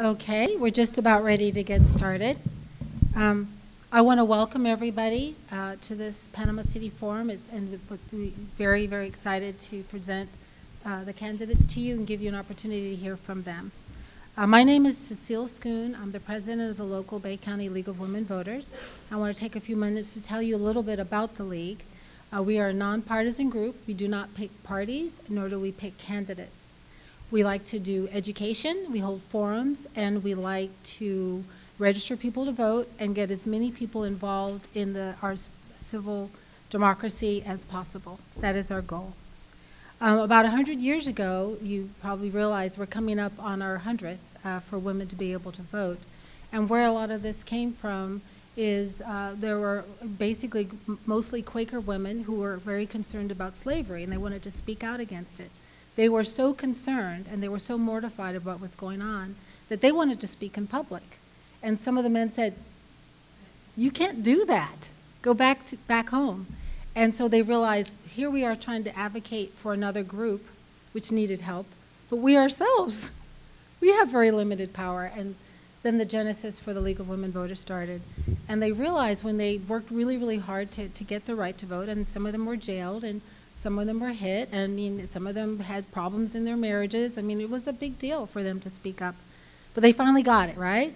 Okay, we're just about ready to get started. I want to welcome everybody to this Panama City Forum, and we're very, very excited to present the candidates to you and give you an opportunity to hear from them. My name is Cecile Schoon. I'm the president of the local Bay County League of Women Voters. I want to take a few minutes to tell you a little bit about the League. We are a nonpartisan group. We do not pick parties, nor do we pick candidates. We like to do education, we hold forums, and we like to register people to vote and get as many people involved in our civil democracy as possible. That is our goal. About 100 years ago, you probably realize we're coming up on our 100th for women to be able to vote. And where a lot of this came from is there were basically mostly Quaker women who were very concerned about slavery, and they wanted to speak out against it. They were so concerned and they were so mortified of what was going on that they wanted to speak in public. And some of the men said, "You can't do that. Go back home." And so they realized, here we are trying to advocate for another group which needed help, but we ourselves, we have very limited power. And then the genesis for the League of Women Voters started. And they realized when they worked really, really hard to get the right to vote, and some of them were jailed, and some of them were hit, and I mean, some of them had problems in their marriages. I mean, it was a big deal for them to speak up. But they finally got it, right?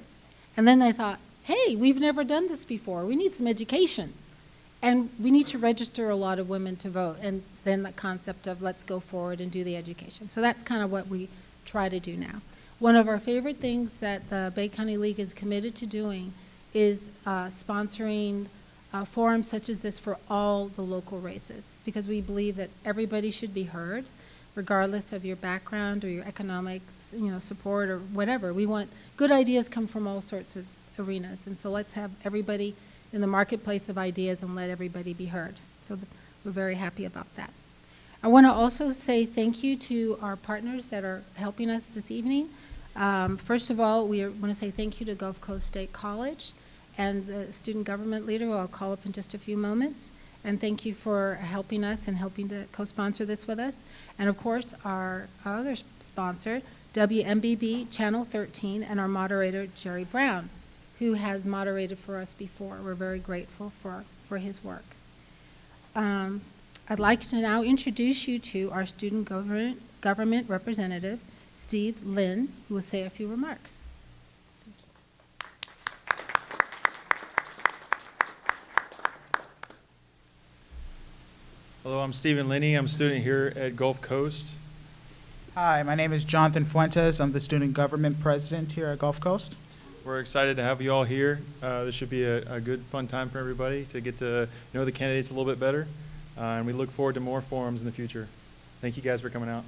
And then they thought, hey, we've never done this before. We need some education. And we need to register a lot of women to vote. And then the concept of let's go forward and do the education. So that's kind of what we try to do now. One of our favorite things that the Bay County League is committed to doing is sponsoring forums such as this for all the local races, because we believe that everybody should be heard, regardless of your background or your economic, support or whatever. We want good ideas come from all sorts of arenas, and so let's have everybody in the marketplace of ideas and let everybody be heard. So we're very happy about that. I want to also say thank you to our partners that are helping us this evening. First of all, we want to say thank you to Gulf Coast State College and the student government leader, who I'll call up in just a few moments. And thank you for helping us and helping to co-sponsor this with us. And of course, our other sponsor, WMBB Channel 13, and our moderator, Jerry Brown, who has moderated for us before. We're very grateful for his work. I'd like to now introduce you to our student government representative, Steve Lynn, who will say a few remarks. Hello, I'm Stephen Linney. I'm a student here at Gulf Coast. Hi, my name is Jonathan Fuentes. I'm the student government president here at Gulf Coast. We're excited to have you all here. This should be a good, fun time for everybody to get to know the candidates a little bit better. And we look forward to more forums in the future. Thank you guys for coming out.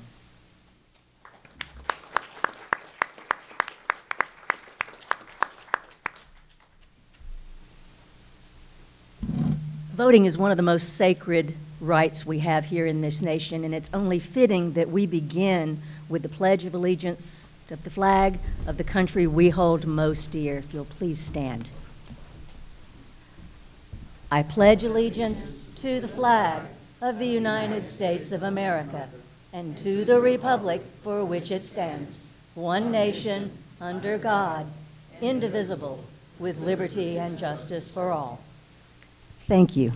Voting is one of the most sacred rights we have here in this nation, and it's only fitting that we begin with the Pledge of Allegiance of the flag of the country we hold most dear. If you'll please stand. I pledge allegiance to the flag of the United States of America and to the republic for which it stands, one nation, under God, indivisible, with liberty and justice for all. Thank you.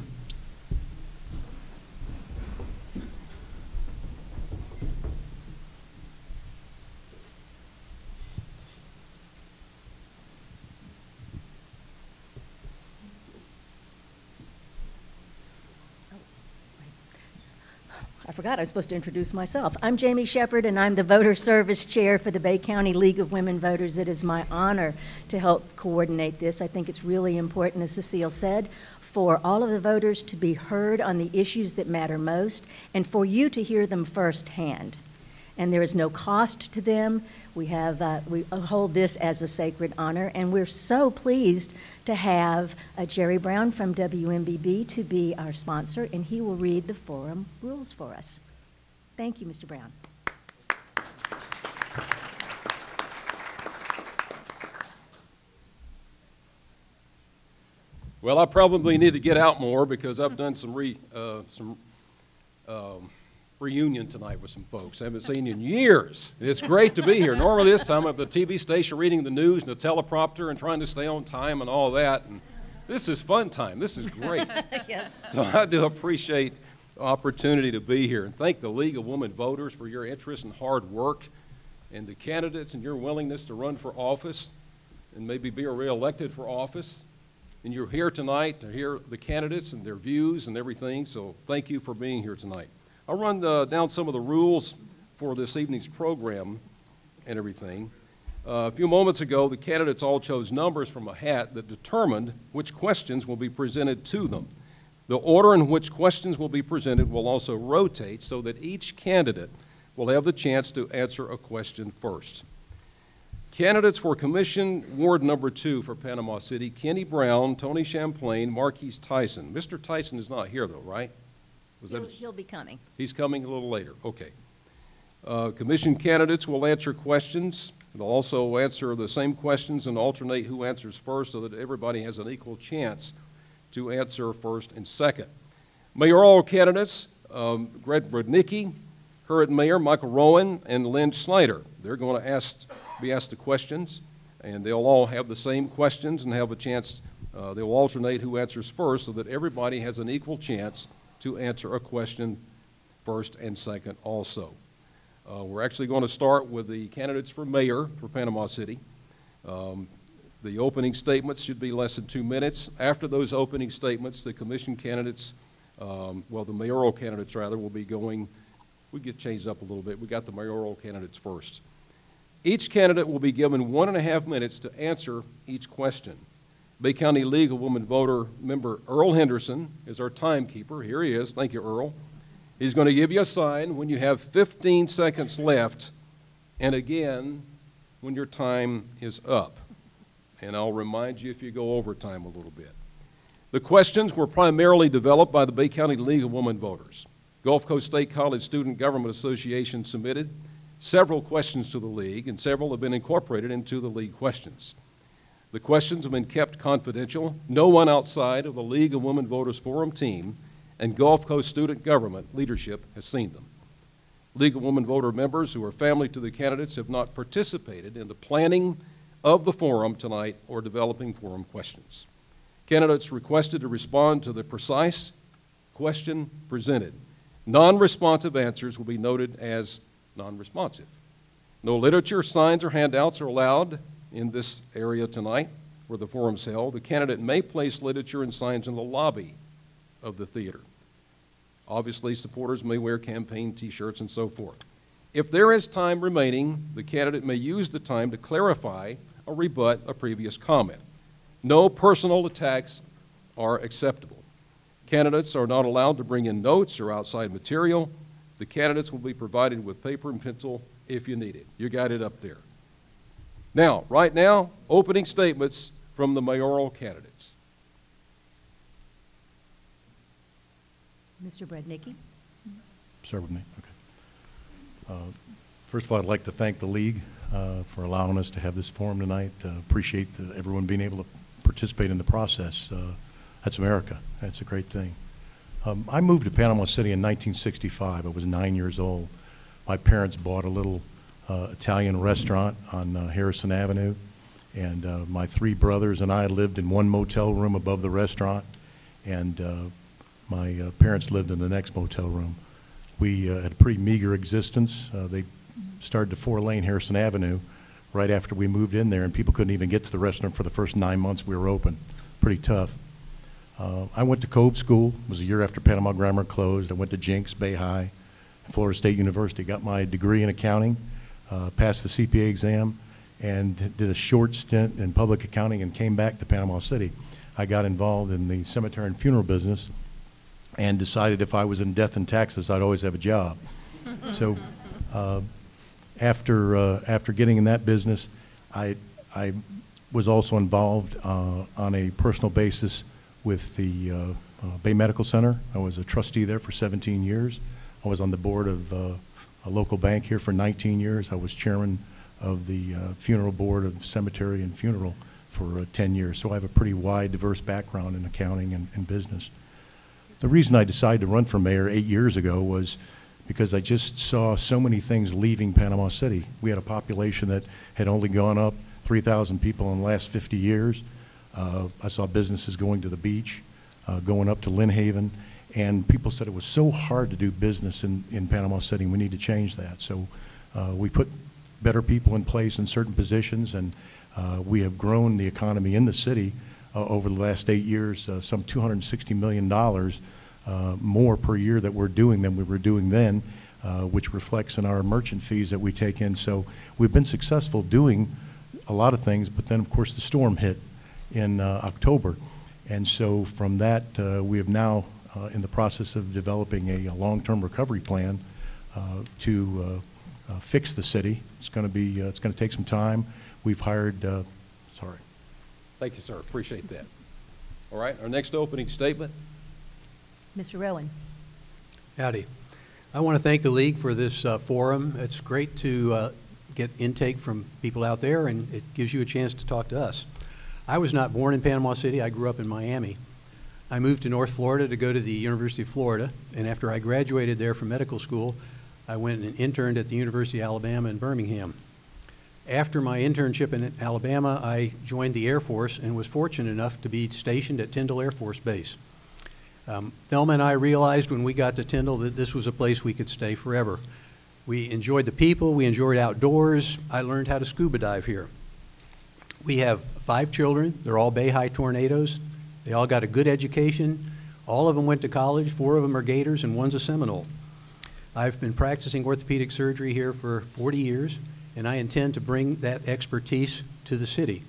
I forgot I was supposed to introduce myself. I'm Jamie Shepard, and I'm the Voter Service Chair for the Bay County League of Women Voters. It is my honor to help coordinate this. I think it's really important, as Cecile said, for all of the voters to be heard on the issues that matter most, and for you to hear them firsthand. And there is no cost to them. We hold this as a sacred honor, and we're so pleased to have Jerry Brown from WMBB to be our sponsor, and he will read the forum rules for us. Thank you, Mr. Brown. Well, I probably need to get out more because I've done some reunion tonight with some folks. I haven't seen you in years. It's great to be here. Normally this time I'm at the TV station reading the news and the teleprompter and trying to stay on time and all that. And this is fun time. This is great. Yes. So I do appreciate the opportunity to be here. And thank the League of Women Voters for your interest and hard work, and the candidates and your willingness to run for office and maybe be re-elected for office. And you're here tonight to hear the candidates and their views and everything, so thank you for being here tonight. I'll run down some of the rules for this evening's program and everything. A few moments ago, the candidates all chose numbers from a hat that determined which questions will be presented to them. The order in which questions will be presented will also rotate so that each candidate will have the chance to answer a question first. Candidates for Commission Ward Number 2 for Panama City: Kenny Brown, Tony Champlain, Marquise Tyson. Mr. Tyson is not here though, right? He'll be coming. He's coming a little later, okay. Commission candidates will answer questions. They'll also answer the same questions and alternate who answers first so that everybody has an equal chance to answer first and second. Mayoral candidates, Greg Brodnicki, current mayor Michael Rowan, and Lynn Snyder. They're going to be asked the questions, and they'll all have the same questions and have a chance. They'll alternate who answers first so that everybody has an equal chance to answer a question first and second also. We're actually going to start with the candidates for mayor for Panama City. The opening statements should be less than 2 minutes. After those opening statements, the commission candidates, the mayoral candidates rather, will be going. We get changed up a little bit. We got the mayoral candidates first. Each candidate will be given 1.5 minutes to answer each question. Bay County League of Women Voter member Earl Henderson is our timekeeper. Here he is. Thank you, Earl. He's going to give you a sign when you have 15 seconds left, and again when your time is up. And I'll remind you if you go over time a little bit. The questions were primarily developed by the Bay County League of Women Voters. Gulf Coast State College Student Government Association submitted several questions to the League, and several have been incorporated into the League questions. The questions have been kept confidential. No one outside of the League of Women Voters Forum team and Gulf Coast Student Government leadership has seen them. League of Women Voter members who are family to the candidates have not participated in the planning of the forum tonight or developing forum questions. Candidates requested to respond to the precise question presented. Non-responsive answers will be noted as non-responsive. No literature, signs, or handouts are allowed in this area tonight where the forum's held. The candidate may place literature and signs in the lobby of the theater. Obviously, supporters may wear campaign t-shirts and so forth. If there is time remaining, the candidate may use the time to clarify or rebut a previous comment. No personal attacks are acceptable. Candidates are not allowed to bring in notes or outside material. The candidates will be provided with paper and pencil if you need it. You got it up there. Now, right now, opening statements from the mayoral candidates. Mr. Brodnicki. Start with me, okay. First of all, I'd like to thank the League for allowing us to have this forum tonight. Appreciate everyone being able to participate in the process. That's America. That's a great thing. I moved to Panama City in 1965. I was 9 years old. My parents bought a little Italian restaurant on Harrison Avenue, and my 3 brothers and I lived in one motel room above the restaurant, and my parents lived in the next motel room. We had a pretty meager existence. They started to 4-lane Harrison Avenue right after we moved in there, and people couldn't even get to the restaurant for the first 9 months we were open. Pretty tough. I went to Cove School. It was a year after Panama Grammar closed. I went to Jenks, Bay High, Florida State University, got my degree in accounting, passed the CPA exam, and did a short stint in public accounting and came back to Panama City. I got involved in the cemetery and funeral business and decided if I was in death and taxes, I'd always have a job. So after getting in that business, I was also involved on a personal basis with the Bay Medical Center. I was a trustee there for 17 years. I was on the board of a local bank here for 19 years. I was chairman of the funeral board of cemetery and funeral for 10 years. So I have a pretty wide, diverse background in accounting and business. The reason I decided to run for mayor 8 years ago was because I just saw so many things leaving Panama City. We had a population that had only gone up 3,000 people in the last 50 years. I saw businesses going to the beach, going up to Lynn Haven, and people said it was so hard to do business in Panama City. We need to change that. So we put better people in place in certain positions, and we have grown the economy in the city over the last 8 years, some $260 million more per year that we're doing than we were doing then, which reflects in our merchant fees that we take in. So we've been successful doing a lot of things, but then of course the storm hit in October. And so from that, we have now in the process of developing a long-term recovery plan to fix the city. It's going to take some time. We've hired, sorry. Thank you, sir. Appreciate that. All right, our next opening statement. Mr. Rowan. Howdy. I want to thank the League for this forum. It's great to get intake from people out there, and it gives you a chance to talk to us. I was not born in Panama City. I grew up in Miami. I moved to North Florida to go to the University of Florida, and after I graduated there from medical school, I went and interned at the University of Alabama in Birmingham. After my internship in Alabama, I joined the Air Force and was fortunate enough to be stationed at Tyndall Air Force Base. Thelma and I realized when we got to Tyndall that this was a place we could stay forever. We enjoyed the people, we enjoyed outdoors. I learned how to scuba dive here. We have 5 children. They're all Bay High tornadoes. They all got a good education. All of them went to college. 4 of them are Gators and 1's a Seminole. I've been practicing orthopedic surgery here for 40 years, and I intend to bring that expertise to the city.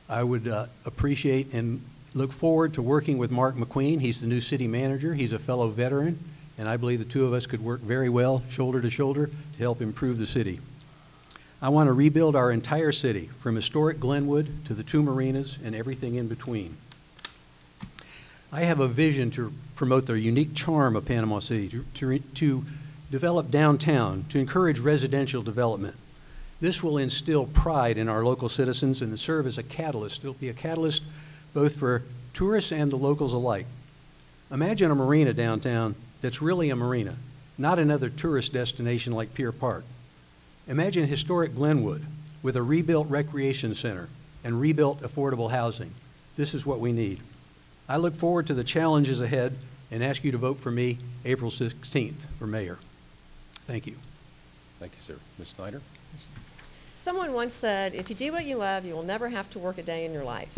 I would appreciate and look forward to working with Mark McQueen. He's the new city manager. He's a fellow veteran, and I believe the two of us could work very well, shoulder to shoulder, to help improve the city. I want to rebuild our entire city, from historic Glenwood to the 2 marinas and everything in between. I have a vision to promote the unique charm of Panama City, to develop downtown, to encourage residential development. This will instill pride in our local citizens and serve as a catalyst. It'll be a catalyst both for tourists and the locals alike. Imagine a marina downtown that's really a marina, not another tourist destination like Pier Park. Imagine historic Glenwood with a rebuilt recreation center and rebuilt affordable housing. This is what we need. I look forward to the challenges ahead and ask you to vote for me April 16th for mayor. Thank you. Thank you, sir. Ms. Snyder? Someone once said, if you do what you love, you will never have to work a day in your life.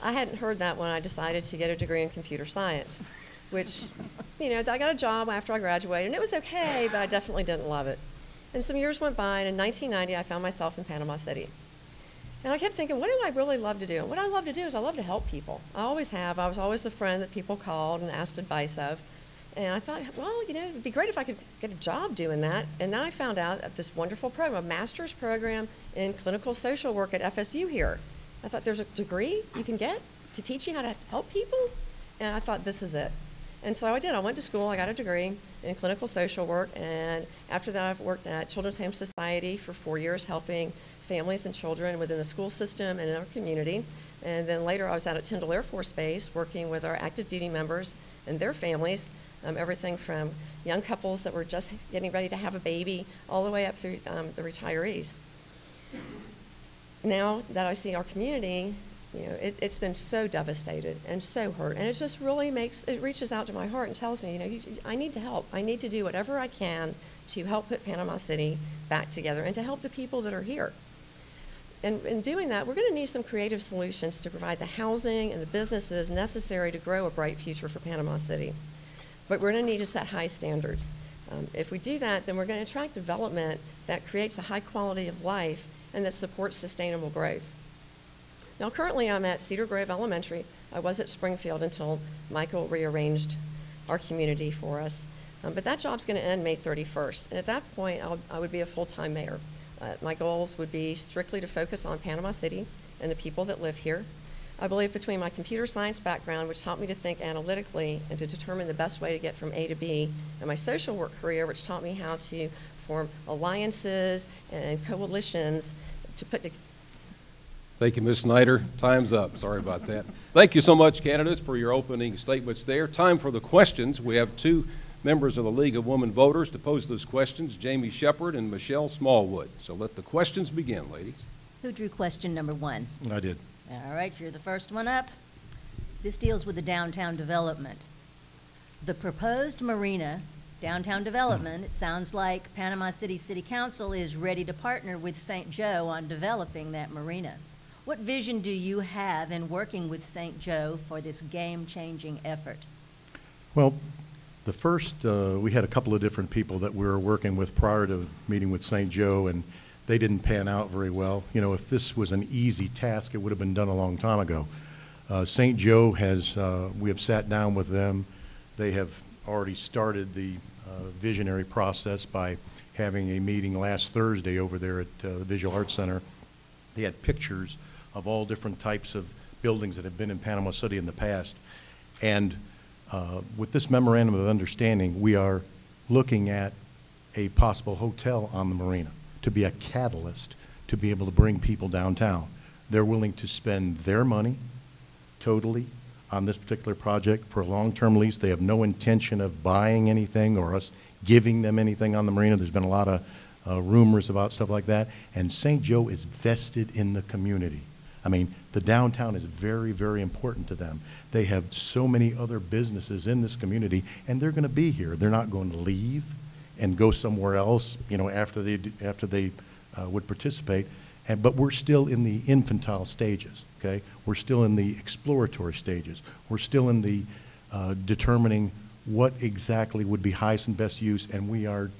I hadn't heard that when I decided to get a degree in computer science, which, you know, I got a job after I graduated, and it was okay, but I definitely didn't love it. And some years went by, and in 1990, I found myself in Panama City. And I kept thinking, what do I really love to do? And what I love to do is I love to help people. I always have. I was always the friend that people called and asked advice of. And I thought, well, you know, it'd be great if I could get a job doing that. And then I found out that this wonderful program, a master's program in clinical social work at FSU here. I thought there's a degree you can get to teach you how to help people. And I thought, this is it. And so I did. I went to school. I got a degree in clinical social work. And after that, I've worked at Children's Home Society for 4 years, helping families and children within the school system and in our community. And then later, I was out at Tyndall Air Force Base working with our active duty members and their families, everything from young couples that were just getting ready to have a baby all the way up through the retirees. Now that I see our community, you know, it's been so devastated and so hurt, and it just really it reaches out to my heart and tells me, you know, I need to help. I need to do whatever I can to help put Panama City back together and to help the people that are here. And in doing that, we're going to need some creative solutions to provide the housing and the businesses necessary to grow a bright future for Panama City. But we're going to need to set high standards. If we do that, then we're going to attract development that creates a high quality of life and that supports sustainable growth. Now, currently I'm at Cedar Grove Elementary. I was at Springfield until Michael rearranged our community for us. But that job's going to end May 31st. And at that point, I would be a full-time mayor. My goals would be strictly to focus on Panama City and the people that live here. I believe between my computer science background, which taught me to think analytically and to determine the best way to get from A to B, and my social work career, which taught me how to form alliances and coalitions to put together. Thank you, Ms. Snyder. Time's up. Sorry about that. Thank you so much, candidates, for your opening statements there. Time for the questions. We have 2 members of the League of Women Voters to pose those questions, Jamie Shepard and Michelle Smallwood. So let the questions begin, ladies. Who drew question number 1? I did. All right, you're the first one up. This deals with the downtown development. The proposed marina downtown development, it sounds like Panama City City Council is ready to partner with St. Joe on developing that marina. What vision do you have in working with St. Joe for this game-changing effort? Well, the first, we had a couple of different people that we were working with prior to meeting with St. Joe, and they didn't pan out very well. You know, if this was an easy task, it would have been done a long time ago. St. Joe has, we have sat down with them. They have already started the visionary process by having a meeting last Thursday over there at the Visual Arts Center. They had pictures of all different types of buildings that have been in Panama City in the past. And with this memorandum of understanding, we are looking at a possible hotel on the marina to be a catalyst to be able to bring people downtown. They're willing to spend their money totally on this particular project for a long-term lease. They have no intention of buying anything or us giving them anything on the marina. There's been a lot of rumors about stuff like that. And St. Joe is vested in the community. I mean, the downtown is very, very important to them. They have so many other businesses in this community, and they're going to be here. They're not going to leave and go somewhere else, you know, after they would participate. But we're still in the infantile stages, okay? We're still in the exploratory stages. We're still in the determining what exactly would be highest and best use, and we are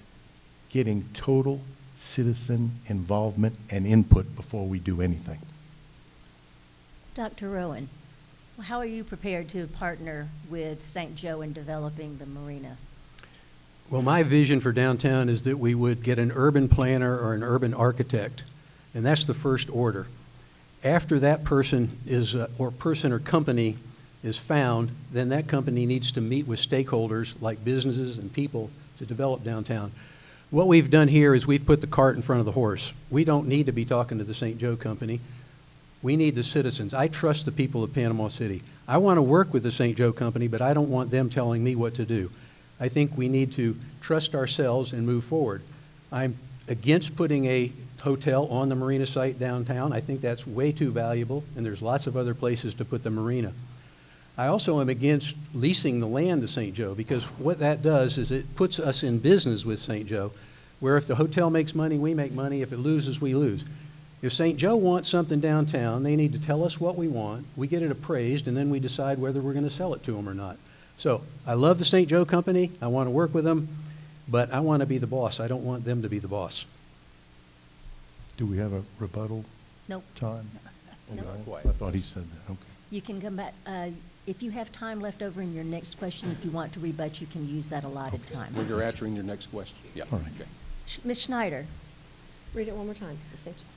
getting total citizen involvement and input before we do anything. Dr. Rowan, how are you prepared to partner with St. Joe in developing the marina? Well, my vision for downtown is that we would get an urban planner or an urban architect, and that's the first order. After that person is, or company is found, then that company needs to meet with stakeholders like businesses and people to develop downtown. What we've done here is we've put the cart in front of the horse. We don't need to be talking to the St. Joe company. We need the citizens. I trust the people of Panama City. I want to work with the St. Joe company, but I don't want them telling me what to do. I think we need to trust ourselves and move forward. I'm against putting a hotel on the marina site downtown. I think that's way too valuable, and there's lots of other places to put the marina. I also am against leasing the land to St. Joe, because what that does is it puts us in business with St. Joe, where if the hotel makes money, we make money. If it loses, we lose. If St. Joe wants something downtown, they need to tell us what we want. We get it appraised, and then we decide whether we're going to sell it to them or not. So I love the St. Joe company. I want to work with them, but I want to be the boss. I don't want them to be the boss. Do we have a rebuttal Nope. time? Nope. No? I thought he said that. Okay. You can come back. If you have time left over in your next question, if you want to rebut, you can use that allotted time. When you're answering your next question. Yeah. All right. Okay. Ms. Schneider. Read it one more time.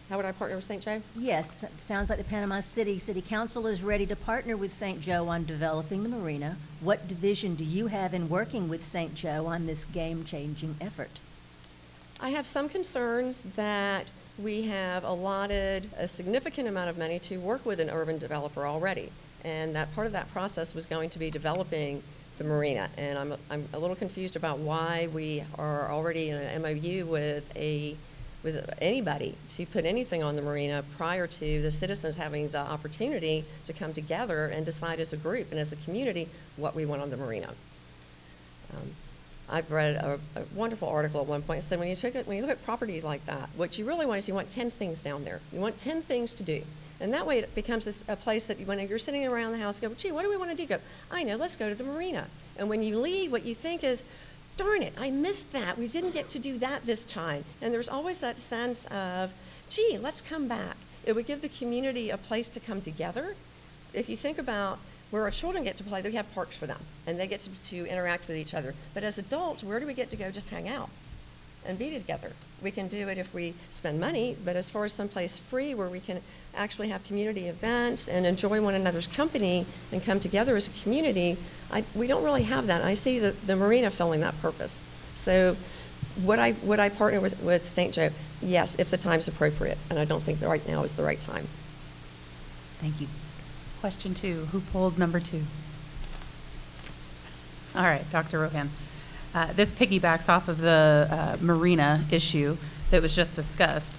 How would I partner with St. Joe? Yes, it sounds like the Panama City City Council is ready to partner with St. Joe on developing the marina. What division do you have in working with St. Joe on this game-changing effort? I have some concerns that we have allotted a significant amount of money to work with an urban developer already, and that part of that process was going to be developing the marina. And I'm a little confused about why we are already in an MOU with anybody to put anything on the marina prior to the citizens having the opportunity to come together and decide as a group and as a community what we want on the marina. I've read a wonderful article at one point that said when you look at property like that, what you really want is you want 10 things down there. You want 10 things to do. And that way it becomes a place that when you're sitting around the house, you go, gee, what do we want to do? Go, I know, let's go to the marina. And when you leave, what you think is, darn it, I missed that. We didn't get to do that this time. And there's always that sense of, gee, let's come back. It would give the community a place to come together. If you think about where our children get to play, we have parks for them, and they get to interact with each other. But as adults, where do we get to go just hang out and be together? We can do it if we spend money, but as far as someplace free where we can actually have community events and enjoy one another's company and come together as a community, we don't really have that. I see the marina filling that purpose. So would I partner with St. Joe? Yes, if the time's appropriate, and I don't think that right now is the right time. Thank you. Question 2, who pulled number 2? All right, Dr. Rohan. This piggybacks off of the marina issue that was just discussed.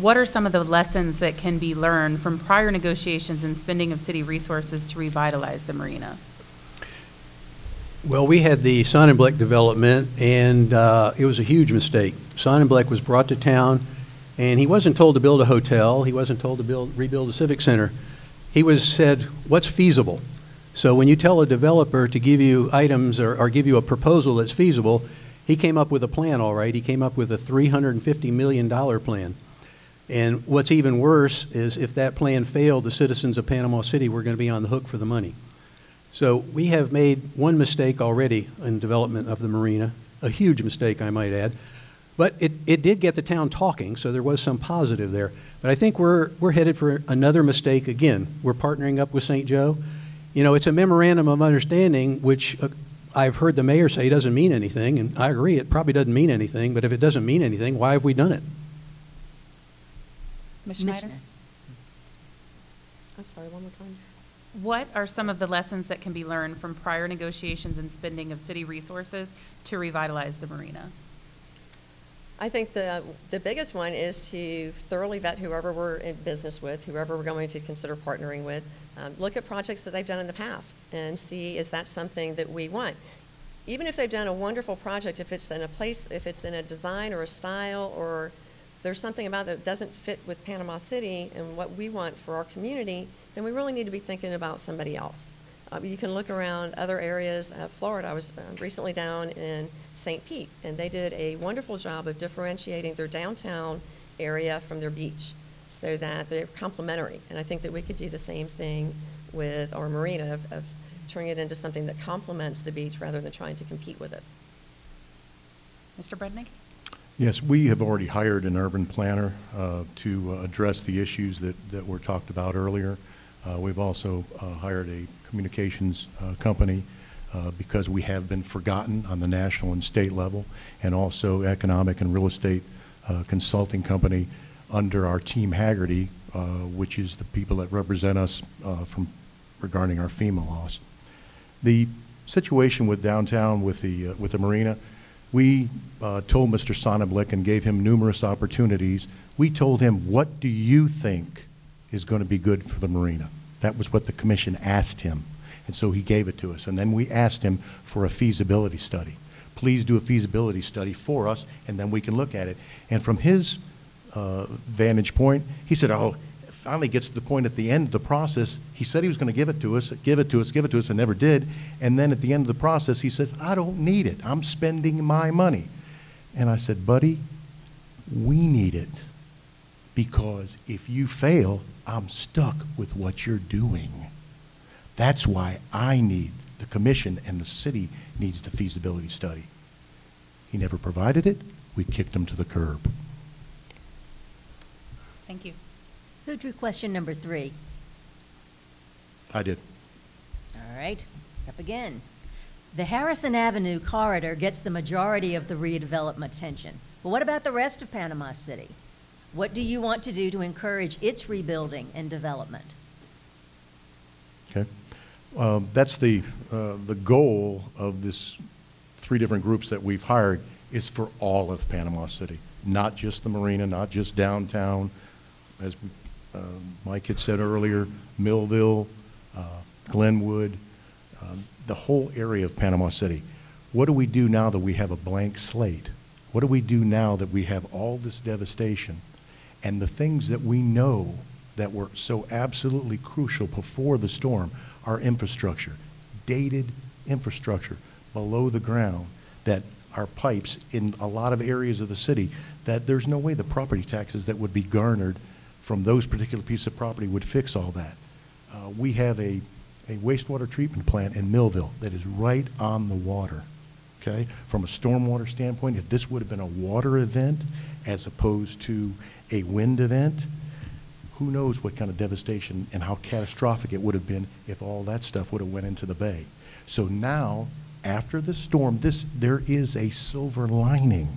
What are some of the lessons that can be learned from prior negotiations and spending of city resources to revitalize the marina? Well, we had the Sonnenblick development, and it was a huge mistake. Sonnenblick was brought to town, and he wasn't told to build a hotel. He wasn't told to rebuild a civic center. He was said, what's feasible? So when you tell a developer to give you items or give you a proposal that's feasible, he came up with a plan, all right. He came up with a $350 million plan. And what's even worse is if that plan failed, the citizens of Panama City were going to be on the hook for the money. So we have made one mistake already in development of the marina, a huge mistake, I might add. But it did get the town talking, so there was some positive there. But I think we're headed for another mistake again. We're partnering up with St. Joe. You know, it's a memorandum of understanding, which I've heard the mayor say doesn't mean anything, and I agree, it probably doesn't mean anything, but if it doesn't mean anything, why have we done it? Ms. Schneider? I'm sorry, one more time. What are some of the lessons that can be learned from prior negotiations and spending of city resources to revitalize the marina? I think the biggest one is to thoroughly vet whoever we're in business with, whoever we're going to consider partnering with. Look at projects that they've done in the past and see, is that something that we want? Even if they've done a wonderful project, if it's in a place, if it's in a design or a style, or there's something about it that doesn't fit with Panama City and what we want for our community, then we really need to be thinking about somebody else. You can look around other areas of Florida. I was recently down in St. Pete, and they did a wonderful job of differentiating their downtown area from their beach so that they're complementary. And I think that we could do the same thing with our marina of turning it into something that complements the beach rather than trying to compete with it. Mr. Brednick? Yes, we have already hired an urban planner to address the issues that were talked about earlier. We've also hired a communications company because we have been forgotten on the national and state level, and also economic and real estate consulting company under our Team Haggerty, which is the people that represent us regarding our FEMA laws. The situation with downtown with the marina, we told Mr. Sonnenblick and gave him numerous opportunities. We told him, what do you think is going to be good for the marina? That was what the commission asked him. And so he gave it to us. And then we asked him for a feasibility study. Please do a feasibility study for us, and then we can look at it. And from his vantage point, he said, oh, it finally gets to the point at the end of the process. He said he was going to give it to us, and never did. And then at the end of the process, he said, I don't need it. I'm spending my money. And I said, buddy, we need it. Because if you fail, I'm stuck with what you're doing. That's why I need the commission, and the city needs the feasibility study. He never provided it. We kicked him to the curb. Thank you. Who drew question number 3? I did. All right, up again. The Harrison Avenue corridor gets the majority of the redevelopment attention. But what about the rest of Panama City? What do you want to do to encourage its rebuilding and development? Okay. That's the goal of this 3 different groups that we've hired, is for all of Panama City, not just the marina, not just downtown. As Mike had said earlier, Millville, Glenwood, the whole area of Panama City. What do we do now that we have a blank slate? What do we do now that we have all this devastation? And the things that we know that were so absolutely crucial before the storm, our infrastructure, dated infrastructure below the ground, that our pipes in a lot of areas of the city, that there's no way the property taxes that would be garnered from those particular pieces of property would fix all that. We have a wastewater treatment plant in Millville that is right on the water, okay? From a stormwater standpoint, if this would have been a water event as opposed to a wind event, who knows what kind of devastation and how catastrophic it would have been if all that stuff would have went into the bay. So now, after the storm, there is a silver lining,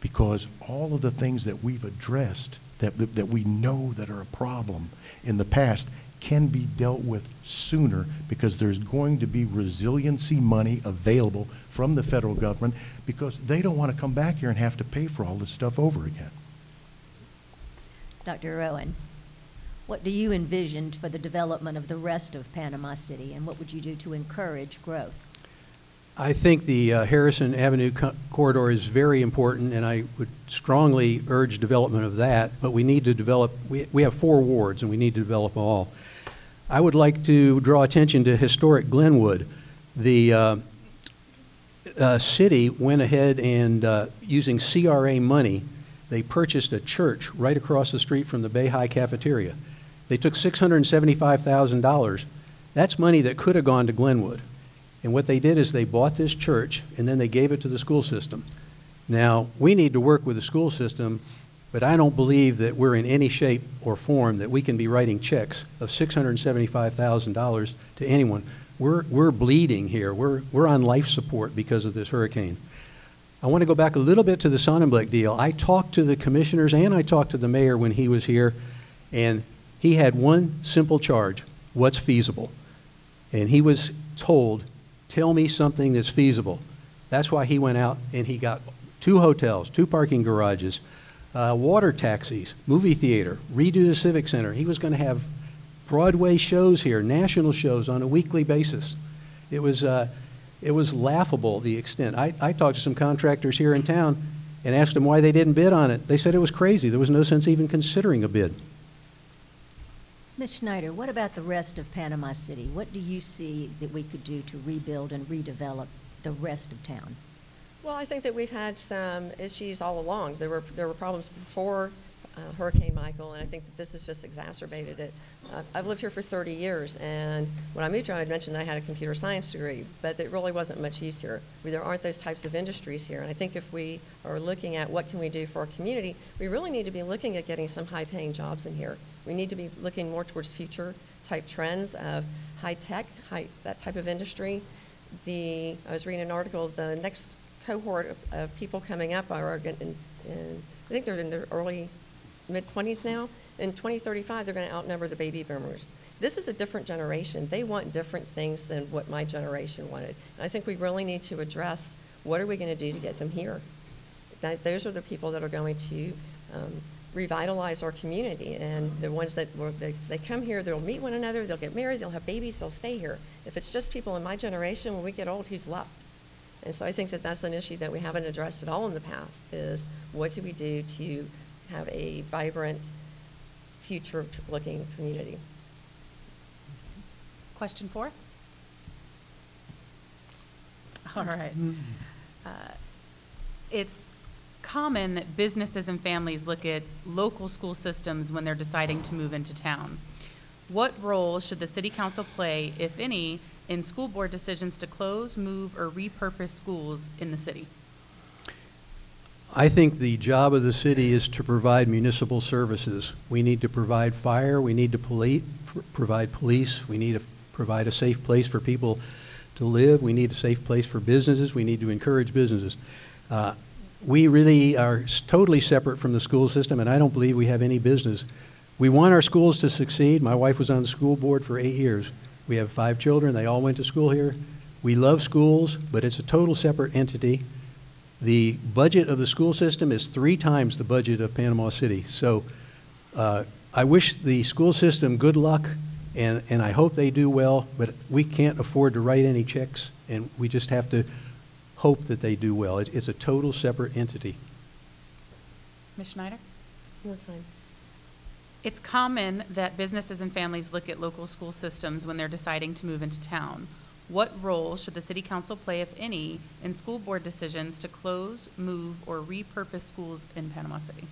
because all of the things that we've addressed that we know that are a problem in the past, can be dealt with sooner because there's going to be resiliency money available from the federal government because they don't want to come back here and have to pay for all this stuff over again. Dr. Owen, what do you envision for the development of the rest of Panama City, and what would you do to encourage growth? I think the Harrison Avenue corridor is very important, and I would strongly urge development of that, but we need to develop, we have 4 wards, and we need to develop all. I would like to draw attention to historic Glenwood. The city went ahead and, using CRA money, they purchased a church right across the street from the Bay High cafeteria. They took $675,000. That's money that could have gone to Glenwood. And what they did is they bought this church, and then they gave it to the school system. Now, we need to work with the school system, but I don't believe that we're in any shape or form that we can be writing checks of $675,000 to anyone. We're bleeding here. We're on life support because of this hurricane. I want to go back a little bit to the Sonnenblick deal. I talked to the commissioners and I talked to the mayor when he was here, and he had one simple charge: what's feasible? And he was told, tell me something that's feasible. That's why he went out and he got 2 hotels, 2 parking garages, water taxis, movie theater, redo the Civic Center. He was going to have Broadway shows here, national shows on a weekly basis. It was laughable, the extent. I talked to some contractors here in town and asked them why they didn't bid on it. They said it was crazy. There was no sense even considering a bid. Ms. Schneider, what about the rest of Panama City? What do you see that we could do to rebuild and redevelop the rest of town? Well, I think that we've had some issues all along. There were problems before Hurricane Michael, and I think that this has just exacerbated it. I've lived here for 30 years, and when I moved here, I had mentioned that I had a computer science degree, but it really wasn't much use here. There aren't those types of industries here, and I think if we are looking at what can we do for our community, we really need to be looking at getting some high-paying jobs in here. We need to be looking more towards future-type trends of high-tech, that type of industry. I was reading an article, the next cohort of people coming up are I think they're in their early mid-20s now. In 2035, they're going to outnumber the baby boomers. This is a different generation. They want different things than what my generation wanted. And I think we really need to address what are we going to do to get them here. Those are the people that are going to revitalize our community, and the ones that they come here, they'll meet one another, they'll get married, they'll have babies, they'll stay here. If it's just people in my generation, when we get old, who's left? And so I think that that's an issue that we haven't addressed at all in the past, is what do we do to have a vibrant, future-looking community. Question 4? All right. It's common that businesses and families look at local school systems when they're deciding to move into town. What role should the City Council play, if any, in school board decisions to close, move, or repurpose schools in the city? I think the job of the city is to provide municipal services. We need to provide fire, we need to provide police, we need to provide a safe place for people to live, we need a safe place for businesses, we need to encourage businesses. We really are totally separate from the school system, and I don't believe we have any business. We want our schools to succeed. My wife was on the school board for 8 years. We have 5 children, they all went to school here. We love schools, but it's a total separate entity. The budget of the school system is 3 times the budget of Panama City. So I wish the school system good luck, and I hope they do well, but we can't afford to write any checks, and we just have to hope that they do well. It's a total separate entity. Ms. Schneider? More time. It's common that businesses and families look at local school systems when they're deciding to move into town. What role should the City Council play, if any, in school board decisions to close, move, or repurpose schools in Panama City?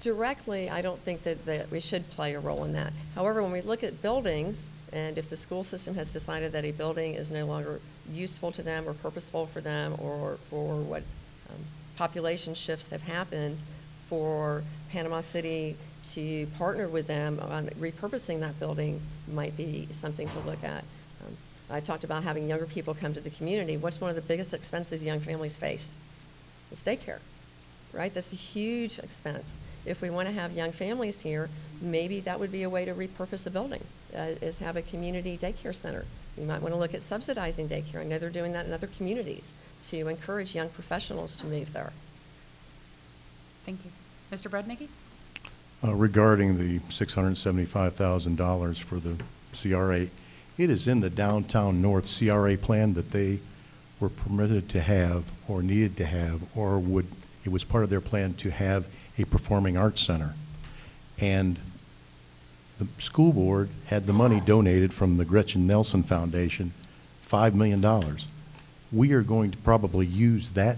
Directly, I don't think that we should play a role in that. However, when we look at buildings, and if the school system has decided that a building is no longer useful to them or purposeful for them, or for what population shifts have happened, for Panama City to partner with them on repurposing that building might be something to look at. I talked about having younger people come to the community. What's one of the biggest expenses young families face? It's daycare. right? That's a huge expense. If we want to have young families here, maybe that would be a way to repurpose a building, is have a community daycare center. You might want to look at subsidizing daycare. I know they're doing that in other communities to encourage young professionals to move there. Thank you. Mr. Brudnicki? Regarding the $675,000 for the CRA, it is in the downtown north CRA plan that they were permitted to have or needed to have or it was part of their plan to have a performing arts center. And the school board had the money donated from the Gretchen Nelson Foundation, $5 million. We are going to probably use that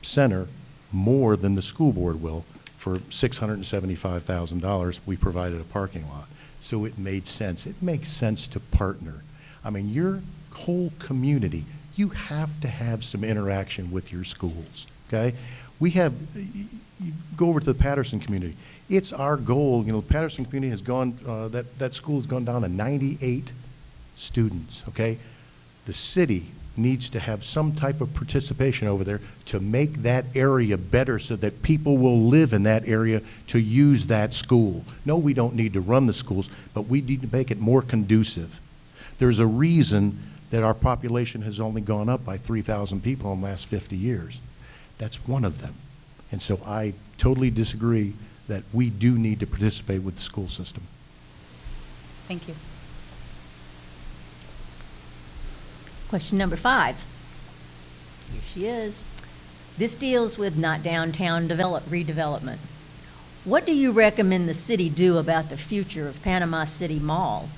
center more than the school board will. For $675,000, we provided a parking lot. So it made sense. It makes sense to partner. I mean, your whole community, you have to have some interaction with your schools, okay? We have, you go over to the Patterson community. It's our goal, you know, the Patterson community has gone, that school has gone down to 98 students, okay? The city needs to have some type of participation over there to make that area better so that people will live in that area to use that school. No, we don't need to run the schools, but we need to make it more conducive. There's a reason that our population has only gone up by 3,000 people in the last 50 years. That's one of them. And so I totally disagree that we do need to participate with the school system. Thank you. Question number 5. Here she is. This deals with not downtown redevelopment. What do you recommend the city do about the future of Panama City Mall?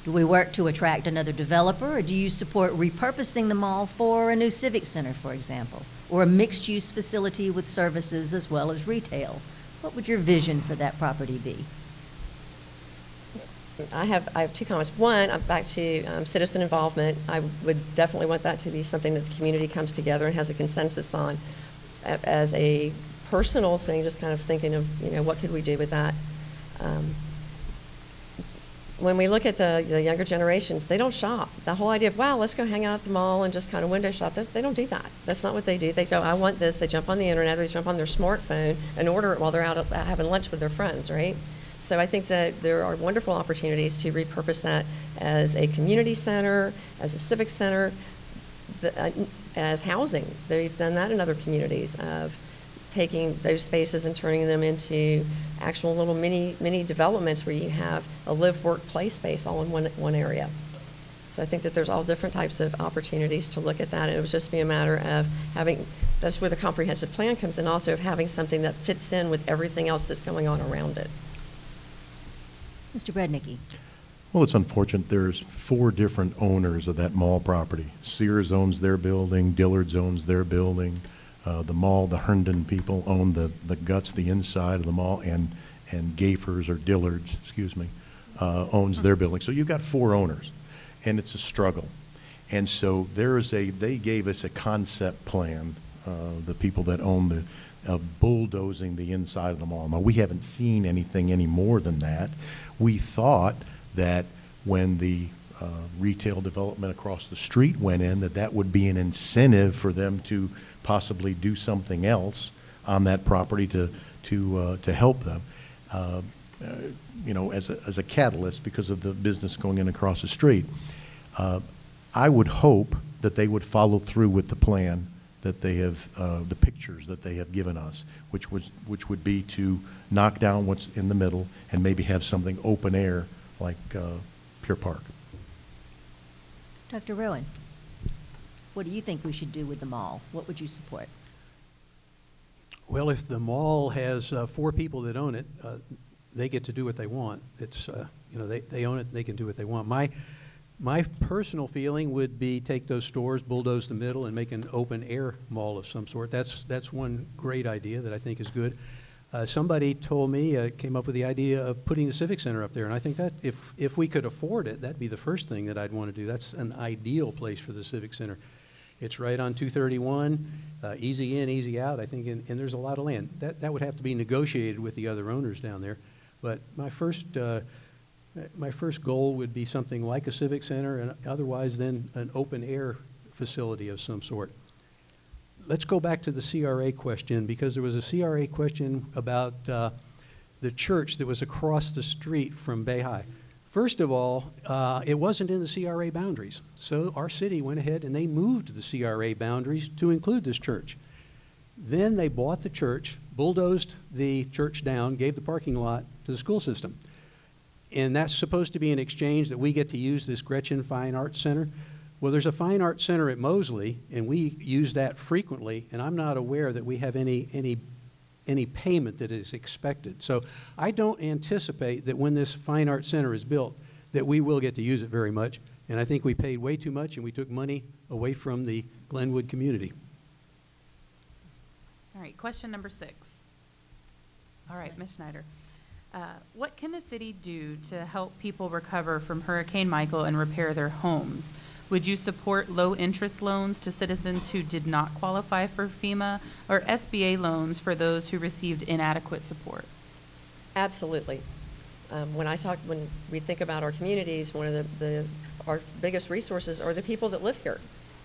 Do we work to attract another developer, or do you support repurposing the mall for a new civic center, for example, or a mixed-use facility with services as well as retail? What would your vision for that property be? I have 2 comments. One, back to citizen involvement. I would definitely want that to be something that the community comes together and has a consensus on. As a personal thing, just kind of thinking of, you know, what could we do with that? When we look at the younger generations, they don't shop. The whole idea of, wow, let's go hang out at the mall and just kind of window shop, they don't do that. That's not what they do. They go, I want this. They jump on the internet, they jump on their smartphone and order it while they're out having lunch with their friends, right? So I think that there are wonderful opportunities to repurpose that as a community center, as a civic center, as housing. They've done that in other communities of taking those spaces and turning them into actual little mini developments where you have a live, work, play space all in one area. So I think that there's all different types of opportunities to look at that. And it would just be a matter of having, that's where the comprehensive plan comes in, also of having something that fits in with everything else that's going on around it. Mr. Brudnicki. Well, it's unfortunate. There's 4 different owners of that mall property. Sears owns their building, Dillard's owns their building. The mall, the Herndon people own the guts, the inside of the mall, and Gaffer's or Dillard's, excuse me, owns their building. So you've got 4 owners, and it's a struggle. And so they gave us a concept plan, the people that own the bulldozing the inside of the mall. Now, we haven't seen anything any more than that. We thought that when the retail development across the street went in, that would be an incentive for them to possibly do something else on that property to help them, you know, as a catalyst because of the business going in across the street. I would hope that they would follow through with the plan that they have, the pictures that they have given us, which would be to knock down what's in the middle and maybe have something open air like Pier Park. Dr. Rowan, what do you think we should do with the mall? What would you support? Well, if the mall has 4 people that own it, they get to do what they want. It's, you know, they own it, they can do what they want. My personal feeling would be take those stores, bulldoze the middle, and make an open air mall of some sort. That's one great idea that I think is good. Somebody told me, came up with the idea of putting the Civic Center up there, and I think that if we could afford it, that'd be the first thing that I'd want to do. That's an ideal place for the Civic Center. It's right on 231, easy in, easy out, I think, and there's a lot of land. That would have to be negotiated with the other owners down there. But my first goal would be something like a Civic Center, and otherwise then an open air facility of some sort. let's go back to the CRA question, because there was a CRA question about the church that was across the street from Bay High. First of all, it wasn't in the CRA boundaries. So our city went ahead and they moved the CRA boundaries to include this church. Then they bought the church, bulldozed the church down, gave the parking lot to the school system. And that's supposed to be an exchange that we get to use this Gretchen Fine Arts Center. Well, there's a Fine Arts Center at Mosley, and we use that frequently, and I'm not aware that we have any payment that is expected. So I don't anticipate that when this Fine Arts Center is built that we will get to use it very much. And I think we paid way too much and we took money away from the Glenwood community. All right, question number 6. All right, Ms. Schneider. What can the city do to help people recover from Hurricane Michael and repair their homes? Would you support low-interest loans to citizens who did not qualify for FEMA, or SBA loans for those who received inadequate support? Absolutely. When we think about our communities, one of our biggest resources are the people that live here.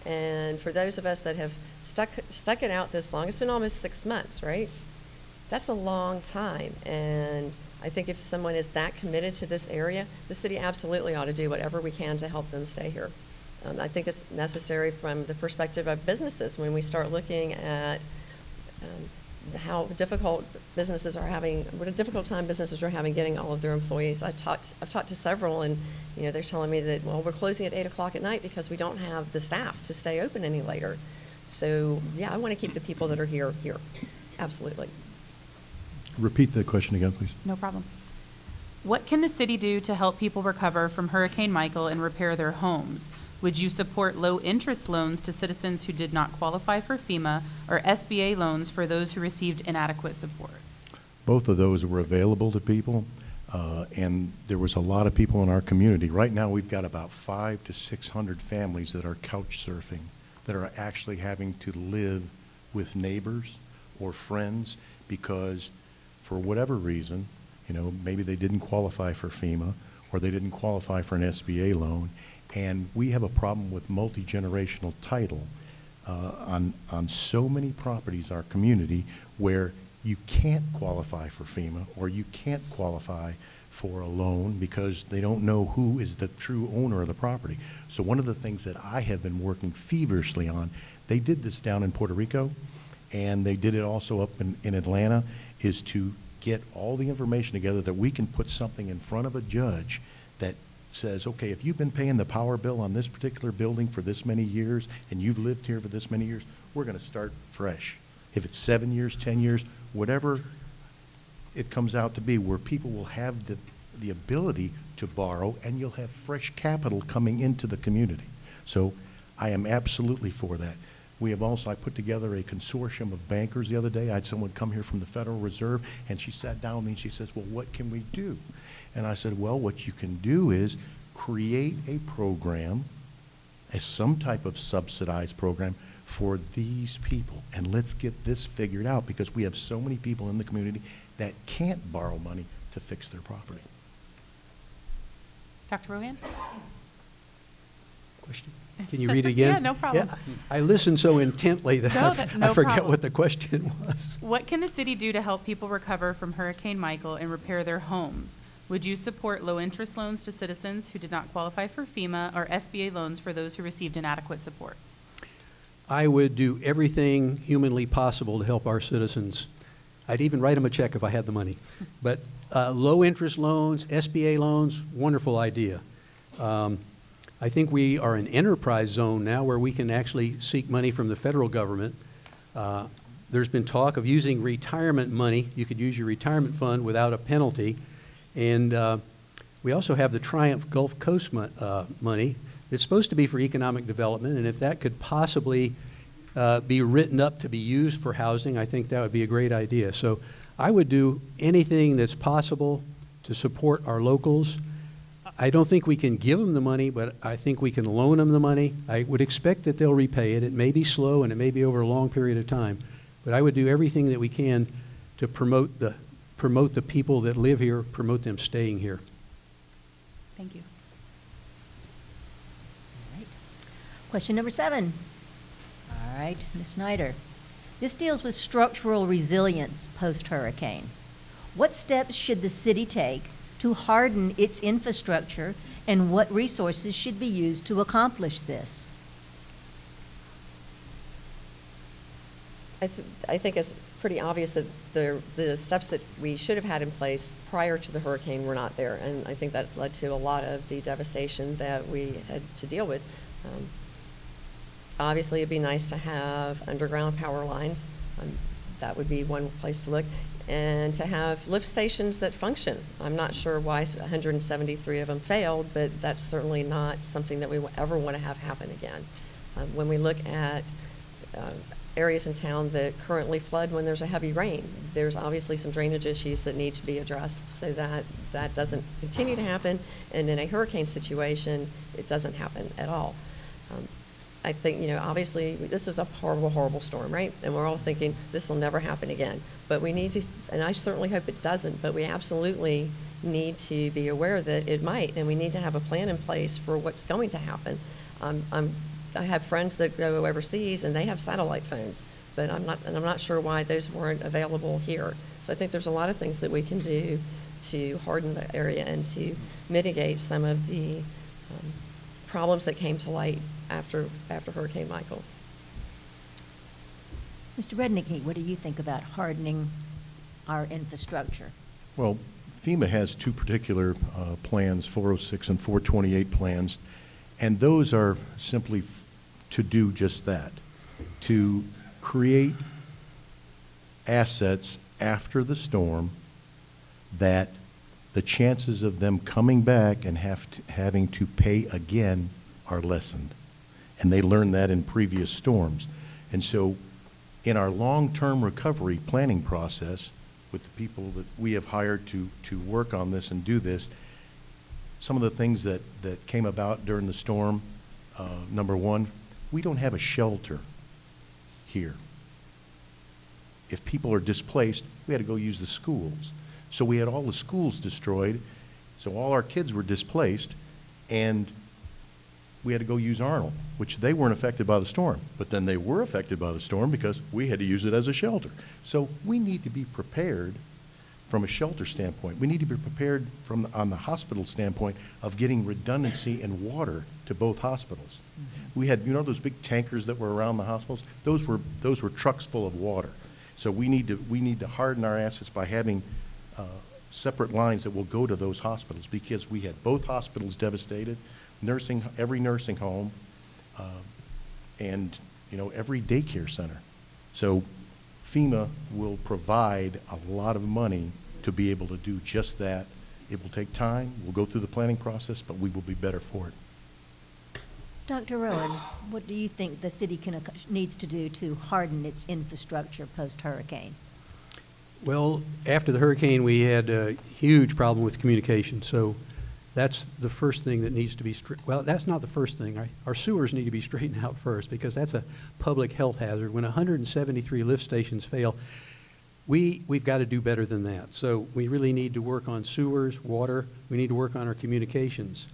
And for those of us that have stuck it out this long, it's been almost 6 months, right? That's a long time. And I think if someone is that committed to this area, the city absolutely ought to do whatever we can to help them stay here. I think it's necessary from the perspective of businesses when we start looking at how difficult businesses are having, what a difficult time businesses are having getting all of their employees. I've talked to several, and they're telling me that, well, we're closing at 8 o'clock at night because we don't have the staff to stay open any later. So yeah, I want to keep the people that are here. Absolutely. Repeat the question again, please. No problem. What can the city do to help people recover from Hurricane Michael and repair their homes? Would you support low-interest loans to citizens who did not qualify for FEMA, or SBA loans for those who received inadequate support? Both of those were available to people, and there was a lot of people in our community. Right now, we've got about 500 to 600 families that are couch surfing, that are actually having to live with neighbors or friends because, for whatever reason, maybe they didn't qualify for FEMA or they didn't qualify for an SBA loan. And we have a problem with multi-generational title on so many properties in our community where you can't qualify for FEMA or you can't qualify for a loan because they don't know who is the true owner of the property. So one of the things that I have been working feverishly on, they did this down in Puerto Rico and they did it also up in Atlanta, is to get all the information together that we can put something in front of a judge that says, okay, if you've been paying the power bill on this particular building for this many years and you've lived here for this many years, we're going to start fresh. If it's 7 years, 10 years, whatever it comes out to be, where people will have the ability to borrow and you'll have fresh capital coming into the community. So I am absolutely for that. We have also, I put together a consortium of bankers the other day. I had someone come here from the Federal Reserve, and she sat down with me and she says, well, what can we do? And I said, well, what you can do is create a program, some type of subsidized program for these people. And let's get this figured out because we have so many people in the community that can't borrow money to fix their property. Dr. Rohan? Question? Can you read it again? Yeah, no problem. Yeah, I listened so intently that I forget problem. what the question was. What can the city do to help people recover from Hurricane Michael and repair their homes? Would you support low-interest loans to citizens who did not qualify for FEMA, or SBA loans for those who received inadequate support? I would do everything humanly possible to help our citizens. I'd even write them a check if I had the money. But low-interest loans, SBA loans, wonderful idea. I think we are an enterprise zone now where we can actually seek money from the federal government. There's been talk of using retirement money. You could use your retirement fund without a penalty. And we also have the Triumph Gulf Coast money. It's supposed to be for economic development, and if that could possibly be written up to be used for housing, I think that would be a great idea. So I would do anything that's possible to support our locals. I don't think we can give them the money, but I think we can loan them the money. I would expect that they'll repay it. It may be slow and it may be over a long period of time, but I would do everything that we can to promote the people that live here, promote them staying here. Thank you. All right. Question number 7. All All right, Ms. Snyder. This deals with structural resilience post-hurricane. What steps should the city take to harden its infrastructure, and what resources should be used to accomplish this? I think it's pretty obvious that the steps that we should have had in place prior to the hurricane were not there, and I think that led to a lot of the devastation that we had to deal with. Obviously, it'd be nice to have underground power lines. That would be one place to look. And to have lift stations that function. I'm not sure why 173 of them failed, but that's certainly not something that we ever want to have happen again. When we look at areas in town that currently flood when there's a heavy rain, there's obviously some drainage issues that need to be addressed so that that doesn't continue to happen, and in a hurricane situation, it doesn't happen at all. I think, you know, obviously this is a horrible, horrible storm, right? And we're all thinking this will never happen again. But we need to, and I certainly hope it doesn't, but we absolutely need to be aware that it might, and we need to have a plan in place for what's going to happen. I have friends that go overseas and they have satellite phones, but I'm not sure why those weren't available here. So I think there's a lot of things that we can do to harden the area and to mitigate some of the problems that came to light after Hurricane Michael. Mr. Rednicki, what do you think about hardening our infrastructure? Well, FEMA has two particular plans, 406 and 428 plans, and those are simply to do just that, to create assets after the storm that the chances of them coming back and having to pay again are lessened. And they learned that in previous storms. And so in our long-term recovery planning process with the people that we have hired to work on this and do this, some of the things that came about during the storm, number one, we don't have a shelter here. If people are displaced, we had to go use the schools. So we had all the schools destroyed, so all our kids were displaced, and we had to go use Arnold, which they weren't affected by the storm. But then they were affected by the storm because we had to use it as a shelter. So we need to be prepared from a shelter standpoint. We need to be prepared on the hospital standpoint of getting redundancy and water to both hospitals. Mm-hmm. We had, you know, those big tankers that were around the hospitals? Those were trucks full of water. So we need to harden our assets by having separate lines that will go to those hospitals, because we had both hospitals devastated, every nursing home, and, you know, every daycare center. So FEMA will provide a lot of money to be able to do just that. It will take time. We'll go through the planning process, but we will be better for it. Dr. Rowan, what do you think the city needs to do to harden its infrastructure post-hurricane? Well, after the hurricane, we had a huge problem with communication. So that's the first thing that needs to be, well, that's not the first thing. Our sewers need to be straightened out first, because that's a public health hazard. When 173 lift stations fail, we've got to do better than that. So we really need to work on sewers, water. We need to work on our communications.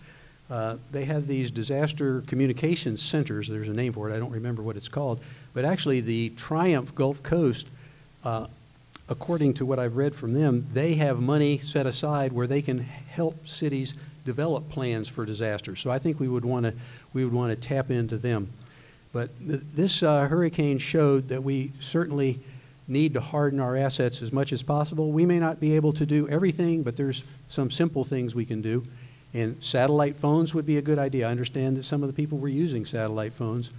They have these disaster communications centers. There's a name for it. I don't remember what it's called. But actually, the Triumph Gulf Coast, according to what I've read from them, they have money set aside where they can help cities develop plans for disasters. So I think we would want to tap into them. But this hurricane showed that we certainly need to harden our assets as much as possible. We may not be able to do everything, but there's some simple things we can do. And satellite phones would be a good idea. I understand that some of the people were using satellite phones.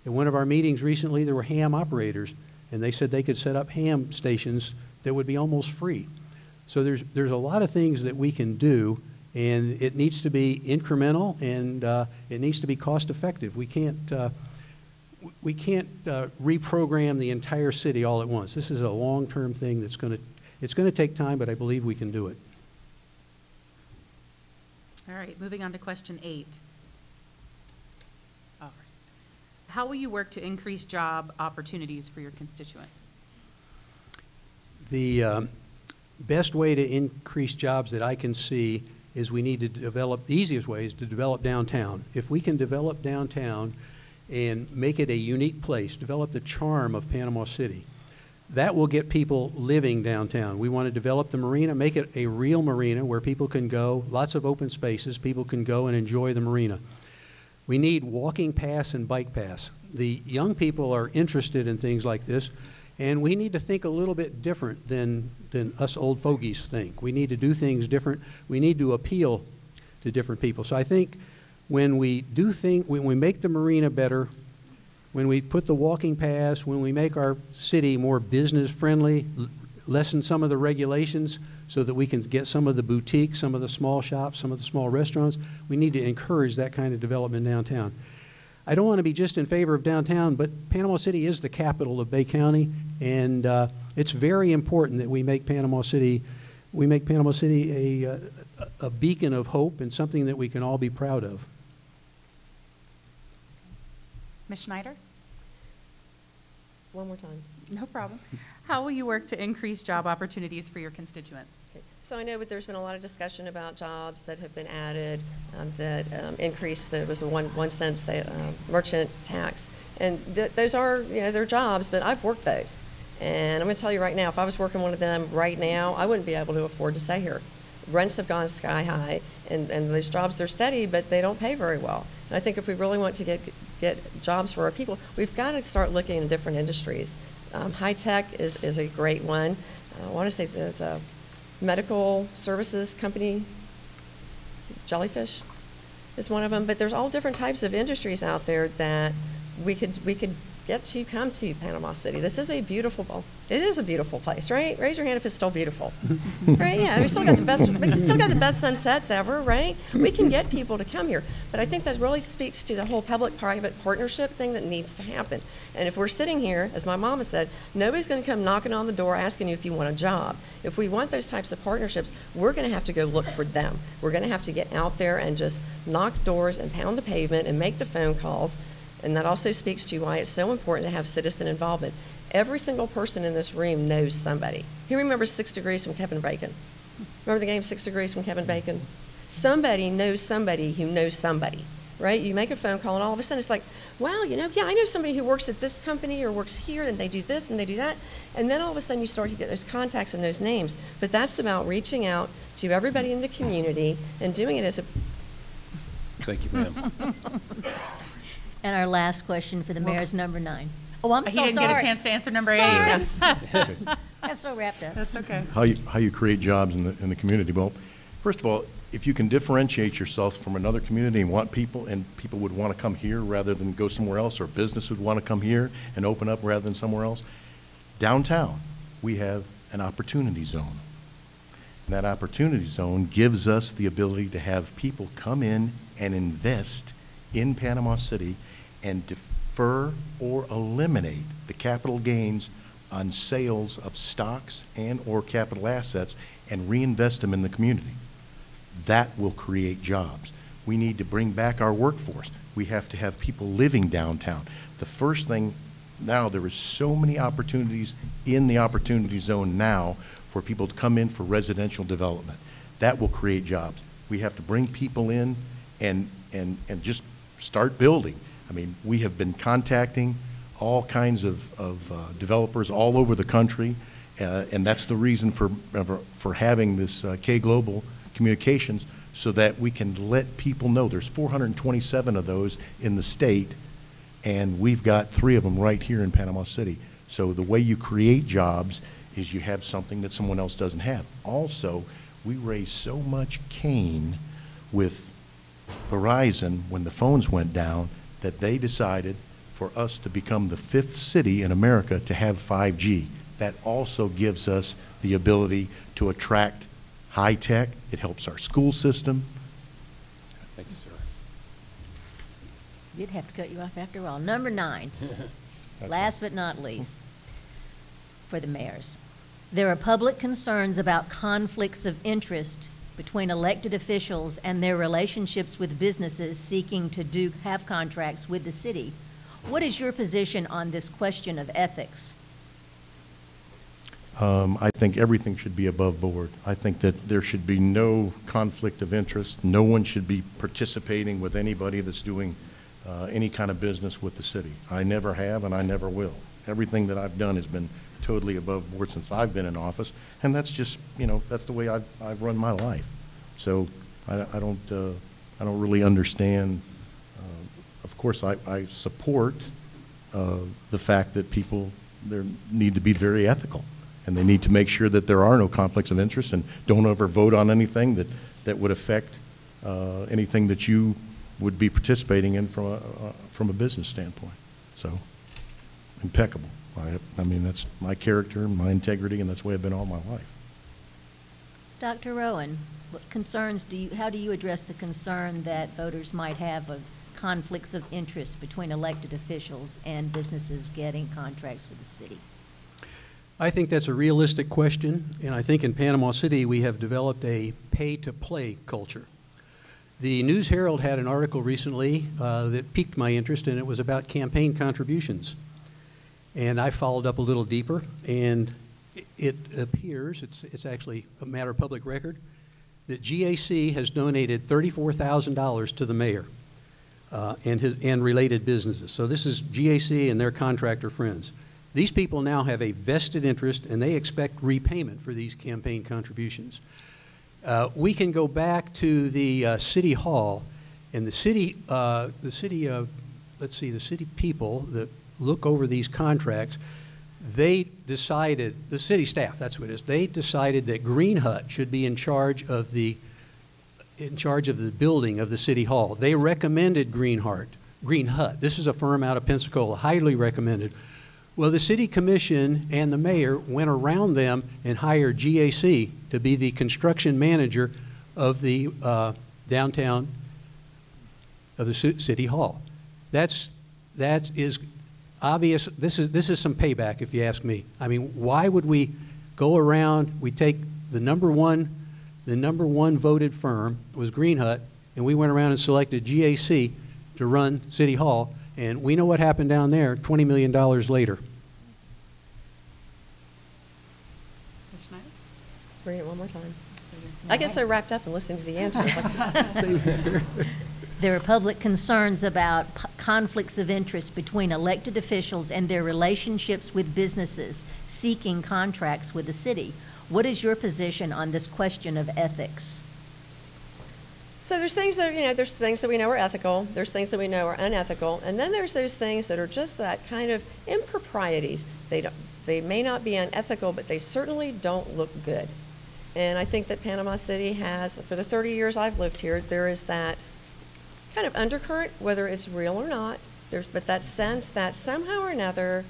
In one of our meetings recently, there were ham operators, and they said they could set up ham stations that would be almost free. So there's a lot of things that we can do, and it needs to be incremental, and it needs to be cost effective. We can't reprogram the entire city all at once. This is a long-term thing that's going to take time, but I believe we can do it. All right, moving on to question 8. All right. How will you work to increase job opportunities for your constituents? The best way to increase jobs that I can see is we need to develop, the easiest way is to develop downtown. If we can develop downtown and make it a unique place, develop the charm of Panama City. That will get people living downtown. We want to develop the marina, make it a real marina where people can go, lots of open spaces, people can go and enjoy the marina. We need walking paths and bike paths. The young people are interested in things like this, and we need to think a little bit different than us old fogies think. We need to do things different. We need to appeal to different people. So I think when we make the marina better, when we put the walking paths, when we make our city more business friendly, lessen some of the regulations so that we can get some of the boutiques, some of the small shops, some of the small restaurants, we need to encourage that kind of development downtown. I don't want to be just in favor of downtown, but Panama City is the capital of Bay County, and it's very important that we make Panama City a beacon of hope and something that we can all be proud of. Ms. Schneider? One more time. No problem. How will you work to increase job opportunities for your constituents? Okay. So I know that there's been a lot of discussion about jobs that have been added that increased. There was a 1 cent merchant tax, and those are, they're jobs, but I've worked those. And I'm going to tell you right now, if I was working one of them right now, I wouldn't be able to afford to stay here. Rents have gone sky high, and those jobs, they're steady, but they don't pay very well. And I think if we really want to get jobs for our people, we've got to start looking in different industries. High tech is a great one. I want to say there's a medical services company, Jellyfish is one of them, but there's all different types of industries out there that we could get to come to Panama City. This is a beautiful place, right? Raise your hand if it's still beautiful, right? Yeah, we still got the best sunsets ever, right? We can get people to come here, but I think that really speaks to the whole public-private partnership thing that needs to happen. And if we're sitting here, as my mama said, nobody's going to come knocking on the door asking you if you want a job. If we want those types of partnerships, we're going to have to go look for them. We're going to have to get out there and just knock doors and pound the pavement and make the phone calls. And that also speaks to why it's so important to have citizen involvement. Every single person in this room knows somebody. Who remembers 6 Degrees from Kevin Bacon? Remember the game 6 Degrees from Kevin Bacon? Somebody knows somebody who knows somebody, right? You make a phone call and all of a sudden it's like, wow, yeah, I know somebody who works at this company or works here and they do this and they do that. And then all of a sudden you start to get those contacts and those names. But that's about reaching out to everybody in the community and doing it as a... Thank you, ma'am. And our last question for the mayor is number 9. Oh, I'm so sorry. He didn't get a chance to answer number 8. Got so wrapped up. That's okay. How you create jobs in the community? Well, first of all, if you can differentiate yourself from another community and want people, and people would want to come here rather than go somewhere else, or business would want to come here and open up rather than somewhere else, downtown we have an opportunity zone. And that opportunity zone gives us the ability to have people come in and invest in Panama City and defer or eliminate the capital gains on sales of stocks and or capital assets and reinvest them in the community. That will create jobs. We need to bring back our workforce. We have to have people living downtown. The first thing now, there is so many opportunities in the opportunity zone now for people to come in for residential development. That will create jobs. We have to bring people in and just start building. I mean, we have been contacting all kinds of developers all over the country, and that's the reason for having this K-Global Communications, so that we can let people know. There's 427 of those in the state, and we've got 3 of them right here in Panama City. So the way you create jobs is you have something that someone else doesn't have. Also, we raised so much cane with Verizon when the phones went down that they decided for us to become the 5th city in America to have 5G. That also gives us the ability to attract high tech. It helps our school system. Thank you, sir. Did have to cut you off after all. Number 9, last but not least, for the mayors. There are public concerns about conflicts of interest between elected officials and their relationships with businesses seeking to have contracts with the city. What is your position on this question of ethics? I think everything should be above board. I think that there should be no conflict of interest. No one should be participating with anybody that's doing any kind of business with the city. I never have, and I never will. Everything that I've done has been totally above board since I've been in office, and that's just, that's the way I've run my life. So I don't really understand. Of course, I support the fact that people need to be very ethical, and they need to make sure that there are no conflicts of interest and don't ever vote on anything that would affect anything that you would be participating in from a business standpoint. So, impeccable. I mean, that's my character, my integrity, and that's the way I've been all my life. Dr. Rowan, how do you address the concern that voters might have of conflicts of interest between elected officials and businesses getting contracts with the city? I think that's a realistic question, and I think in Panama City we have developed a pay-to-play culture. The News Herald had an article recently that piqued my interest, and it was about campaign contributions. And I followed up a little deeper, and it appears, it's actually a matter of public record, that GAC has donated $34,000 to the mayor and related businesses. So this is GAC and their contractor friends. These people now have a vested interest, and they expect repayment for these campaign contributions. We can go back to the city hall, and the city people that look over these contracts, they decided, the city staff, that's what it is, they decided that Green Hut should be in charge of the building of the city hall. They recommended Green Hut. This is a firm out of Pensacola, highly recommended. Well, the city commission and the mayor went around them and hired GAC to be the construction manager of the downtown of the city hall. That is obvious. This is some payback, if you ask me. I mean, why would we go around? We take the number one voted firm was Green Hut, and we went around and selected GAC to run City Hall, and we know what happened down there $20 million later. Read it one more time. I get so wrapped up in listening to the answers. There are public concerns about conflicts of interest between elected officials and their relationships with businesses seeking contracts with the city. What is your position on this question of ethics? So there's things that, there's things that we know are ethical, there's things that we know are unethical, and then there's those things that are just that kind of improprieties. They may not be unethical, but they certainly don't look good. And I think that Panama City has, for the 30 years I've lived here, there is that kind of undercurrent, whether it's real or not, but that sense that somehow or another,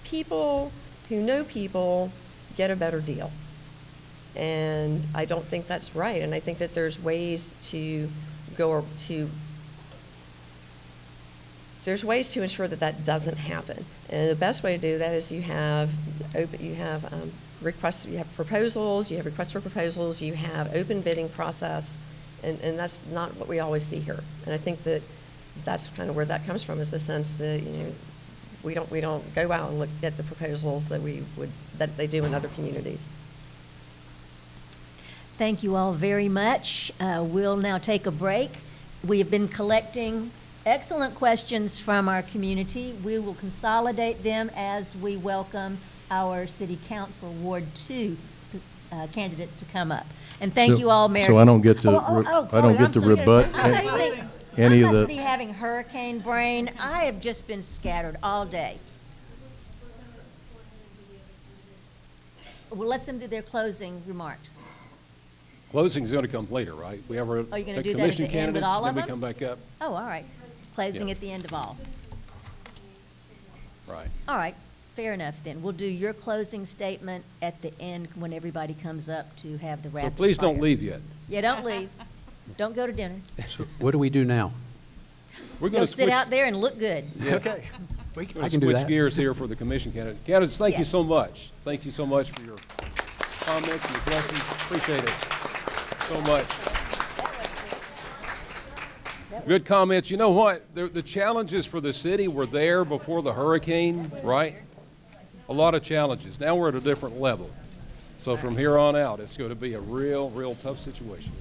people who know people get a better deal. And I don't think that's right. And I think that there's ways to ensure that that doesn't happen. And the best way to do that is you have requests, you have proposals, you have requests for proposals, you have open bidding process, and that's not what we always see here. And I think that that's kind of where that comes from, is the sense that we don't go out and look at the proposals that they do in other communities. Thank you all very much. We'll now take a break. We have been collecting excellent questions from our community. We will consolidate them as we welcome our City Council Ward 2 candidates to come up. And thank you all, Mayor. So I don't get to rebut any of the. I must be having hurricane brain. I have just been scattered all day. Well, let them do their closing remarks. Closing's going to come later, right? We have our commission candidates, then we come back up. Oh, all right. Closing at the end of all. Right. All right. Fair enough, then. We'll do your closing statement at the end when everybody comes up to have the rapid So please fire. don't leave yet. Yeah, don't leave. Don't go to dinner. So what do we do now? We're Go going to sit out there and look good. Yeah. Okay. I can do switch that. gears here for the commission candidates. Candidates, thank Yeah. you so much. Thank you so much for your comments and your questions. Appreciate it so much. Good comments. You know what? The challenges for the city were there before the hurricane, right? A lot of challenges. Now we're at a different level. So from here on out, it's going to be a real tough situation.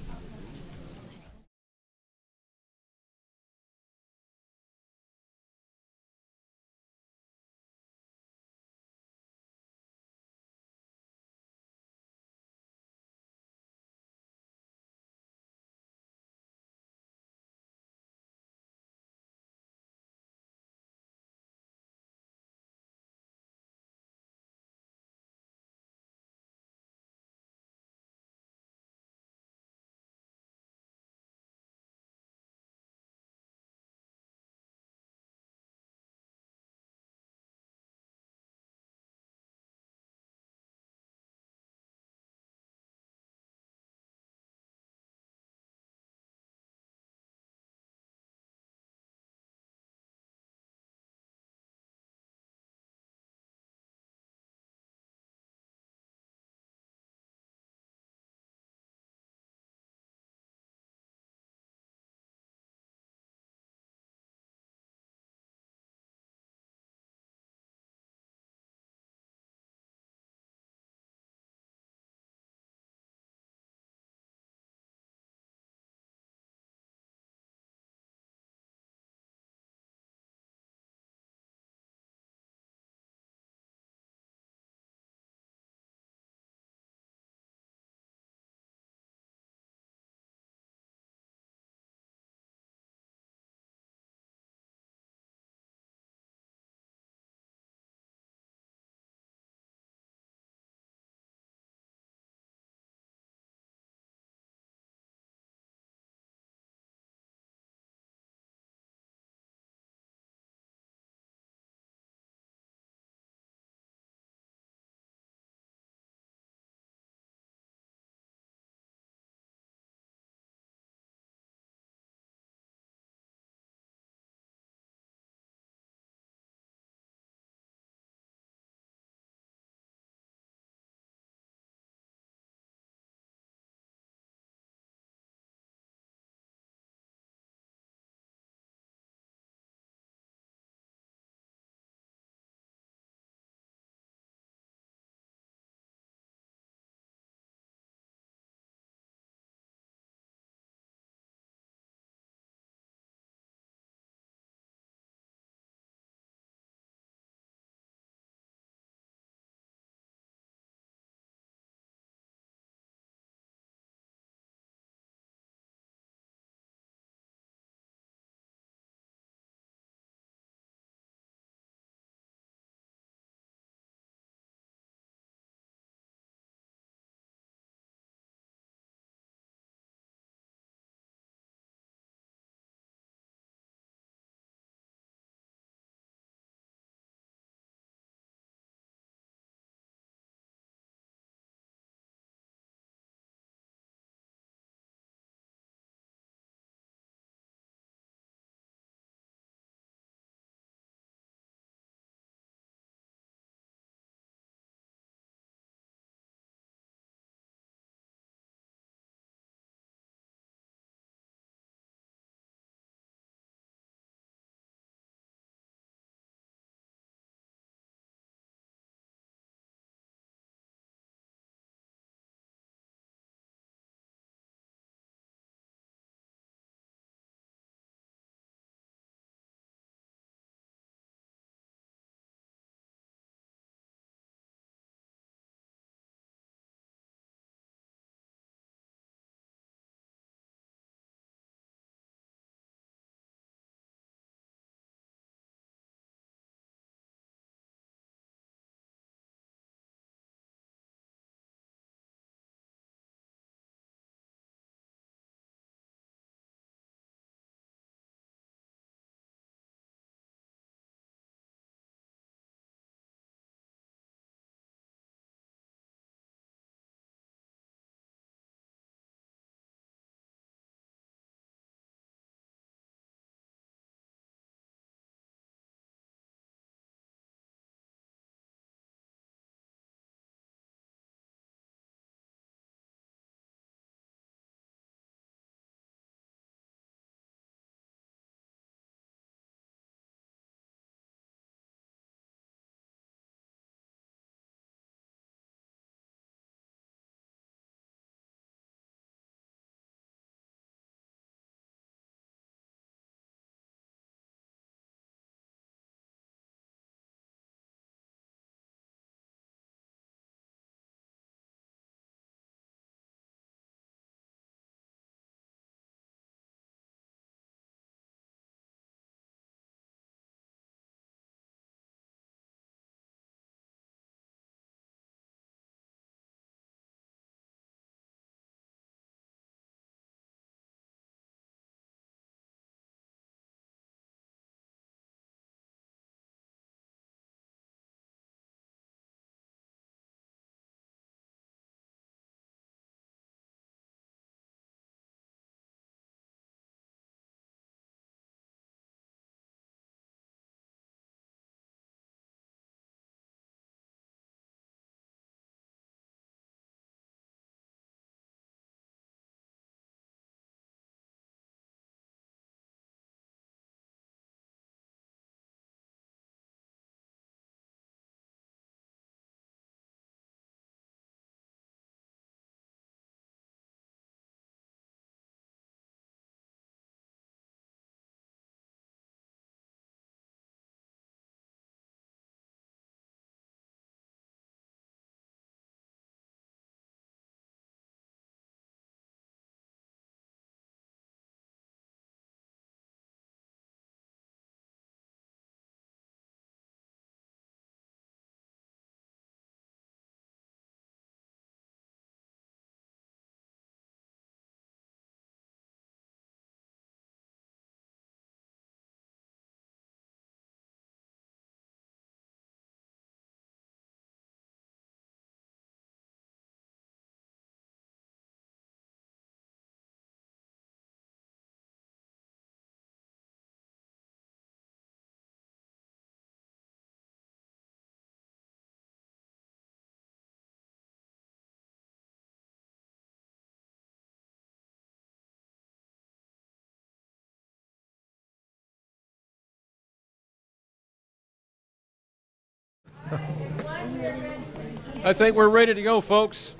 I think we're ready to go, folks.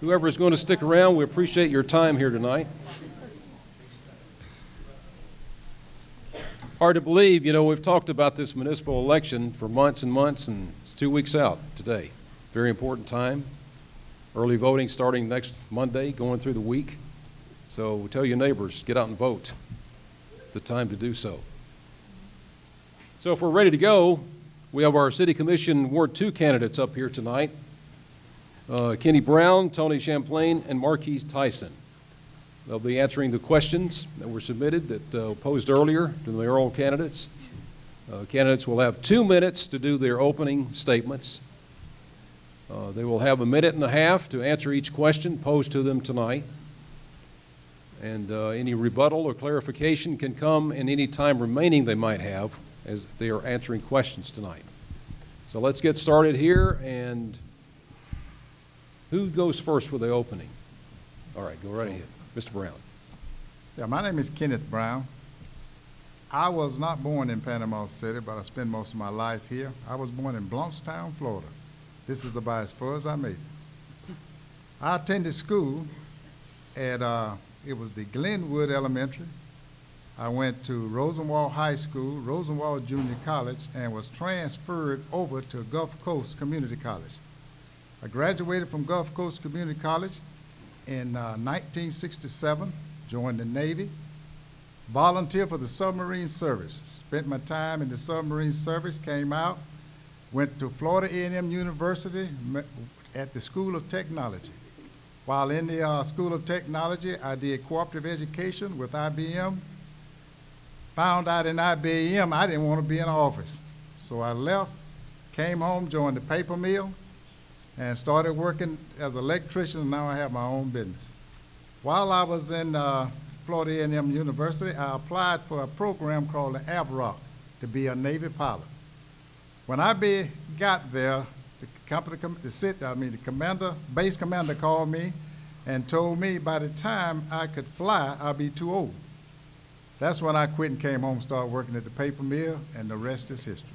Whoever's going to stick around, we appreciate your time here tonight. Hard to believe, you know, we've talked about this municipal election for months and months, and it's 2 weeks out today. Very important time. Early voting starting next Monday, going through the week. So tell your neighbors, get out and vote. It's the time to do so. So if we're ready to go, we have our City Commission Ward 2 candidates up here tonight. Kenny Brown, Tony Champlain, and Marquise Tyson. They'll be answering the questions that were submitted that posed earlier to the mayoral candidates. Candidates will have 2 minutes to do their opening statements. They will have 1.5 minutes to answer each question posed to them tonight. And any rebuttal or clarification can come in any time remaining they might have as they are answering questions tonight. So let's get started here. And who goes first with the opening? All right, go right ahead. Mr. Brown. Yeah, my name is Kenneth Brown. I was not born in Panama City, but I spent most of my life here. I was born in Blountstown, Florida. This is about as far as I made it. I attended school at, it was the Glenwood Elementary. I went to Rosenwald High School, Rosenwald Junior College, and was transferred over to Gulf Coast Community College. I graduated from Gulf Coast Community College in 1967, joined the Navy, volunteered for the submarine service, spent my time in the submarine service, came out, went to Florida A&M University at the School of Technology. While in the School of Technology, I did cooperative education with IBM. Found out in IBM I didn't want to be in office. So I left, came home, joined the paper mill, and started working as an electrician, and now I have my own business. While I was in Florida A&M University, I applied for a program called the AVROC to be a Navy pilot. When I got there, the commander, base commander called me and told me by the time I could fly, I'd be too old. That's when I quit and came home and started working at the paper mill, and the rest is history.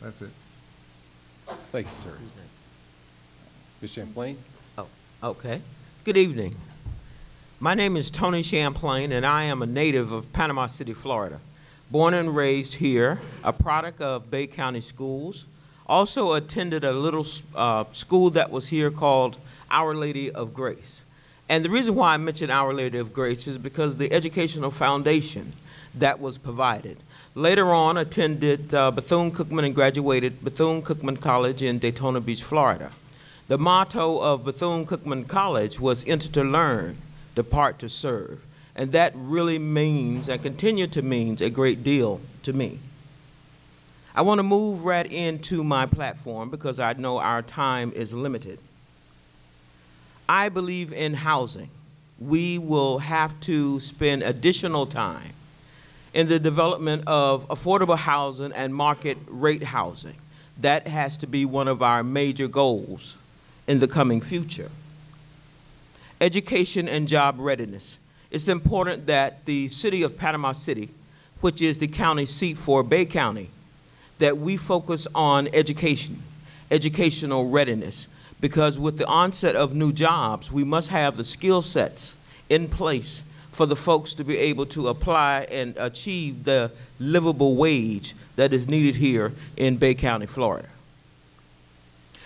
That's it. Thank you, sir. Ms. Champlain? Oh, okay. Good evening. My name is Tony Champlain, and I am a native of Panama City, Florida. Born and raised here, a product of Bay County schools. Also attended a little school that was here called Our Lady of Grace. And the reason why I mention Our Lady of Grace is because the educational foundation that was provided. Later on, attended Bethune-Cookman and graduated Bethune-Cookman College in Daytona Beach, Florida. The motto of Bethune-Cookman College was enter to learn, depart to serve. And that really means, and continue to mean, a great deal to me. I want to move right into my platform because I know our time is limited. I believe in housing. We will have to spend additional time in the development of affordable housing and market rate housing. That has to be one of our major goals in the coming future. Education and job readiness. It's important that the city of Panama City, which is the county seat for Bay County, that we focus on education, educational readiness, because with the onset of new jobs, we must have the skill sets in place for the folks to be able to apply and achieve the livable wage that is needed here in Bay County, Florida.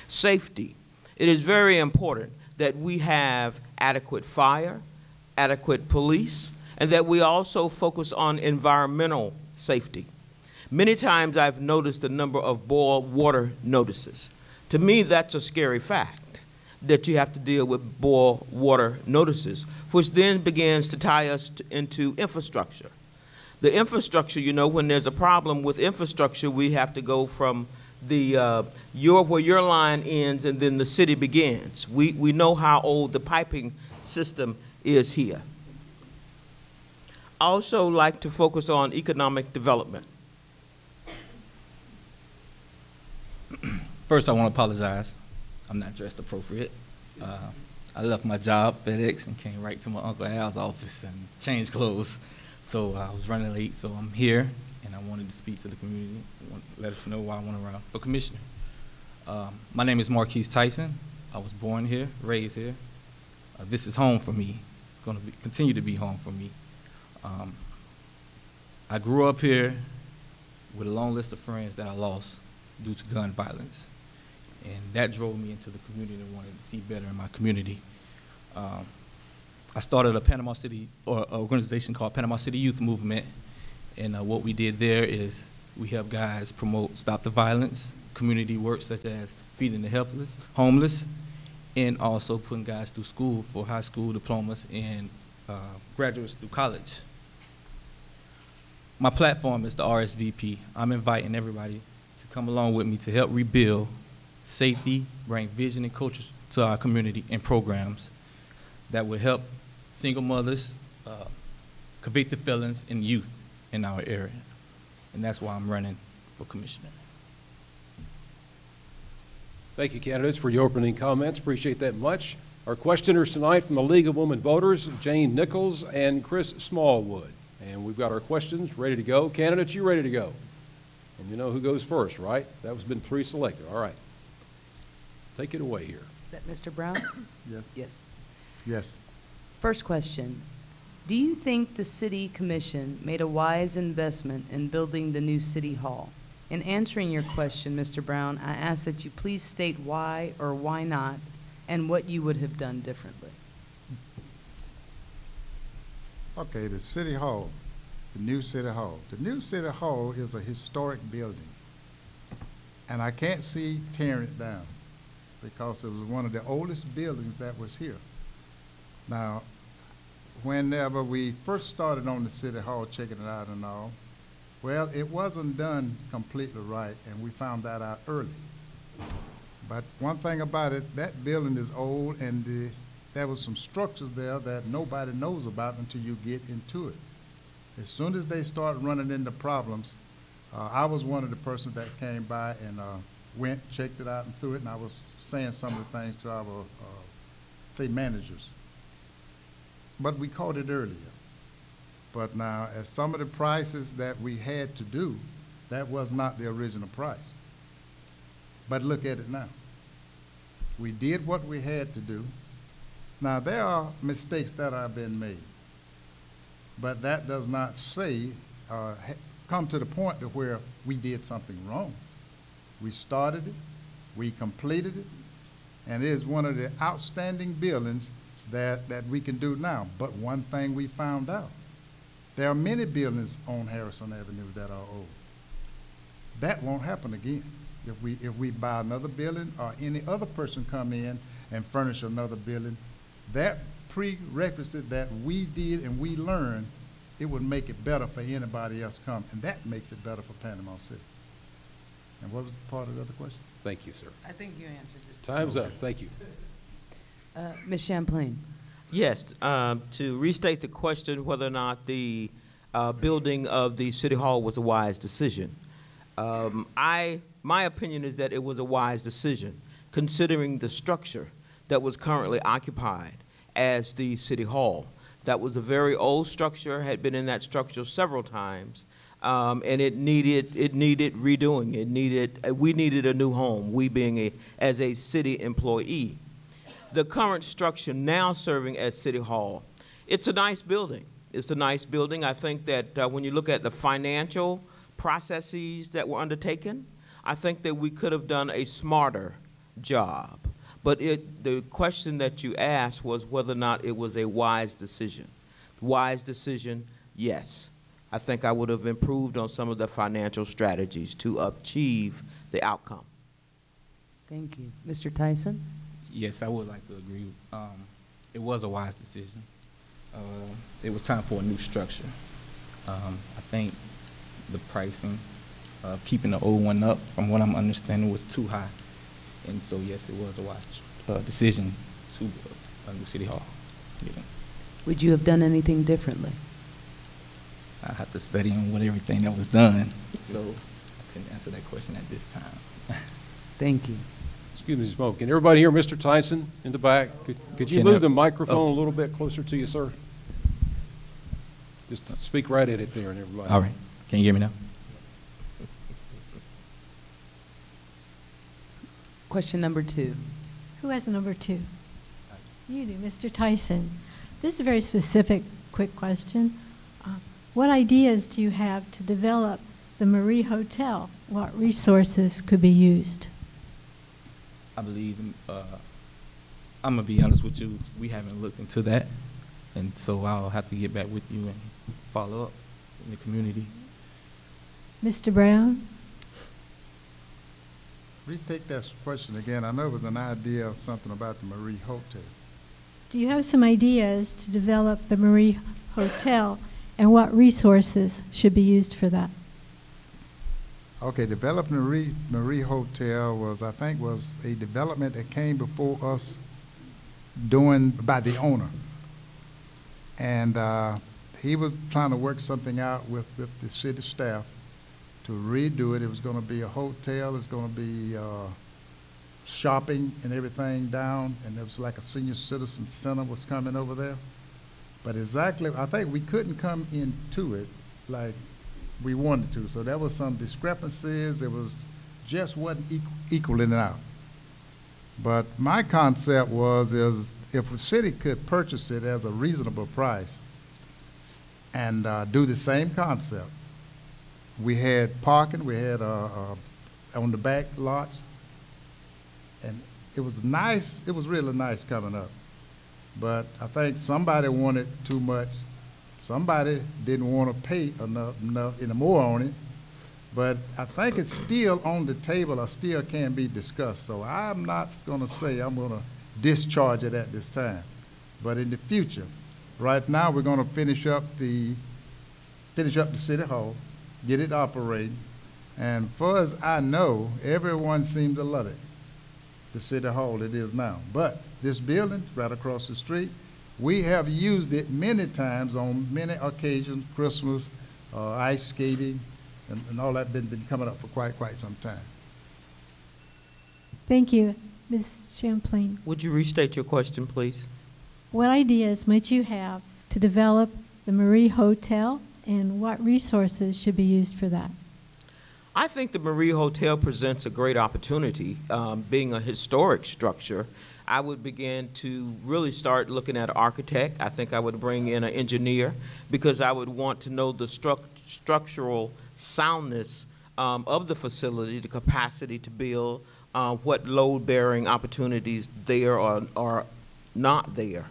Safety. It is very important that we have adequate fire, adequate police, and that we also focus on environmental safety. Many times I've noticed the number of boil water notices. To me, that's a scary fact, that you have to deal with boil water notices, which then begins to tie us into infrastructure. The infrastructure, you know, when there's a problem with infrastructure, we have to go from the where your line ends and then the city begins. We know how old the piping system is here. I also like to focus on economic development. First, I want to apologize. I'm not dressed appropriate. I left my job, FedEx, and came right to my Uncle Al's office and changed clothes. So I was running late, so I'm here, and I want to to speak to the community, let us know why I want to run for commissioner. My name is Marquise Tyson. I was born here, raised here. This is home for me. It's going to continue to be home for me. I grew up here with a long list of friends that I lost due to gun violence. And that drove me into the community and wanted to see better in my community. I started a Panama City, or an organization called Panama City Youth Movement. And what we did there is we help guys promote Stop the Violence, community work such as feeding the helpless, homeless, and also putting guys through school for high school diplomas and graduates through college. My platform is the RSVP. I'm inviting everybody to come along with me to help rebuild safety, bring vision and culture to our community and programs that will help single mothers, convicted felons, and youth in our area. And that's why I'm running for commissioner. Thank you, candidates, for your opening comments. Appreciate that much. Our questioners tonight from the League of Women Voters, Jane Nichols and Chris Smallwood. And we've got our questions ready to go. Candidates, you ready to go? And you know who goes first, right? That was been pre-selected. All right. Take it away here. Is that Mr. Brown? Yes. Yes. Yes. First question. Do you think the City Commission made a wise investment in building the new City Hall? In answering your question, Mr. Brown, I ask that you please state why or why not and what you would have done differently. Okay, the City Hall, the new City Hall. The new City Hall is a historic building, and I can't see tearing it down because it was one of the oldest buildings that was here. Now, whenever we first started on the City Hall, checking it out and all, well, it wasn't done completely right, and we found that out early. But one thing about it, that building is old, and there was some structures there that nobody knows about until you get into it. As soon as they start running into problems, I was one of the persons that came by and went, checked it out and through it, and I was saying some of the things to our, say, managers. But we caught it earlier. But now, at some of the prices that we had to do, that was not the original price. But look at it now. We did what we had to do. Now, there are mistakes that have been made, but that does not say, come to the point to where we did something wrong. We started it, we completed it, and it is one of the outstanding buildings that we can do now. But one thing we found out, there are many buildings on Harrison Avenue that are old. That won't happen again. If we buy another building or any other person come in and furnish another building, that prerequisite that we did and we learned, it would make it better for anybody else come, and that makes it better for Panama City. And what was part of the other question? Thank you, sir. I think you answered it. Time's up. Thank you. Ms. Champlain. Yes, to restate the question whether or not the building of the City Hall was a wise decision. My opinion is that it was a wise decision, considering the structure that was currently occupied as the City Hall. That was a very old structure, had been in that structure several times, and it needed redoing. We needed a new home, we being as a city employee. The current structure now serving as City Hall, it's a nice building. It's a nice building. I think that when you look at the financial processes that were undertaken, I think that we could have done a smarter job. But the question that you asked was whether or not it was a wise decision. Wise decision, yes. I think I would have improved on some of the financial strategies to achieve the outcome. Thank you. Mr. Tyson? Yes, I would like to agree. It was a wise decision. It was time for a new structure. I think the pricing of keeping the old one up, from what I'm understanding, was too high. And so, yes, it was a wise decision to build a new City Hall. Yeah. Would you have done anything differently? I have to study on what everything that was done, so I couldn't answer that question at this time. Thank you. Excuse me, Smoke. Can everybody hear Mr. Tyson in the back? Could you move the microphone a little bit closer to you, sir? Just speak right at it there, and everybody. All right. Can you hear me now? Question number 2. Who has number 2? You do, Mr. Tyson. This is a very specific, quick question. What ideas do you have to develop the Marie Hotel? What resources could be used? I believe, I'm going to be honest with you, we haven't looked into that. And so I'll have to get back with you and follow up in the community. Mr. Brown? Retake that question again. I know it was an idea of something about the Marie Hotel. Do you have some ideas to develop the Marie Hotel, and what resources should be used for that? Okay, developing the Marie Hotel was, I think, was a development that came before us by the owner. And he was trying to work something out with the city staff to redo it. It was going to be a hotel. It's going to be shopping and everything down, and there was like a senior citizen center was coming over there. But exactly, I think we couldn't come into it like we wanted to. So there was some discrepancies. It was just wasn't equaling it out. But my concept is if the city could purchase it at a reasonable price and do the same concept. We had parking, we had on the back lots, and it was nice, it was really nice coming up. But I think somebody wanted too much. Somebody didn't want to pay enough anymore on it. But I think it's still on the table or still can be discussed. So I'm not going to say I'm going to discharge it at this time. But in the future, right now we're going to finish up the city hall, get it operating. And far as I know, everyone seems to love it, the city hall it is now. But this building right across the street, we have used it many times on many occasions, Christmas, ice skating, and all that been coming up for quite some time. Thank you. Ms. Champlain, Would you restate your question, please? what ideas might you have to develop the Marie Hotel, and what resources should be used for that? I think the Marie Hotel presents a great opportunity. Being a historic structure, I would begin to really start looking at an architect. I think I would bring in an engineer because I would want to know the structural soundness of the facility, the capacity to build, what load-bearing opportunities there are not there.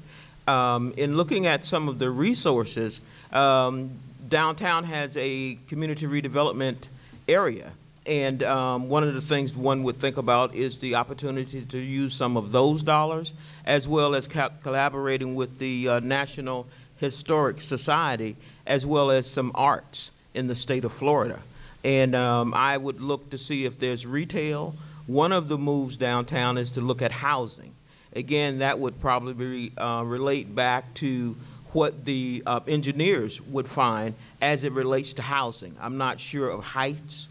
In looking at some of the resources, downtown has a community redevelopment area. And one of the things one would think about is the opportunity to use some of those dollars, as well as collaborating with the National Historic Society, as well as some arts in the state of Florida. And I would look to see if there's retail. One of the moves downtown is to look at housing. Again, that would probably relate back to what the engineers would find as it relates to housing. I'm not sure of heights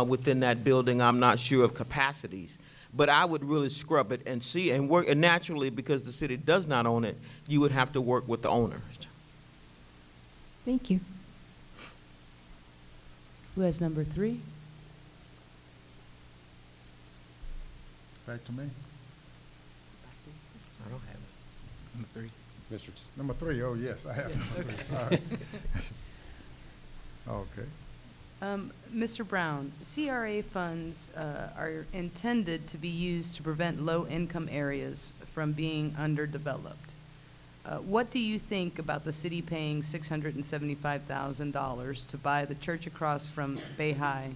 within that building. I'm not sure of capacities. But I would really scrub it and see and work. And naturally, because the city does not own it, you would have to work with the owners. Thank you. Who has number 3? Back to me. I don't have it. Number 3. Mr. Number 3, oh yes, I have Yes, number okay. 3, sorry. Okay. Mr. Brown, CRA funds are intended to be used to prevent low-income areas from being underdeveloped. What do you think about the city paying $675,000 to buy the church across from Bay High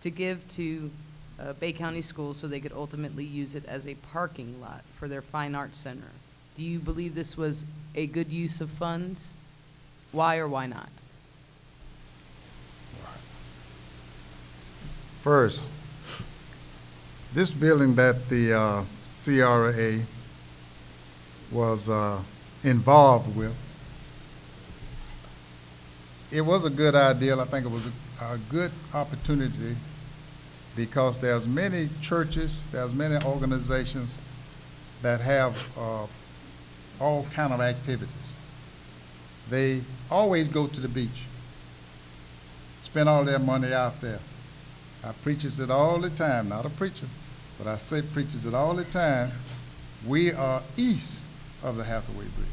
to give to Bay County Schools so they could ultimately use it as a parking lot for their fine arts center? Do you believe this was a good use of funds? Why or why not? First, this building that the CRA was involved with, it was a good idea. I think it was a good opportunity because there's many churches, there's many organizations that have all kind of activities. They always go to the beach, spend all their money out there. I preach it all the time, not a preacher, but I say preaches it all the time, we are east of the Hathaway Bridge.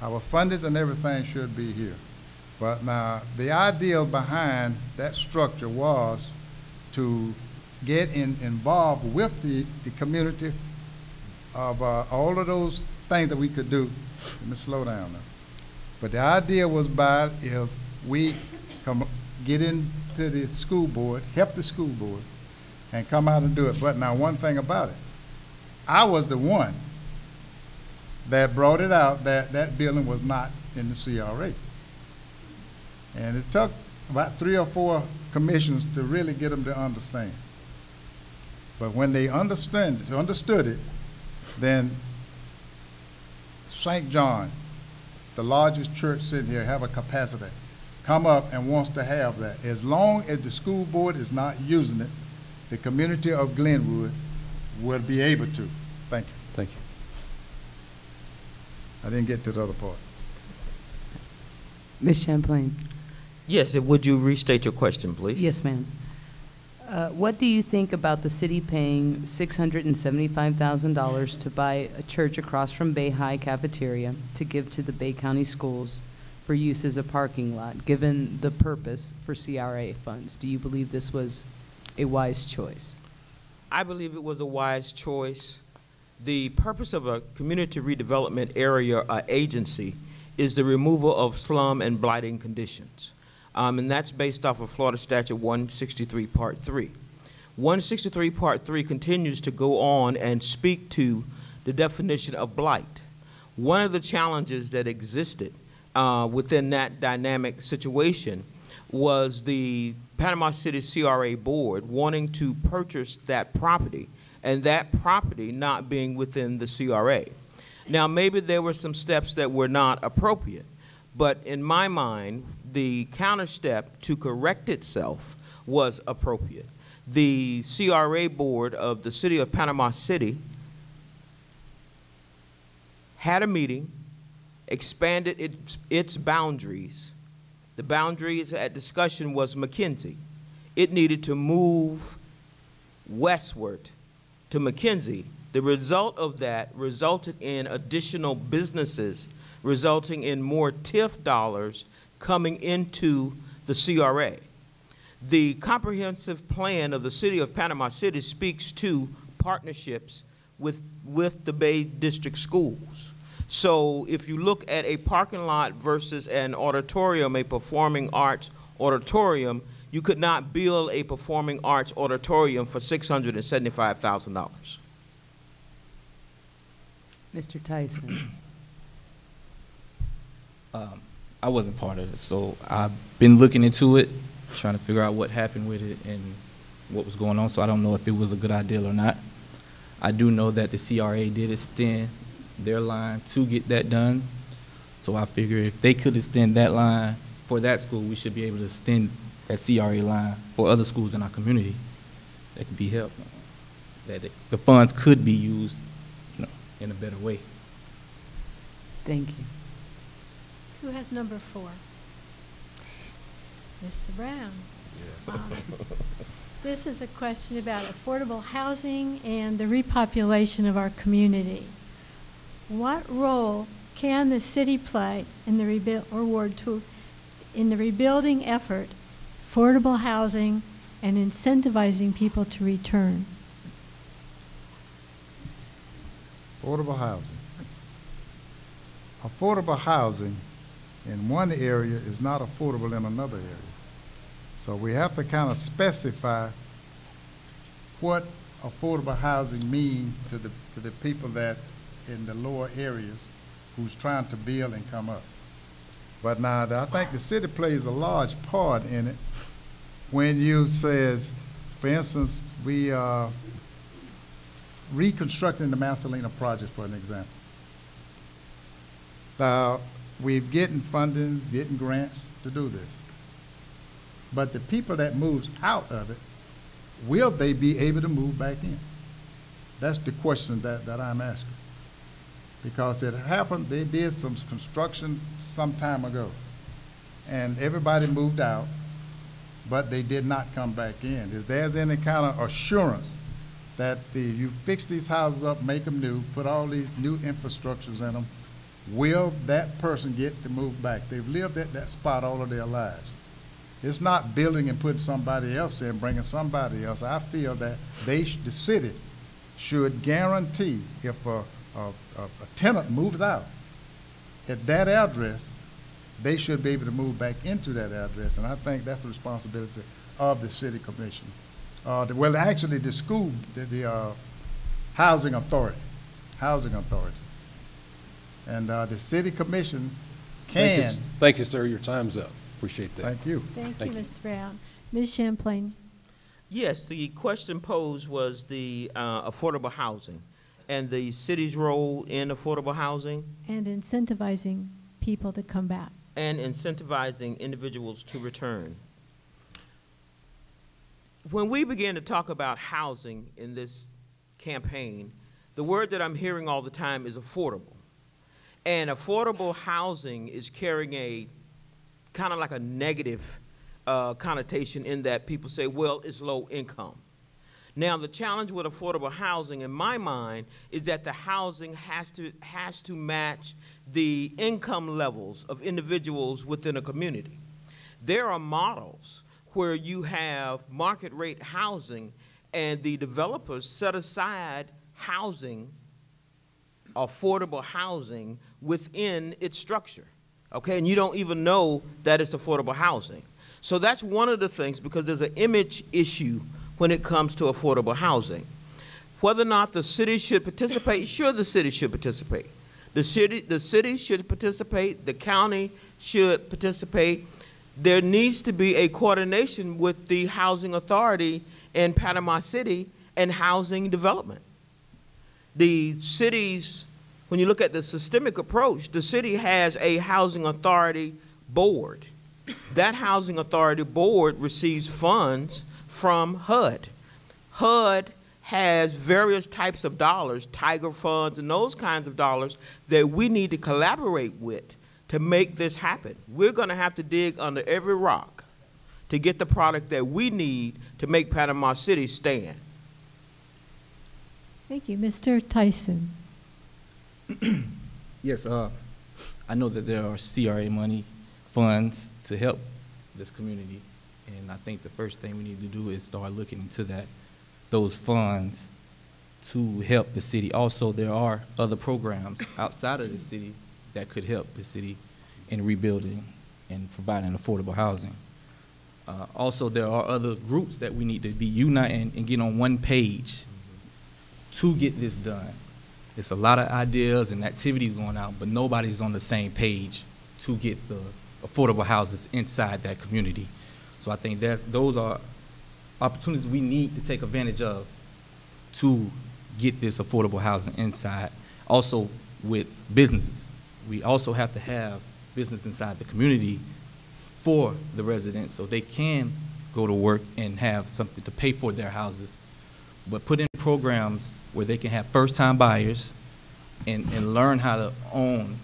Our fundings and everything should be here. But now, the idea behind that structure was to get involved with the community of all of those things that we could do. Let me slow down now. But the idea was we get into the school board, help the school board, and come out and do it. But now, one thing about it, I was the one that brought it out that that building was not in the CRA. And it took about 3 or 4 commissions to really get them to understand. But when they understood it, then St. John, the largest church sitting here, have a capacity, come up and wants to have that. As long as the school board is not using it, the community of Glenwood will be able to. Thank you. Thank you. I didn't get to the other part. Ms. Champlain. Yes, would you restate your question, please? Yes, ma'am. What do you think about the city paying $675,000 to buy a church across from Bay High Cafeteria to give to the Bay County Schools for use as a parking lot, given the purpose for CRA funds? Do you believe this was a wise choice? I believe it was a wise choice. The purpose of a community redevelopment area agency is the removal of slum and blighting conditions. And that's based off of Florida Statute 163, Part 3. 163, Part 3 continues to go on and speak to the definition of blight. One of the challenges that existed within that dynamic situation was the Panama City CRA board wanting to purchase that property, and that property not being within the CRA. Now, maybe there were some steps that were not appropriate, but in my mind, the counter step to correct itself was appropriate. The CRA board of the city of Panama City had a meeting, expanded its boundaries. The boundaries at discussion was McKenzie. It needed to move westward to McKenzie. The result of that resulted in additional businesses, resulting in more TIF dollars coming into the CRA. The comprehensive plan of the city of Panama City speaks to partnerships with the Bay District schools. So if you look at a parking lot versus an auditorium, a performing arts auditorium, you could not build a performing arts auditorium for $675,000. Mr. Tyson. I wasn't part of it, so I've been looking into it, trying to figure out what happened with it and what was going on, so I don't know if it was a good idea or not. I do know that the CRA did extend their line to get that done, so I figure if they could extend that line for that school, we should be able to extend that CRA line for other schools in our community that could be helped, that the funds could be used, in a better way. Thank you. Who has number 4? Mr. Brown. Yes. This is a question about affordable housing and the repopulation of our community. What role can the city play in the rebuilding effort, affordable housing, and incentivizing people to return? Affordable housing. Affordable housing in one area is not affordable in another area. So we have to kind of specify what affordable housing means to the people that in the lower areas who's trying to build and come up. But now I think the city plays a large part in it when you says, for instance, we are reconstructing the Masalina project, for an example. Now, we're getting fundings, getting grants to do this. But the people that moves out of it, will they be able to move back in? That's the question that I'm asking. Because it happened, they did some construction some time ago, and everybody moved out, but they did not come back in. Is there any kind of assurance that you fix these houses up, make them new, put all these new infrastructures in them, will that person get to move back? They've lived at that spot all of their lives. It's not building and putting somebody else in, bringing somebody else. I feel that the city should guarantee if a tenant moves out at that address, they should be able to move back into that address. And I think that's the responsibility of the city commission. Well, actually the school, the housing authority. And the city commission can. Thank you, sir. Your time's up. Appreciate that. Thank you. Thank you, Mr. Brown. Ms. Champlain. Yes, the question posed was the affordable housing and the city's role in affordable housing. And incentivizing people to come back. And incentivizing individuals to return. When we begin to talk about housing in this campaign, the word that I'm hearing all the time is affordable. And affordable housing is carrying a kind of like a negative connotation in that people say, well, it's low income. Now, the challenge with affordable housing, in my mind, is that the housing has to match the income levels of individuals within a community. There are models where you have market rate housing and the developers set aside housing, affordable housing, within its structure, okay? And you don't even know that it's affordable housing. So that's one of the things, because there's an image issue when it comes to affordable housing. Whether or not the city should participate, sure, the city should participate. The city should participate, the county should participate. There needs to be a coordination with the housing authority in Panama City and housing development. The cities, when you look at the systemic approach, the city has a housing authority board. That housing authority board receives funds from HUD. HUD has various types of dollars, Tiger funds and those kinds of dollars that we need to collaborate with to make this happen. We're going to have to dig under every rock to get the product that we need to make Panama City stand. Thank you. Mr. Tyson. Yes, I know that there are CRA money funds to help this community, and I think the first thing we need to do is start looking into those funds to help the city. Also, there are other programs outside of the city that could help the city in rebuilding and providing affordable housing. Also, there are other groups that we need to be united and get on one page to get this done. There's a lot of ideas and activities going out, but nobody's on the same page to get the affordable houses inside that community. So I think that those are opportunities we need to take advantage of to get this affordable housing inside. Also with businesses, we also have to have business inside the community for the residents so they can go to work and have something to pay for their houses. But put in programs where they can have first-time buyers and learn how to own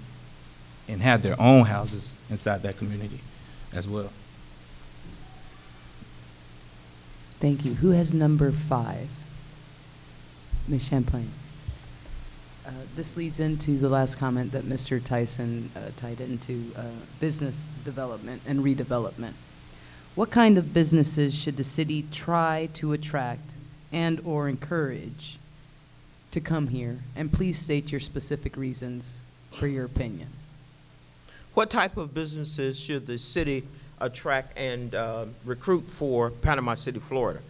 and have their own houses inside that community as well. Thank you. Who has number 5? Ms. Champlain. This leads into the last comment that Mr. Tyson tied into business development and redevelopment. What kind of businesses should the city try to attract and or encourage to come here? And please state your specific reasons for your opinion. What type of businesses should the city attract and recruit for Panama City, Florida?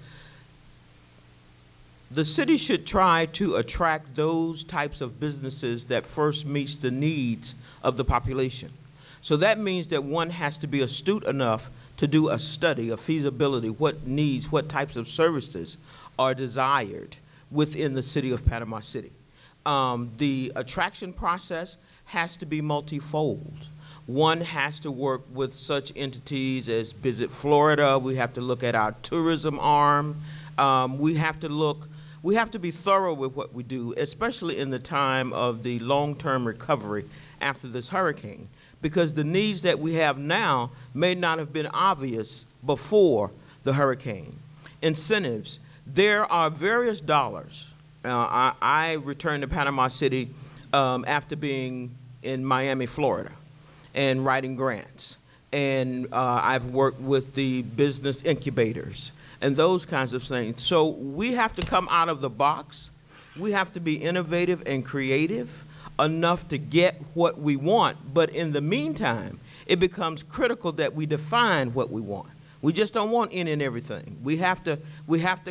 The city should try to attract those types of businesses that first meets the needs of the population. So that means that one has to be astute enough to do a study of feasibility, what needs, what types of services are desired within the city of Panama City. The attraction process has to be multifold. One has to work with such entities as Visit Florida. We have to look at our tourism arm. We have to be thorough with what we do, especially in the time of the long-term recovery after this hurricane, because the needs that we have now may not have been obvious before the hurricane. Incentives. There are various dollars. I returned to Panama City after being in Miami, Florida, and writing grants. And I've worked with the business incubators and those kinds of things. So we have to come out of the box. We have to be innovative and creative enough to get what we want. But in the meantime, it becomes critical that we define what we want. We just don't want any and everything. We have to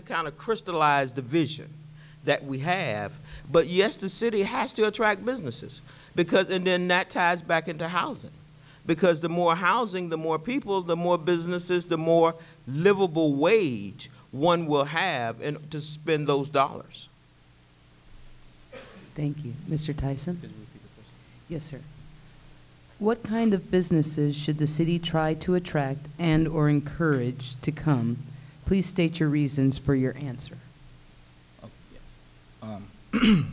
kind of crystallize the vision that we have. But yes, the city has to attract businesses, and then that ties back into housing. Because the more housing, the more people, the more businesses, the more livable wage one will have to spend those dollars. Thank you. Mr. Tyson? Yes, sir. What kind of businesses should the city try to attract and or encourage to come? Please state your reasons for your answer. Oh, yes.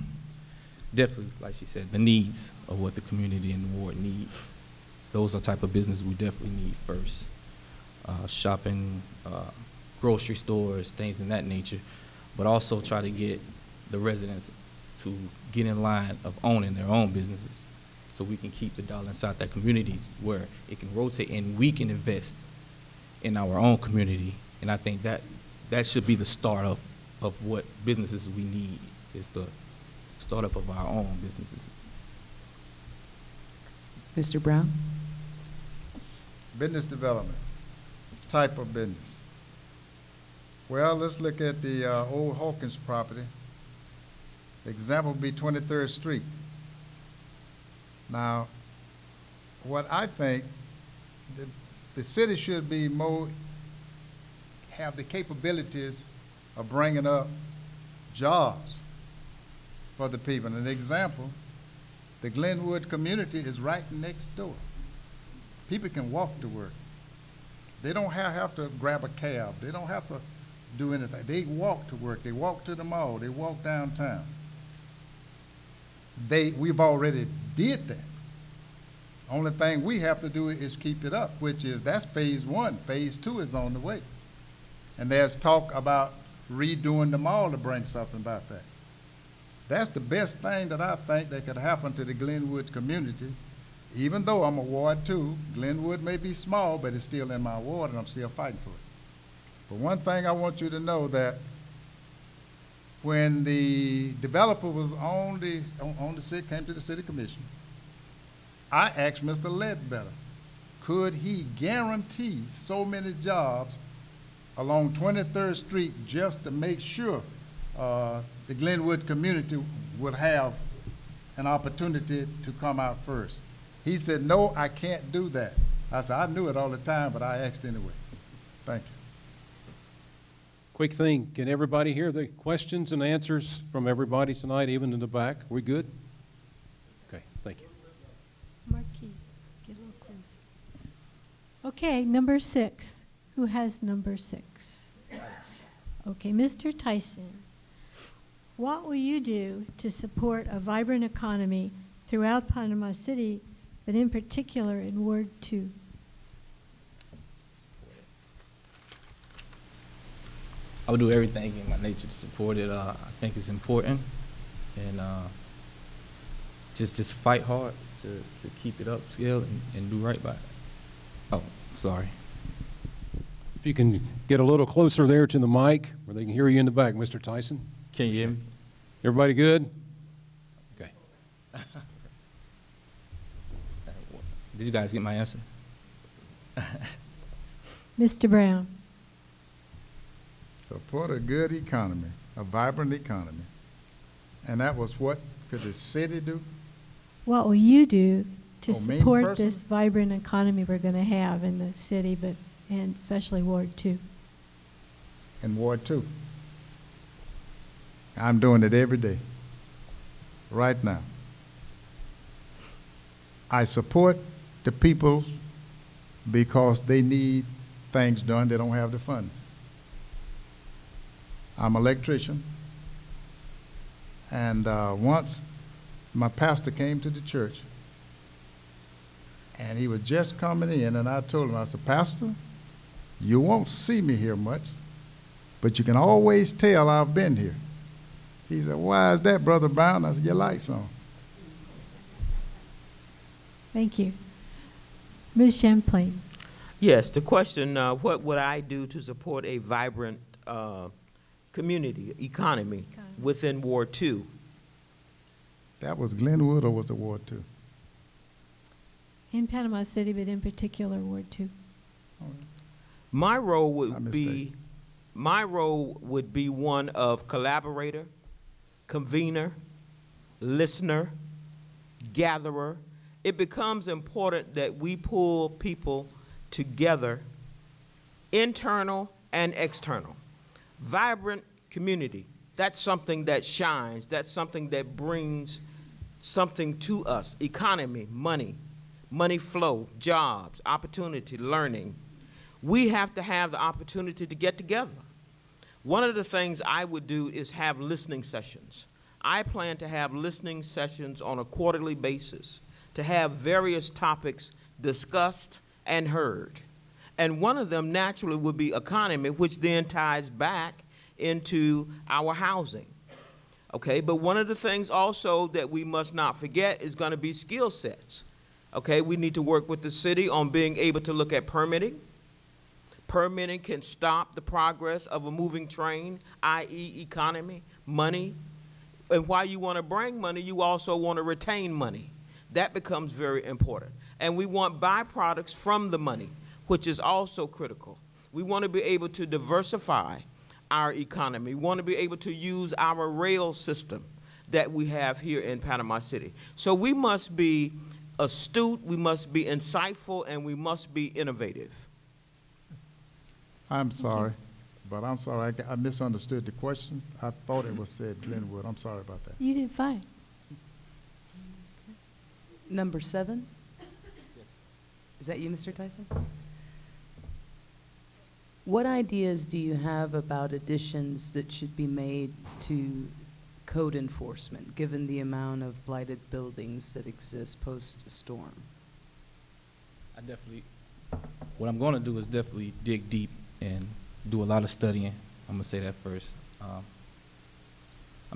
Definitely, like she said, the needs of what the community and the ward need. Those are type of business we definitely need first. Shopping, grocery stores, things in that nature, but also try to get the residents to get in line of owning their own businesses, so we can keep the dollar inside their communities where it can rotate and we can invest in our own community. And I think that should be the start of what businesses we need, is the startup of our own businesses. Mr. Brown? Business development, type of business. Well, let's look at the old Hawkins property. The example would be 23rd Street. Now, what I think, the city should be have the capabilities of bringing up jobs for the people. And an example, the Glenwood community is right next door. People can walk to work. They don't have to grab a cab. They don't have to do anything. They walk to work. They walk to the mall. They walk downtown. We've already did that. Only thing we have to do is keep it up, that's phase 1. Phase 2 is on the way. And there's talk about redoing the mall to bring something about that. That's the best thing that I think that could happen to the Glenwood community. Even though I'm a Ward 2, Glenwood may be small, but it's still in my ward and I'm still fighting for it. But one thing I want you to know, that when the developer was on the city, came to the city commission, I asked Mr. Ledbetter, could he guarantee so many jobs along 23rd Street just to make sure the Glenwood community would have an opportunity to come out first? He said, no, I can't do that. I said, I knew it all the time, but I asked anyway. Thank you. Quick thing, can everybody hear the questions and answers from everybody tonight, even in the back? We good? Okay, thank you. Marquis, get a little closer. Okay, number 6. Who has number 6? Okay, Mr. Tyson, what will you do to support a vibrant economy throughout Panama City, but in particular in Ward 2? I would do everything in my nature to support it. I think it's important, and just fight hard to keep it upscale and do right by it. Oh, sorry. If you can get a little closer there to the mic where they can hear you in the back, Mr. Tyson. Can you hear me? Everybody good? Okay. Did you guys get my answer? Mr. Brown. Support a good economy, a vibrant economy. And that was what could the city do? What will you do to support person? this vibrant economy we're going to have in the city, and especially Ward 2? In Ward 2. I'm doing it every day, right now. I support the people because they need things done. They don't have the funds. I'm an electrician, and once my pastor came to the church, and he was just coming in, and I told him, I said, Pastor, you won't see me here much, but you can always tell I've been here. He said, why is that, Brother Brown? I said, your light's on. Thank you. Ms. Champlain. Yes, the question, what would I do to support a vibrant community, economy within Ward 2? That was Glenwood or was it Ward 2? In Panama City, but in particular Ward 2. My role would be one of collaborator, convener, listener, gatherer. It becomes important that we pull people together, internal and external. Vibrant community, that's something that shines, that's something that brings something to us. Economy, money flow, jobs, opportunity, learning. We have to have the opportunity to get together. One of the things I would do is have listening sessions. I plan to have listening sessions on a quarterly basis to have various topics discussed and heard. And one of them naturally would be economy, which then ties back into our housing. Okay, but one of the things also that we must not forget is going to be skill sets. Okay, we need to work with the city on being able to look at permitting. Permitting can stop the progress of a moving train, i.e. economy, money. And while you want to bring money, you also want to retain money. That becomes very important. And we want byproducts from the money, which is also critical. We want to be able to diversify our economy. We want to be able to use our rail system that we have here in Panama City. So we must be astute, we must be insightful, and we must be innovative. I'm sorry, but I'm sorry, I misunderstood the question. I thought it was said Glenwood. I'm sorry about that. You did fine. Number 7? Is that you, Mr. Tyson? What ideas do you have about additions that should be made to code enforcement, given the amount of blighted buildings that exist post-storm? What I'm going to do is definitely dig deep and do a lot of studying. I'm going to say that first. I'm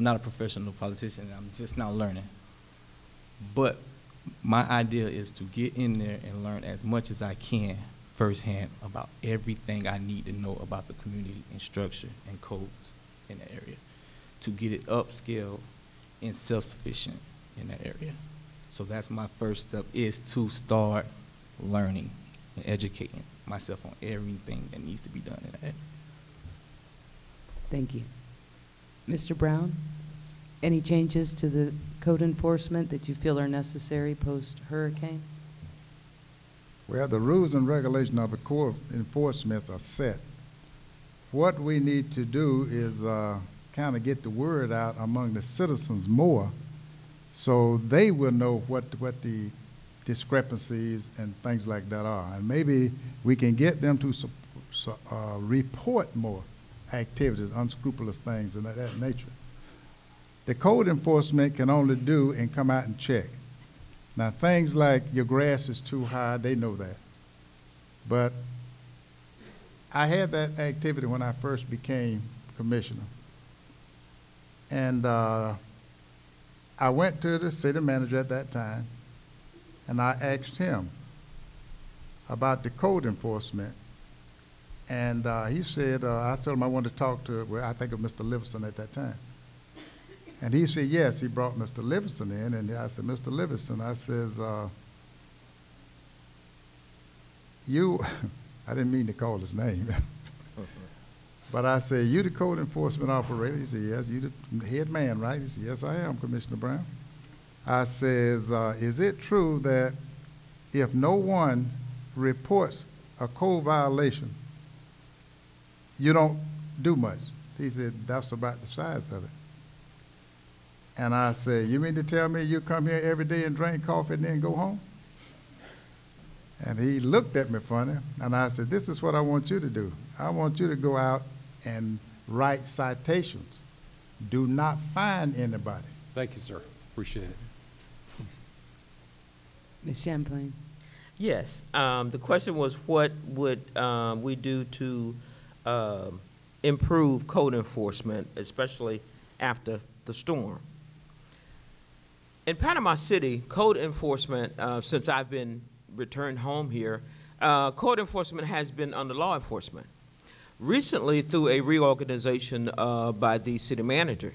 not a professional politician. I'm just now learning. But my idea is to get in there and learn as much as I can firsthand about everything I need to know about the community and structure and codes in the area to get it upscale and self-sufficient in that area. So that's my first step, is to start learning and educating myself on everything that needs to be done in that area. Thank you. Mr. Brown, any changes to the code enforcement that you feel are necessary post-hurricane? Well, the rules and regulations of the core enforcement are set. What we need to do is kind of get the word out among the citizens more so they will know what the discrepancies and things like that are. And maybe we can get them to report more activities, unscrupulous things and that nature. The code enforcement can only do and come out and check. Now, things like your grass is too high, they know that. But I had that activity when I first became commissioner. And I went to the city manager at that time, and I asked him about the code enforcement. And he said, I told him I wanted to talk to, well, I think of Mr. Livingston at that time. And he said, yes, he brought Mr. Livingston in, and I said, Mr. Livingston, I says, you, I didn't mean to call his name, but I said, you the code enforcement operator? He said, yes. You the head man, right? He said, yes, I am, Commissioner Brown. I says, is it true that if no one reports a code violation, you don't do much? He said, that's about the size of it. And I said, you mean to tell me you come here every day and drink coffee and then go home? And he looked at me funny, and I said, this is what I want you to do. I want you to go out and write citations. Do not fine anybody. Thank you, sir. Appreciate it. Ms. Champlain. Yes. The question was, what would we do to improve code enforcement, especially after the storm. In Panama City, code enforcement, since I've been returned home here, code enforcement has been under law enforcement. Recently, through a reorganization by the city manager,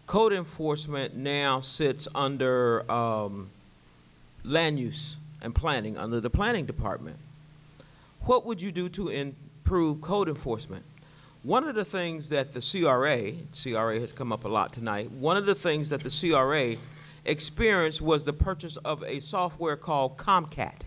code enforcement now sits under land use and planning, under the planning department. What would you do to improve code enforcement? One of the things that the CRA has come up a lot tonight, one of the things that the CRA experienced was the purchase of a software called Comcate.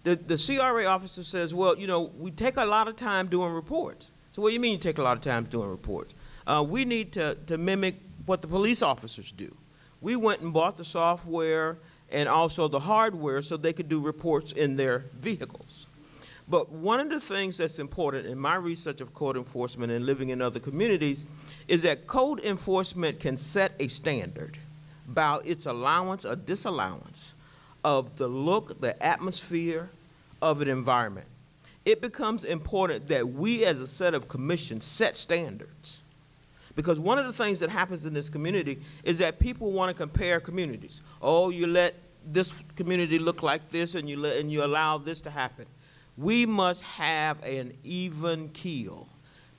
The CRA officer says, well, you know, we take a lot of time doing reports. So what do you mean you take a lot of time doing reports? We need to mimic what the police officers do. We went and bought the software and also the hardware so they could do reports in their vehicles. But one of the things that's important in my research of code enforcement and living in other communities is that code enforcement can set a standard about its allowance or disallowance of the look, the atmosphere of an environment. It becomes important that we as a set of commissions set standards. Because one of the things that happens in this community is that people want to compare communities. Oh, you let this community look like this and you allow this to happen. We must have an even keel.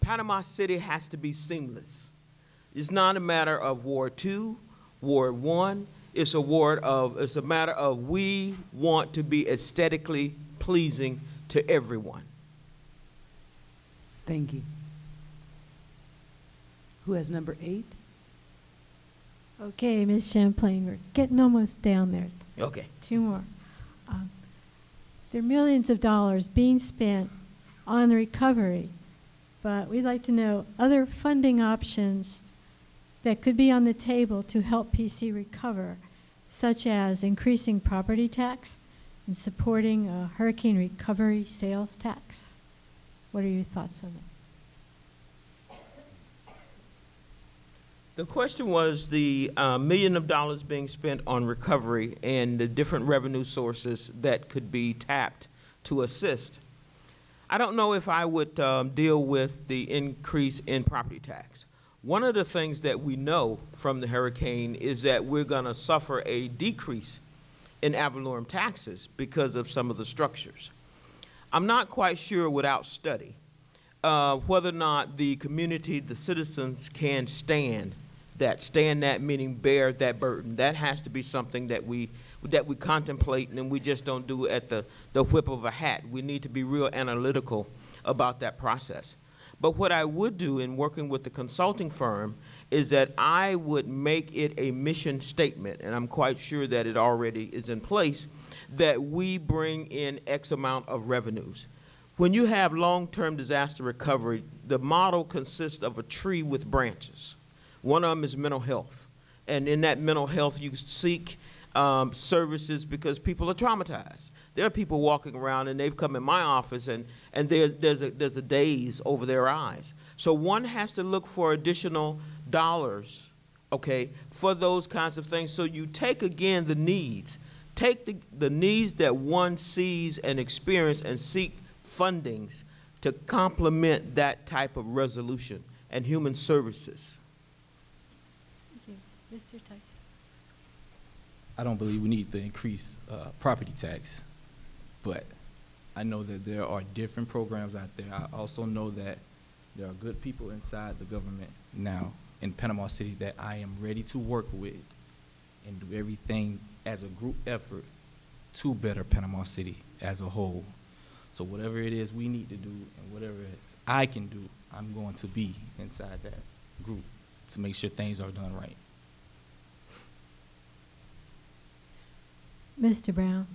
Panama City has to be seamless. It's not a matter of Ward 2, Ward 1. It's a matter of we want to be aesthetically pleasing to everyone. Thank you. Who has number 8? Okay, Ms. Champlain, we're getting almost down there. Okay. 2 more. There are millions of dollars being spent on recovery, but we'd like to know other funding options that could be on the table to help PC recover, such as increasing property tax and supporting a hurricane recovery sales tax. What are your thoughts on that? The question was the $1 million being spent on recovery and the different revenue sources that could be tapped to assist. I don't know if I would deal with the increase in property tax. One of the things that we know from the hurricane is that we're going to suffer a decrease in ad valorem taxes because of some of the structures. I'm not quite sure without study whether or not the community, the citizens can stand that, meaning bear that burden. That has to be something that we contemplate, and we just don't do at the whip of a hat. We need to be real analytical about that process. But what I would do in working with the consulting firm is that I would make it a mission statement, and I'm quite sure that it already is in place, that we bring in X amount of revenues. When you have long-term disaster recovery, the model consists of a tree with branches. One of them is mental health. And in that mental health, you seek services because people are traumatized. There are people walking around and they've come in my office and there's a daze over their eyes. So one has to look for additional dollars, okay, for those kinds of things. So you take again the needs. Take the needs that one sees and experience and seek fundings to complement that type of resolution and human services. Thank you. Mr. Tice. I don't believe we need to increase property tax, but I know that there are different programs out there. I also know that there are good people inside the government now in Panama City that I am ready to work with and do everything as a group effort to better Panama City as a whole. So whatever it is we need to do and whatever it is I can do, I'm going to be inside that group to make sure things are done right. Mr. Brown.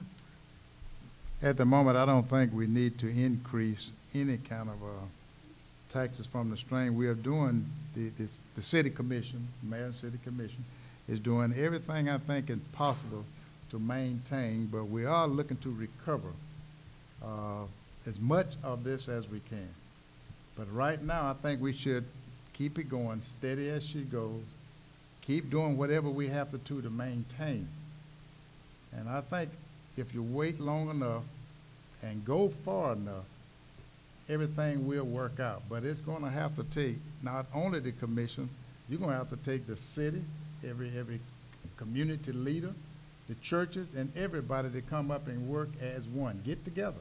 At the moment, I don't think we need to increase any kind of taxes from the stream. We are doing, the city commission, mayor and city commission, is doing everything I think is possible to maintain, but we are looking to recover as much of this as we can. But right now, I think we should keep it going, steady as she goes, keep doing whatever we have to do to maintain. And I think if you wait long enough and go far enough, everything will work out. But it's going to have to take not only the commission, you're going to have to take the city, every community leader, the churches, and everybody to come up and work as one. Get together.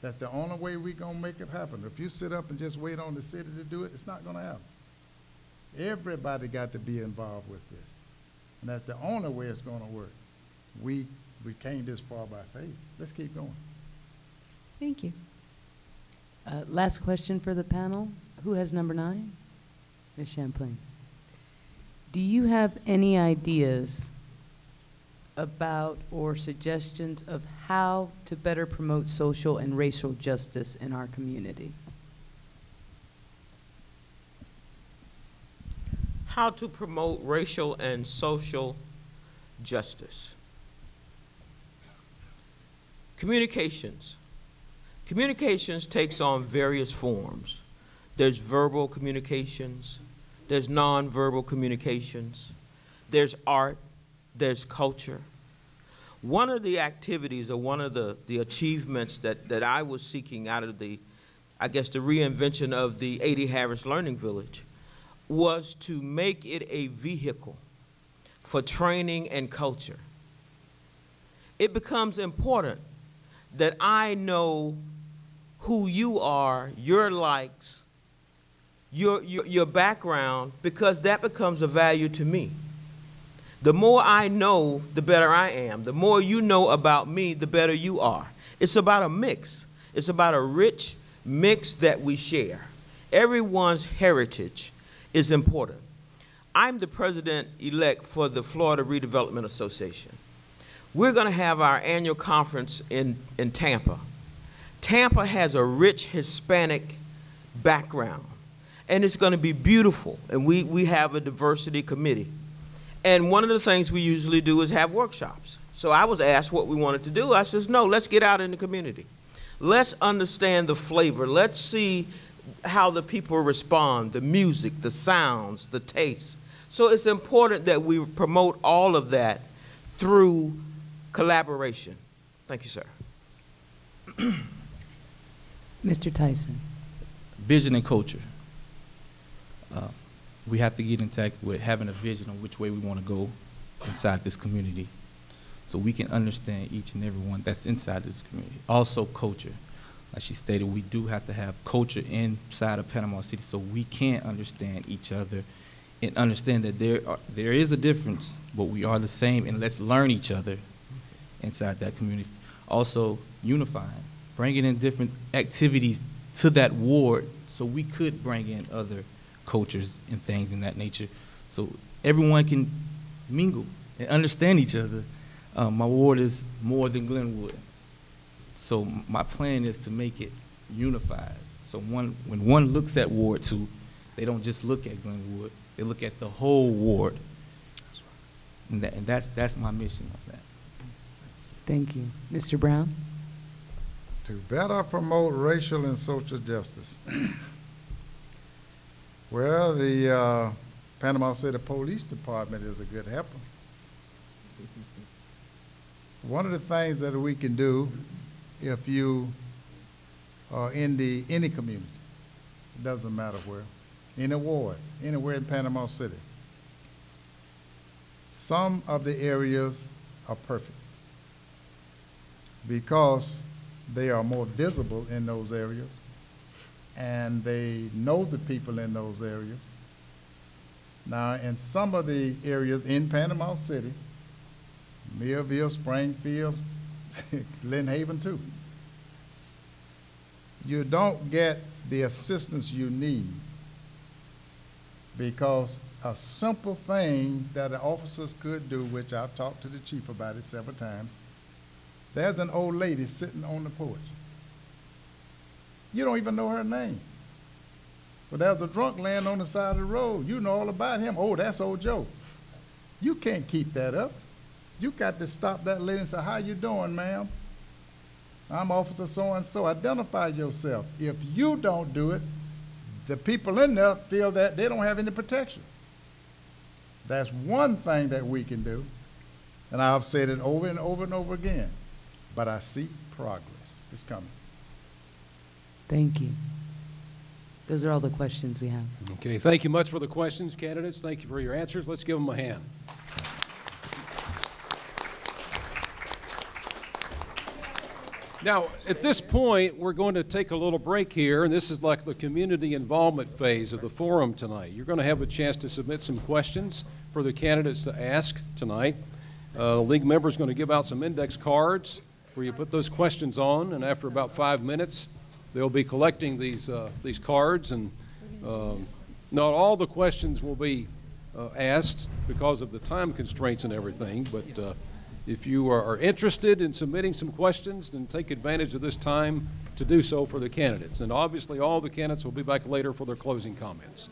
That's the only way we're going to make it happen. If you sit up and just wait on the city to do it, it's not going to happen. Everybody got to be involved with this. And that's the only way it's going to work. We came this far by faith. Let's keep going. Thank you. Last question for the panel. Who has number 9? Ms. Champlain. Do you have any ideas about or suggestions of how to better promote social and racial justice in our community? How to promote racial and social justice. Communications. Communications takes on various forms. There's verbal communications, there's nonverbal communications, there's art, there's culture. One of the activities or one of the achievements that I was seeking out of the reinvention of the A.D. Harris Learning Village was to make it a vehicle for training and culture. It becomes important that I know who you are, your likes, your background, because that becomes a value to me. The more I know, the better I am. The more you know about me, the better you are. It's about a mix. It's about a rich mix that we share. Everyone's heritage is important. I'm the president-elect for the Florida Redevelopment Association. We're going to have our annual conference in Tampa. Tampa has a rich Hispanic background, and it's going to be beautiful, and we have a diversity committee. And one of the things we usually do is have workshops. So I was asked what we wanted to do. I says, no, let's get out in the community. Let's understand the flavor. Let's see how the people respond, the music, the sounds, the taste. So it's important that we promote all of that through collaboration. Thank you, sir. Mr. Tyson. Vision and culture. We have to get intact with having a vision on which way we want to go inside this community so we can understand each and every one that's inside this community. Also culture. Like she stated, we do have to have culture inside of Panama City so we can understand each other and understand that there is a difference, but we are the same, and let's learn each other inside that community. Also unifying, bringing in different activities to that ward so we could bring in other cultures and things in that nature so everyone can mingle and understand each other. My ward is more than Glenwood. So my plan is to make it unified. So when one looks at Ward 2, they don't just look at Glenwood, they look at the whole ward. And that's my mission on that. Thank you. Mr. Brown? To better promote racial and social justice. Well, the Panama City Police Department is a good helper. One of the things that we can do if you are in any community, it doesn't matter where, any ward, anywhere in Panama City, some of the areas are perfect because they are more visible in those areas and they know the people in those areas. Now, in some of the areas in Panama City, Millville, Springfield, Lynn Haven too, you don't get the assistance you need because a simple thing that the officers could do, which I've talked to the chief about it several times, there's an old lady sitting on the porch. You don't even know her name. But there's a drunk laying on the side of the road. You know all about him. Oh, that's old Joe. You can't keep that up. You got to stop that lady and say, how you doing, ma'am? I'm Officer so-and-so. Identify yourself. If you don't do it, the people in there feel that they don't have any protection. That's one thing that we can do. And I've said it over and over and over again. But I see progress. It's coming. Thank you. Those are all the questions we have. Okay, thank you much for the questions, candidates. Thank you for your answers. Let's give them a hand. Now, at this point, we're going to take a little break here, and this is like the community involvement phase of the forum tonight. You're going to have a chance to submit some questions for the candidates to ask tonight. The league member is going to give out some index cards where you put those questions on, and after about 5 minutes, they'll be collecting these cards, and not all the questions will be asked because of the time constraints and everything, but if you are interested in submitting some questions, then take advantage of this time to do so for the candidates. And obviously, all the candidates will be back later for their closing comments.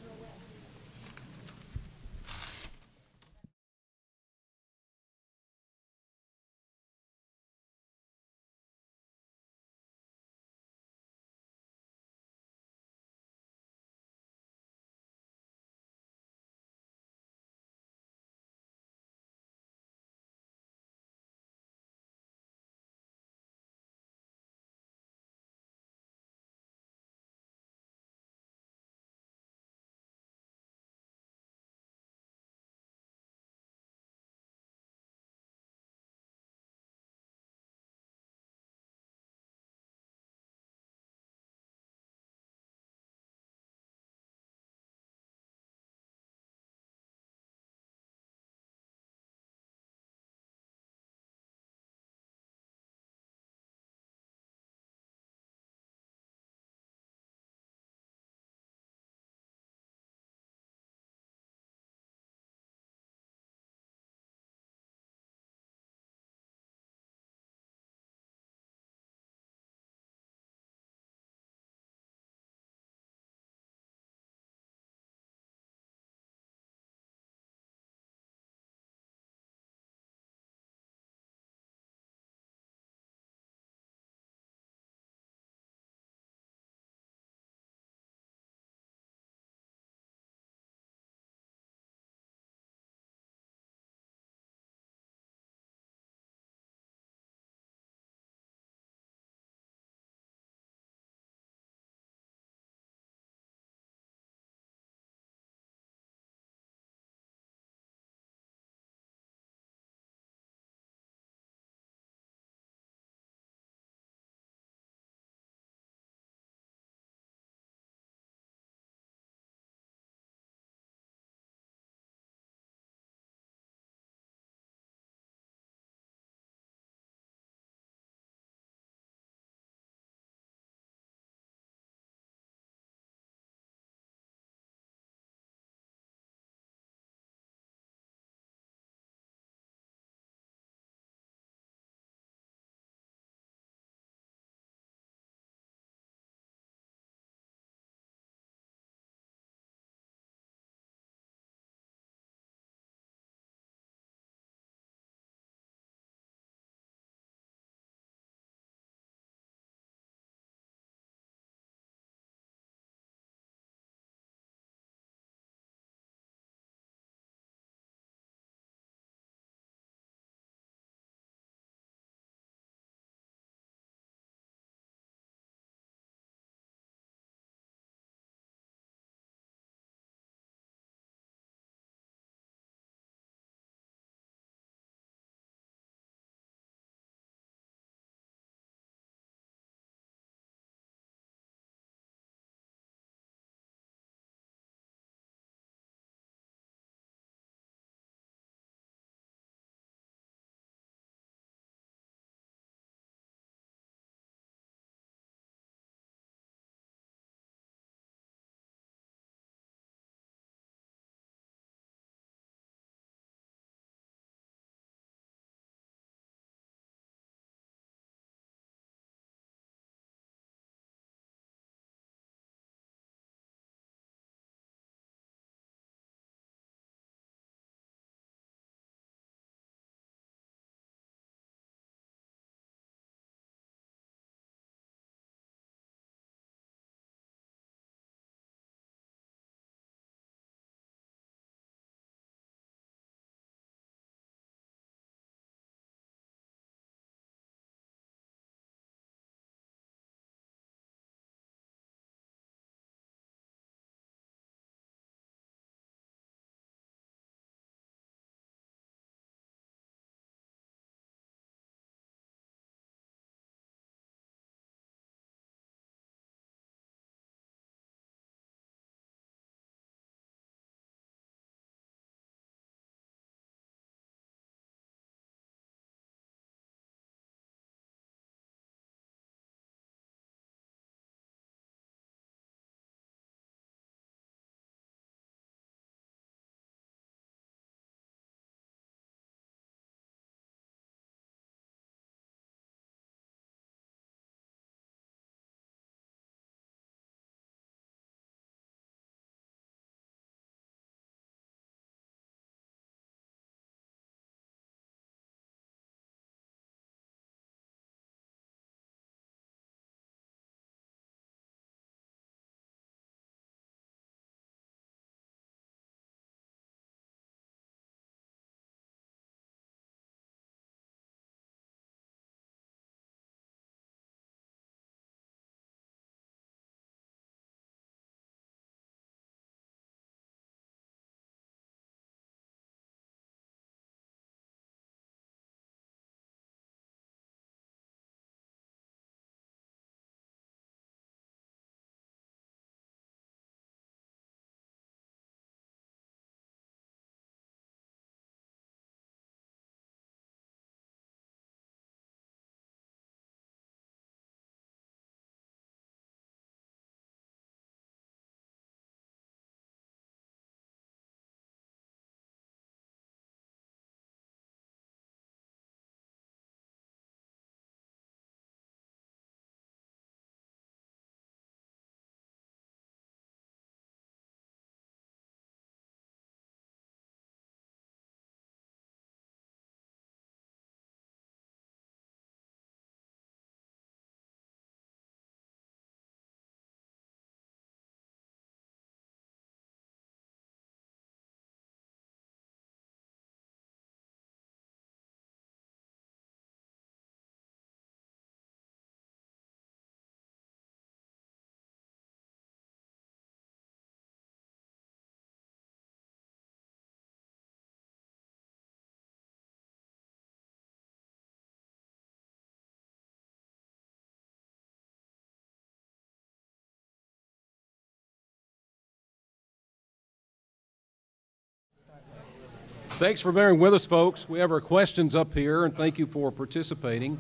Thanks for bearing with us, folks. We have our questions up here, and thank you for participating,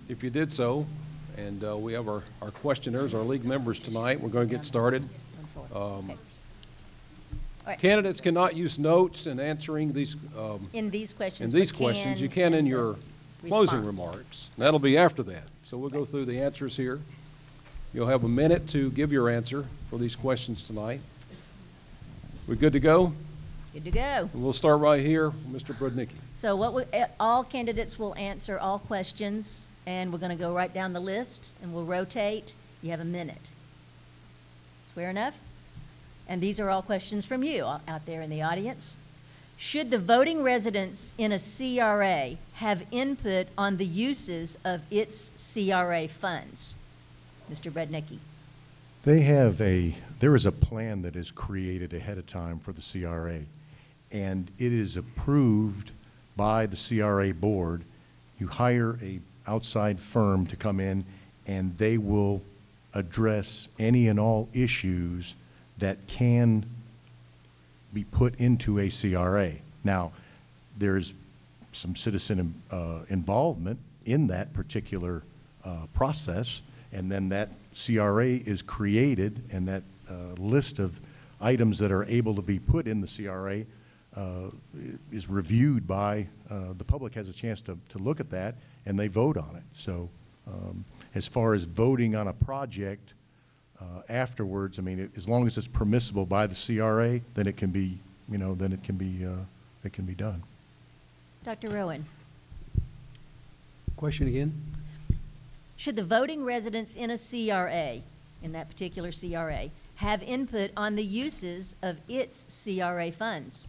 if you did so. And we have our questioners, our league members tonight. We're going to get started. Candidates cannot use notes in answering these in these questions. You can in your closing remarks. And that'll be after that. So we'll go through the answers here. You'll have a minute to give your answer for these questions tonight. We good to go? Good to go. And we'll start right here, Mr. Brudnicki. So all candidates will answer all questions, and we're going to go right down the list, and we'll rotate. You have a minute. Fair enough? And these are all questions from you out there in the audience. Should the voting residents in a CRA have input on the uses of its CRA funds? Mr. Brudnicki. There is a plan that is created ahead of time for the CRA, and it is approved by the CRA board. You hire a outside firm to come in, and they will address any and all issues that can be put into a CRA. Now, there's some citizen involvement in that particular process, and then that CRA is created, and that list of items that are able to be put in the CRA is reviewed by, the public has a chance to look at that, and they vote on it. So as far as voting on a project afterwards, I mean, as long as it's permissible by the CRA, then it can be, it can be done. Dr. Rowan. Question again? Should the voting residents in a CRA, in that particular CRA, have input on the uses of its CRA funds?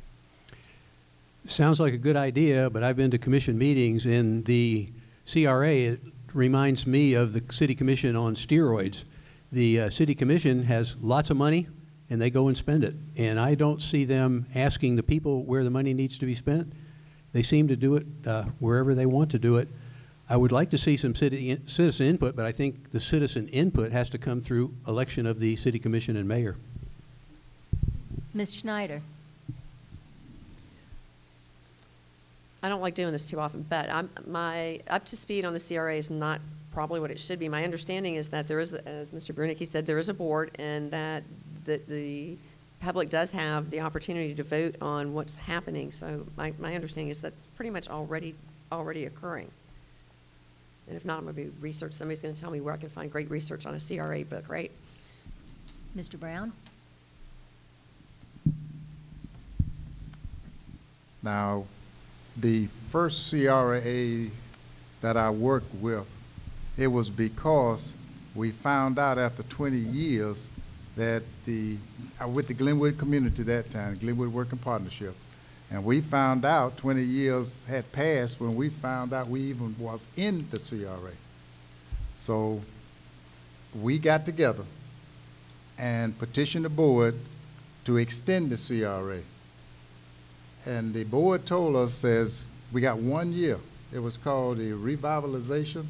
Sounds like a good idea, but I've been to commission meetings, and the CRA, it reminds me of the City Commission on steroids. The City Commission has lots of money, and they go and spend it. And I don't see them asking the people where the money needs to be spent. They seem to do it wherever they want to do it. I would like to see some citizen input, but I think the citizen input has to come through election of the City Commission and mayor. Ms. Schneider. I don't like doing this too often, but my up to speed on the CRA is not probably what it should be. My understanding is that there is, as Mr. Brudnicki said, there is a board, and that the public does have the opportunity to vote on what's happening. So my understanding is that's pretty much already occurring. And if not, I'm going to be research. Somebody's going to tell me where I can find great research on a CRA book, right? Mr. Brown? Now, the first CRA that I worked with, it was because we found out after 20 years that I was with the Glenwood community that time, Glenwood Working Partnership, and we found out 20 years had passed when we found out we even was in the CRA. So we got together and petitioned the board to extend the CRA. And the board told us, says, we got 1 year. It was called the revitalization,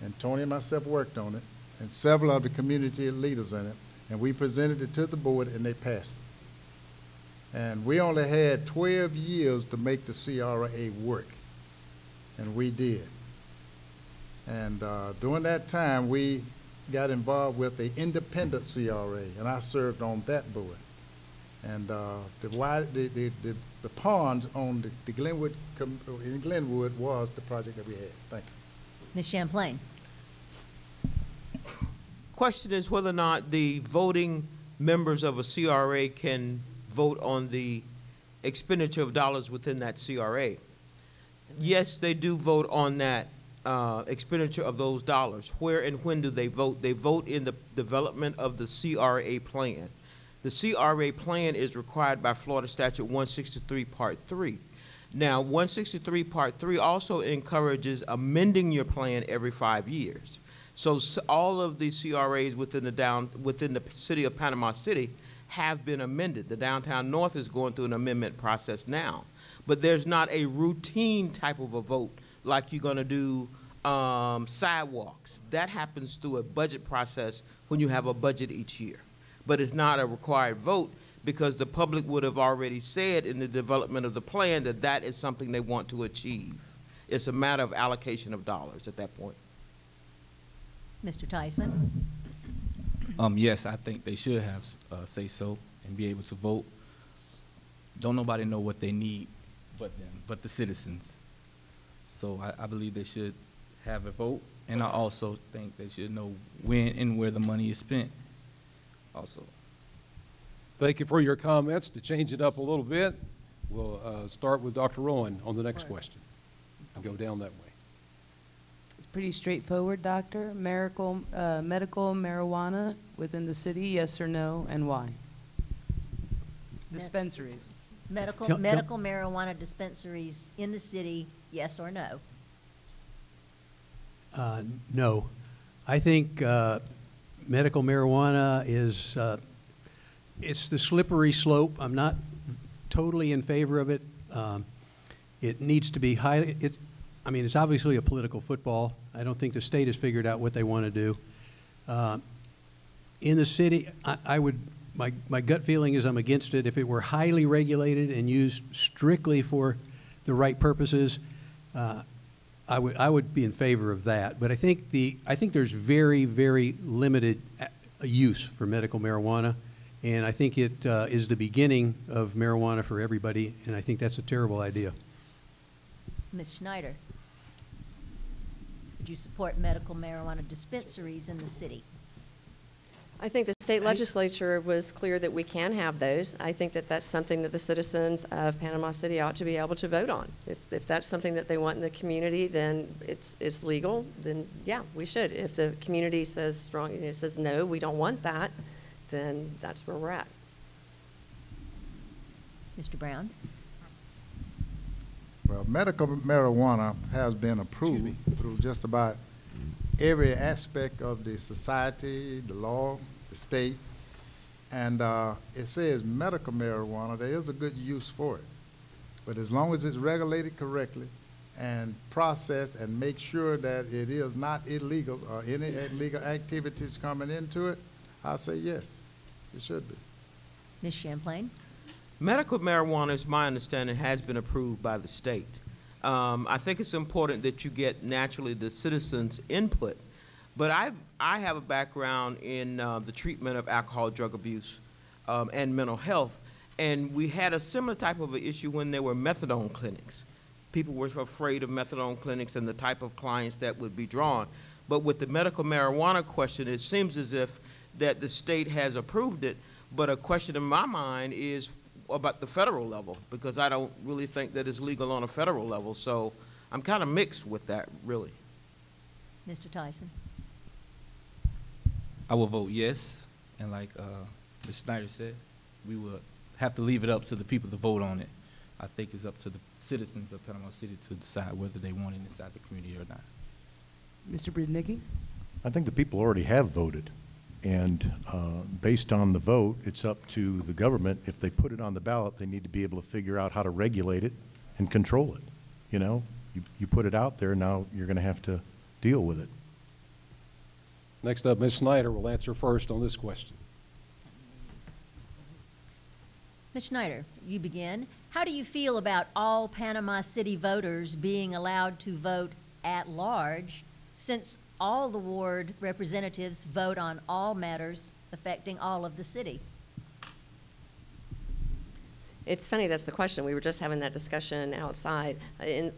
and Tony and myself worked on it, and several of the community leaders in it, and we presented it to the board, and they passed it. And we only had 12 years to make the CRA work, and we did. And during that time, we got involved with the independent CRA, and I served on that board. And the ponds on the Glenwood, in Glenwood was the project that we had. Thank you. Ms. Champlain. Question is whether or not the voting members of a CRA can vote on the expenditure of dollars within that CRA. Yes, they do vote on that expenditure of those dollars. Where and when do they vote? They vote in the development of the CRA plan. The CRA plan is required by Florida Statute 163, Part 3. Now, 163, Part 3 also encourages amending your plan every 5 years. So all of the CRAs within the city of Panama City have been amended. The Downtown North is going through an amendment process now. But there's not a routine type of a vote like you're going to do sidewalks. That happens through a budget process when you have a budget each year. But it's not a required vote because the public would have already said in the development of the plan that that is something they want to achieve. It's a matter of allocation of dollars at that point. Mr. Tyson? Yes, I think they should have say so and be able to vote. Don't nobody know what they need but them, but the citizens. So I believe they should have a vote, and I also think they should know when and where the money is spent also. Thank you for your comments. To change it up a little bit, we'll start with Dr. Rowan on the next question and go down that way. It's pretty straightforward, Doctor. Medical marijuana within the city, yes or no, and why? Dispensaries. Medical marijuana dispensaries in the city, yes or no? No. I think medical marijuana is, it's the slippery slope. I'm not totally in favor of it. It needs to be highly, I mean, it's obviously a political football. I don't think the state has figured out what they want to do. In the city, I would, my gut feeling is I'm against it. If it were highly regulated and used strictly for the right purposes, I would be in favor of that. But I think there's very, very limited use for medical marijuana, and I think it is the beginning of marijuana for everybody, and I think that's a terrible idea. Ms. Schneider, would you support medical marijuana dispensaries in the city? I think the state legislature was clear that we can have those. I think that that's something that the citizens of Panama City ought to be able to vote on. If that's something that they want in the community, then it's legal, then yeah, we should. If the community says says no, we don't want that, then that's where we're at. Mr. Brown? Well, medical marijuana has been approved through just about every aspect of the society, the law, the state, and it says medical marijuana. There is a good use for it, but as long as it's regulated correctly and processed and make sure that it is not illegal or any illegal activities coming into it, I say yes, it should be. Ms. Champlain? Medical marijuana, is my understanding, has been approved by the state. I think it's important that you get naturally the citizens' input. But I have a background in the treatment of alcohol, drug abuse, and mental health. And we had a similar type of an issue when there were methadone clinics. People were afraid of methadone clinics and the type of clients that would be drawn. But with the medical marijuana question, it seems as if that the state has approved it. But a question in my mind is about the federal level, because I don't really think that it's legal on a federal level. So I'm kind of mixed with that, really. Mr. Tyson? I will vote yes, and like Ms. Snyder said, we would have to leave it up to the people to vote on it. I think it's up to the citizens of Panama City to decide whether they want it inside the community or not. Mr. Brudnicki? I think the people already have voted, and based on the vote, it's up to the government. If they put it on the ballot, they need to be able to figure out how to regulate it and control it. You know, you put it out there, now you're going to have to deal with it. Next up, Ms. Snyder will answer first on this question. Ms. Schneider, you begin. How do you feel about all Panama City voters being allowed to vote at large, since all the ward representatives vote on all matters affecting all of the city? It's funny, that's the question. We were just having that discussion outside.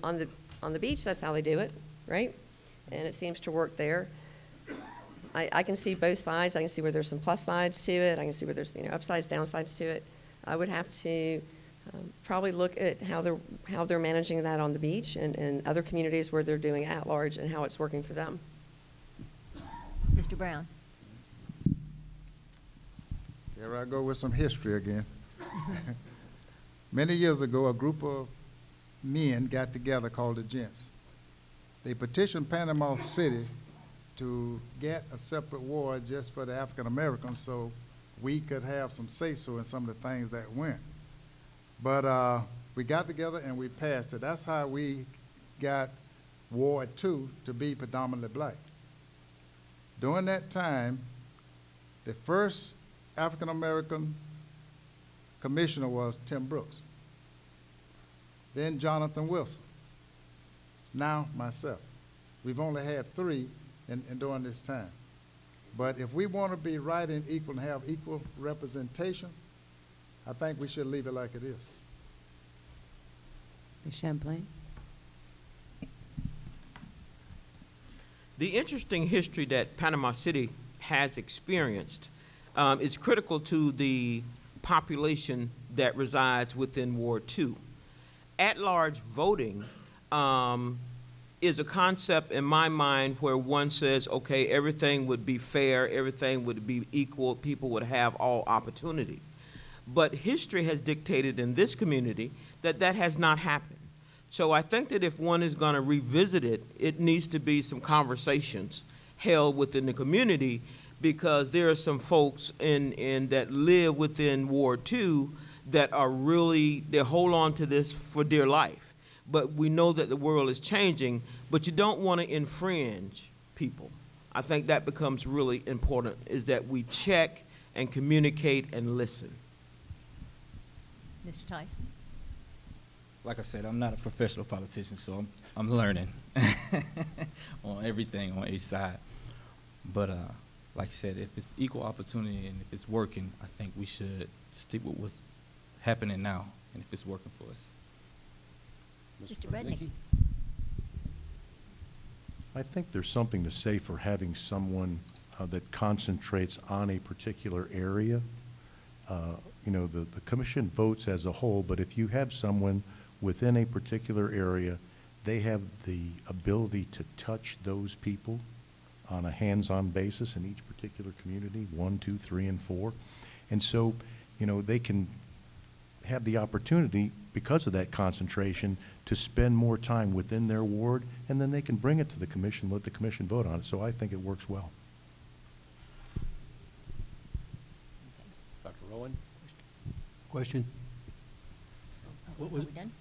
On the beach, that's how they do it, right? And it seems to work there. I can see both sides. I can see where there's some plus sides to it. I can see where there's upsides, downsides to it. I would have to probably look at how they're managing that on the beach and other communities where they're doing at large and how it's working for them. Mr. Brown? Here I go with some history again. Many years ago, a group of men got together called the Gents. They petitioned Panama City to get a separate ward just for the African Americans so we could have some say-so in some of the things that went. But we got together and we passed it. That's how we got Ward 2 to be predominantly black. During that time, the first African American commissioner was Tim Brooks. Then Jonathan Wilson. Now myself. We've only had 3 during this time. But if we want to be right and equal and have equal representation, I think we should leave it like it is. Ms. Champlain? The interesting history that Panama City has experienced is critical to the population that resides within Ward 2. At-large voting is a concept in my mind where one says, okay, everything would be fair, everything would be equal, people would have all opportunity. But history has dictated in this community that that has not happened. So I think that if one is going to revisit it, it needs to be some conversations held within the community, because there are some folks that live within Ward 2 that are really, they hold on to this for dear life. But we know that the world is changing, but you don't want to infringe people. I think that becomes really important, is that we check and communicate and listen. Mr. Tyson? Like I said, I'm not a professional politician, so I'm learning on everything on each side. But like I said, if it's equal opportunity and if it's working, I think we should stick with what's happening now, and if it's working for us. Mr. Rednick? I think there's something to say for having someone that concentrates on a particular area. You know, the commission votes as a whole, but if you have someone within a particular area, they have the ability to touch those people on a hands-on basis in each particular community, 1, 2, 3, and 4. And so, you know, they can have the opportunity, because of that concentration, to spend more time within their ward, and then they can bring it to the commission, let the commission vote on it. So I think it works well. Dr. Rowan? Question? What was Are we done?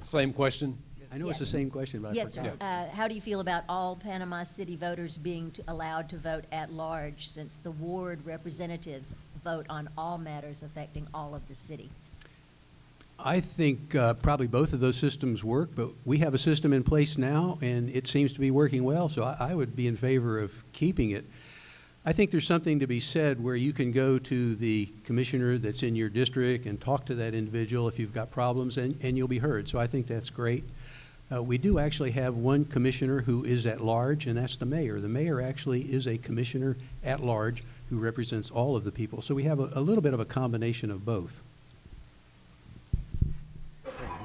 Same question? I know Yes. it's the same question, but I Yes, forgot. sir. How do you feel about all Panama City voters being allowed to vote at large, since the ward representatives vote on all matters affecting all of the city? I think probably both of those systems work, but we have a system in place now, and it seems to be working well, so I would be in favor of keeping it. I think there's something to be said where you can go to the commissioner that's in your district and talk to that individual if you've got problems, and you'll be heard. So I think that's great. We do actually have one commissioner who is at large, and that's the mayor. The mayor actually is a commissioner at large who represents all of the people. So we have a little bit of a combination of both.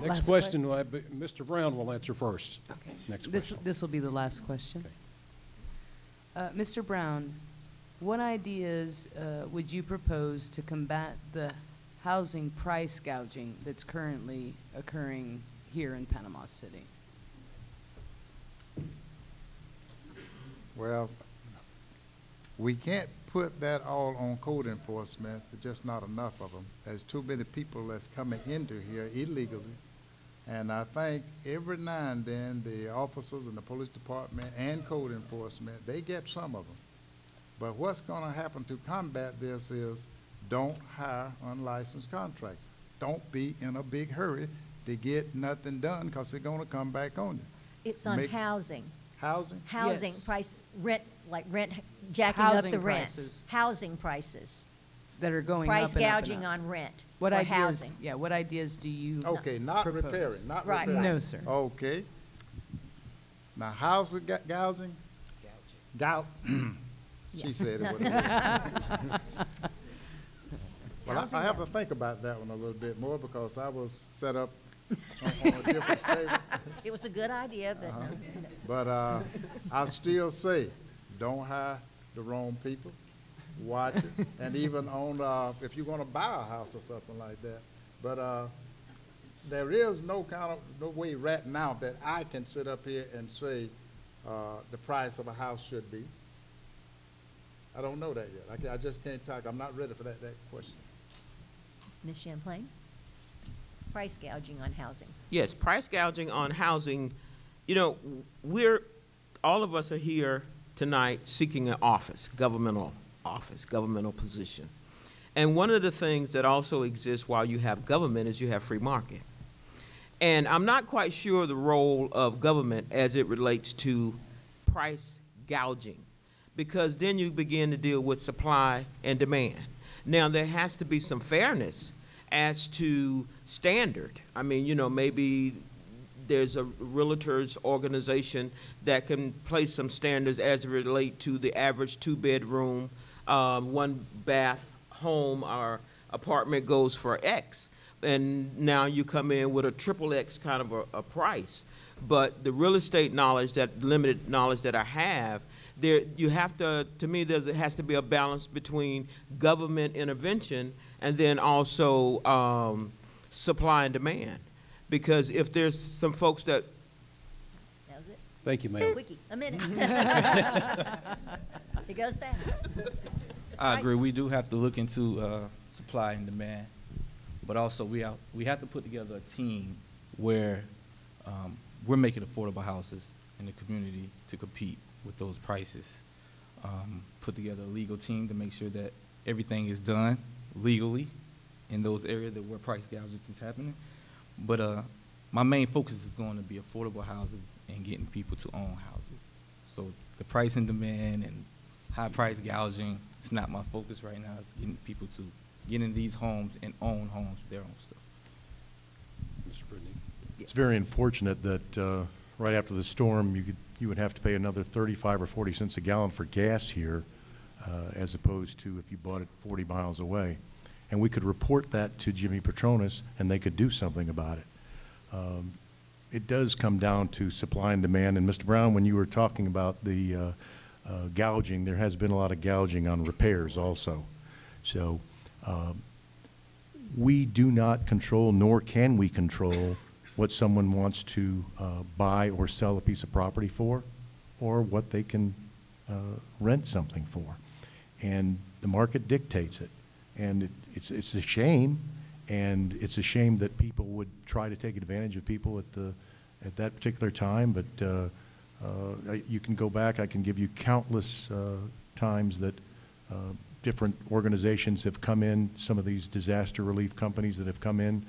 Next question, Mr. Brown will answer first. Okay. Next question. This will be the last question. Mr. Brown, what ideas would you propose to combat the housing price gouging that's currently occurring here in Panama City? Well, we can't put that all on code enforcement. There's just not enough of them. There's too many people that's coming into here illegally. And I think every now and then the officers in the police department and code enforcement, they get some of them. But what's going to happen to combat this is don't hire unlicensed contractors. Don't be in a big hurry to get nothing done, because they're going to come back on you. It's on housing. Housing? Housing, Yes. price, rent, like rent, jacking Housing up the rents. prices. Housing prices. That are going Price up and up and gouging up. on rent What or ideas? housing. Yeah, what ideas do you Okay, not propose? repairing, not Right. repairing. No, sir. Okay. Now, housing gouging? Gout. She said it was. Well, Housing I have to gouging. think about that one a little bit more, because I was set up on a different table. It was a good idea, but no. But I still say, don't hire the wrong people. Watch it. And even on, if you're going to buy a house or something like that. But there is no way right now that I can sit up here and say the price of a house should be. I don't know that yet. I just can't talk. I'm not ready for that question. Ms. Champlain? Price gouging on housing. Yes, price gouging on housing. You know, all of us are here tonight seeking an office, governmental position. And one of the things that also exists while you have government is you have free market. And I'm not quite sure the role of government as it relates to price gouging, because then you begin to deal with supply and demand. Now, there has to be some fairness as to standard. I mean, you know, maybe there's a realtors organization that can place some standards as it relate to the average 2-bedroom, 1-bath home or apartment goes for X. And now you come in with a XXX kind of a price. But the real estate knowledge, that limited knowledge that I have, there you have to me, it has to be a balance between government intervention and then also supply and demand. Because if there's some folks that... That was it. Thank you, ma'am. Wiki, a minute. It goes fast. I agree. We do have to look into supply and demand, but also we have to put together a team where we're making affordable houses in the community to compete with those prices. Put together a legal team to make sure that everything is done legally in those areas where price gouging is happening. But my main focus is going to be affordable houses and getting people to own houses. So the price and demand and high price gouging, it's not my focus right now. It's getting people to get in these homes and own homes, their own stuff. Mr. Brittany. It's very unfortunate that right after the storm, you would have to pay another 35 or 40 cents a gallon for gas here, as opposed to if you bought it 40 miles away. And we could report that to Jimmy Petronas, and they could do something about it. It does come down to supply and demand. And Mr. Brown, when you were talking about the gouging, there has been a lot of gouging on repairs also. So we do not control, nor can we control, what someone wants to buy or sell a piece of property for, or what they can rent something for. And the market dictates it. And it's a shame, and it's a shame that people would try to take advantage of people at that particular time. But you can go back. I can give you countless times that different organizations have come in, some of these disaster relief companies that have come in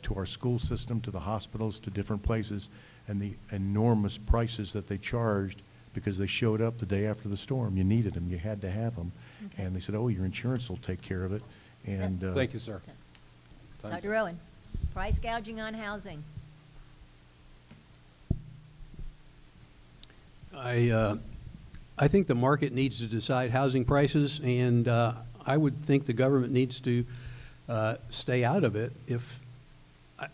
to our school system, to the hospitals, to different places, and the enormous prices that they charged because they showed up the day after the storm. You needed them. You had to have them. Okay. And they said, oh, your insurance will take care of it. And thank you, sir. Okay. Dr. Rowan, price gouging on housing. I think the market needs to decide housing prices, and I would think the government needs to stay out of it. If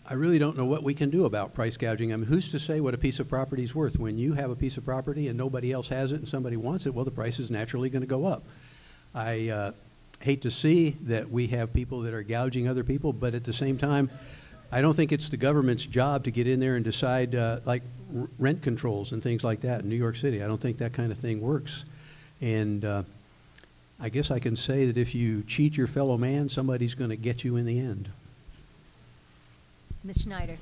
I really don't know what we can do about price gouging. I mean, who's to say what a piece of property is worth? When you have a piece of property and nobody else has it and somebody wants it, well, the price is naturally going to go up. I hate to see that we have people that are gouging other people, but at the same time, I don't think it's the government's job to get in there and decide, like rent controls and things like that in New York City. I don't think that kind of thing works. And I guess I can say that if you cheat your fellow man, somebody's going to get you in the end. Ms. Schneider.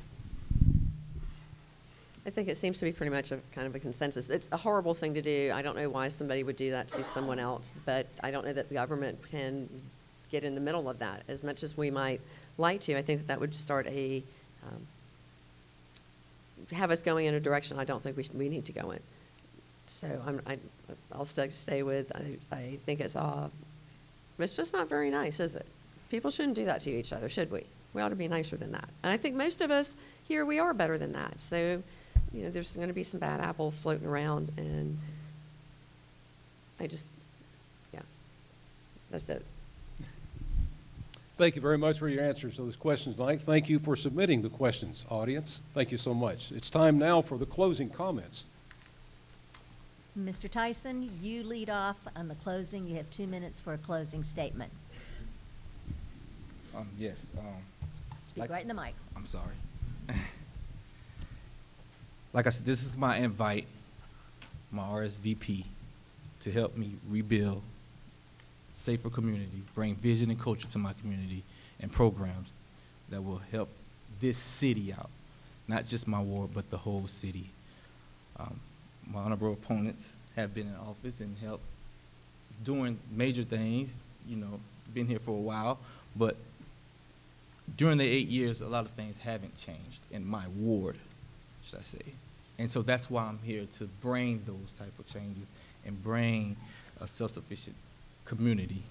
I think it seems to be pretty much a kind of a consensus. It's a horrible thing to do. I don't know why somebody would do that to someone else, but I don't know that the government can get in the middle of that as much as we might like to. I think that would start have us going in a direction I don't think we need to go in. So I'll stay with, I think it's just not very nice, is it? People shouldn't do that to each other, should we? We ought to be nicer than that. And I think most of us here, we are better than that. So, you know, there's going to be some bad apples floating around, and yeah, that's it. Thank you very much for your answers to those questions tonight. Thank you for submitting the questions, audience. Thank you so much. It's time now for the closing comments. Mr. Tyson, you lead off on the closing. You have 2 minutes for a closing statement. Yes. Speak right in the mic. I'm sorry. Like I said, this is my invite, my RSVP, to help me rebuild safer community, bring vision and culture to my community, and programs that will help this city out, not just my ward, but the whole city. My honorable opponents have been in office and helped doing major things, you know, been here for a while, but during the 8 years, a lot of things haven't changed in my ward, should I say. And so that's why I'm here, to bring those type of changes and bring a self-sufficient community.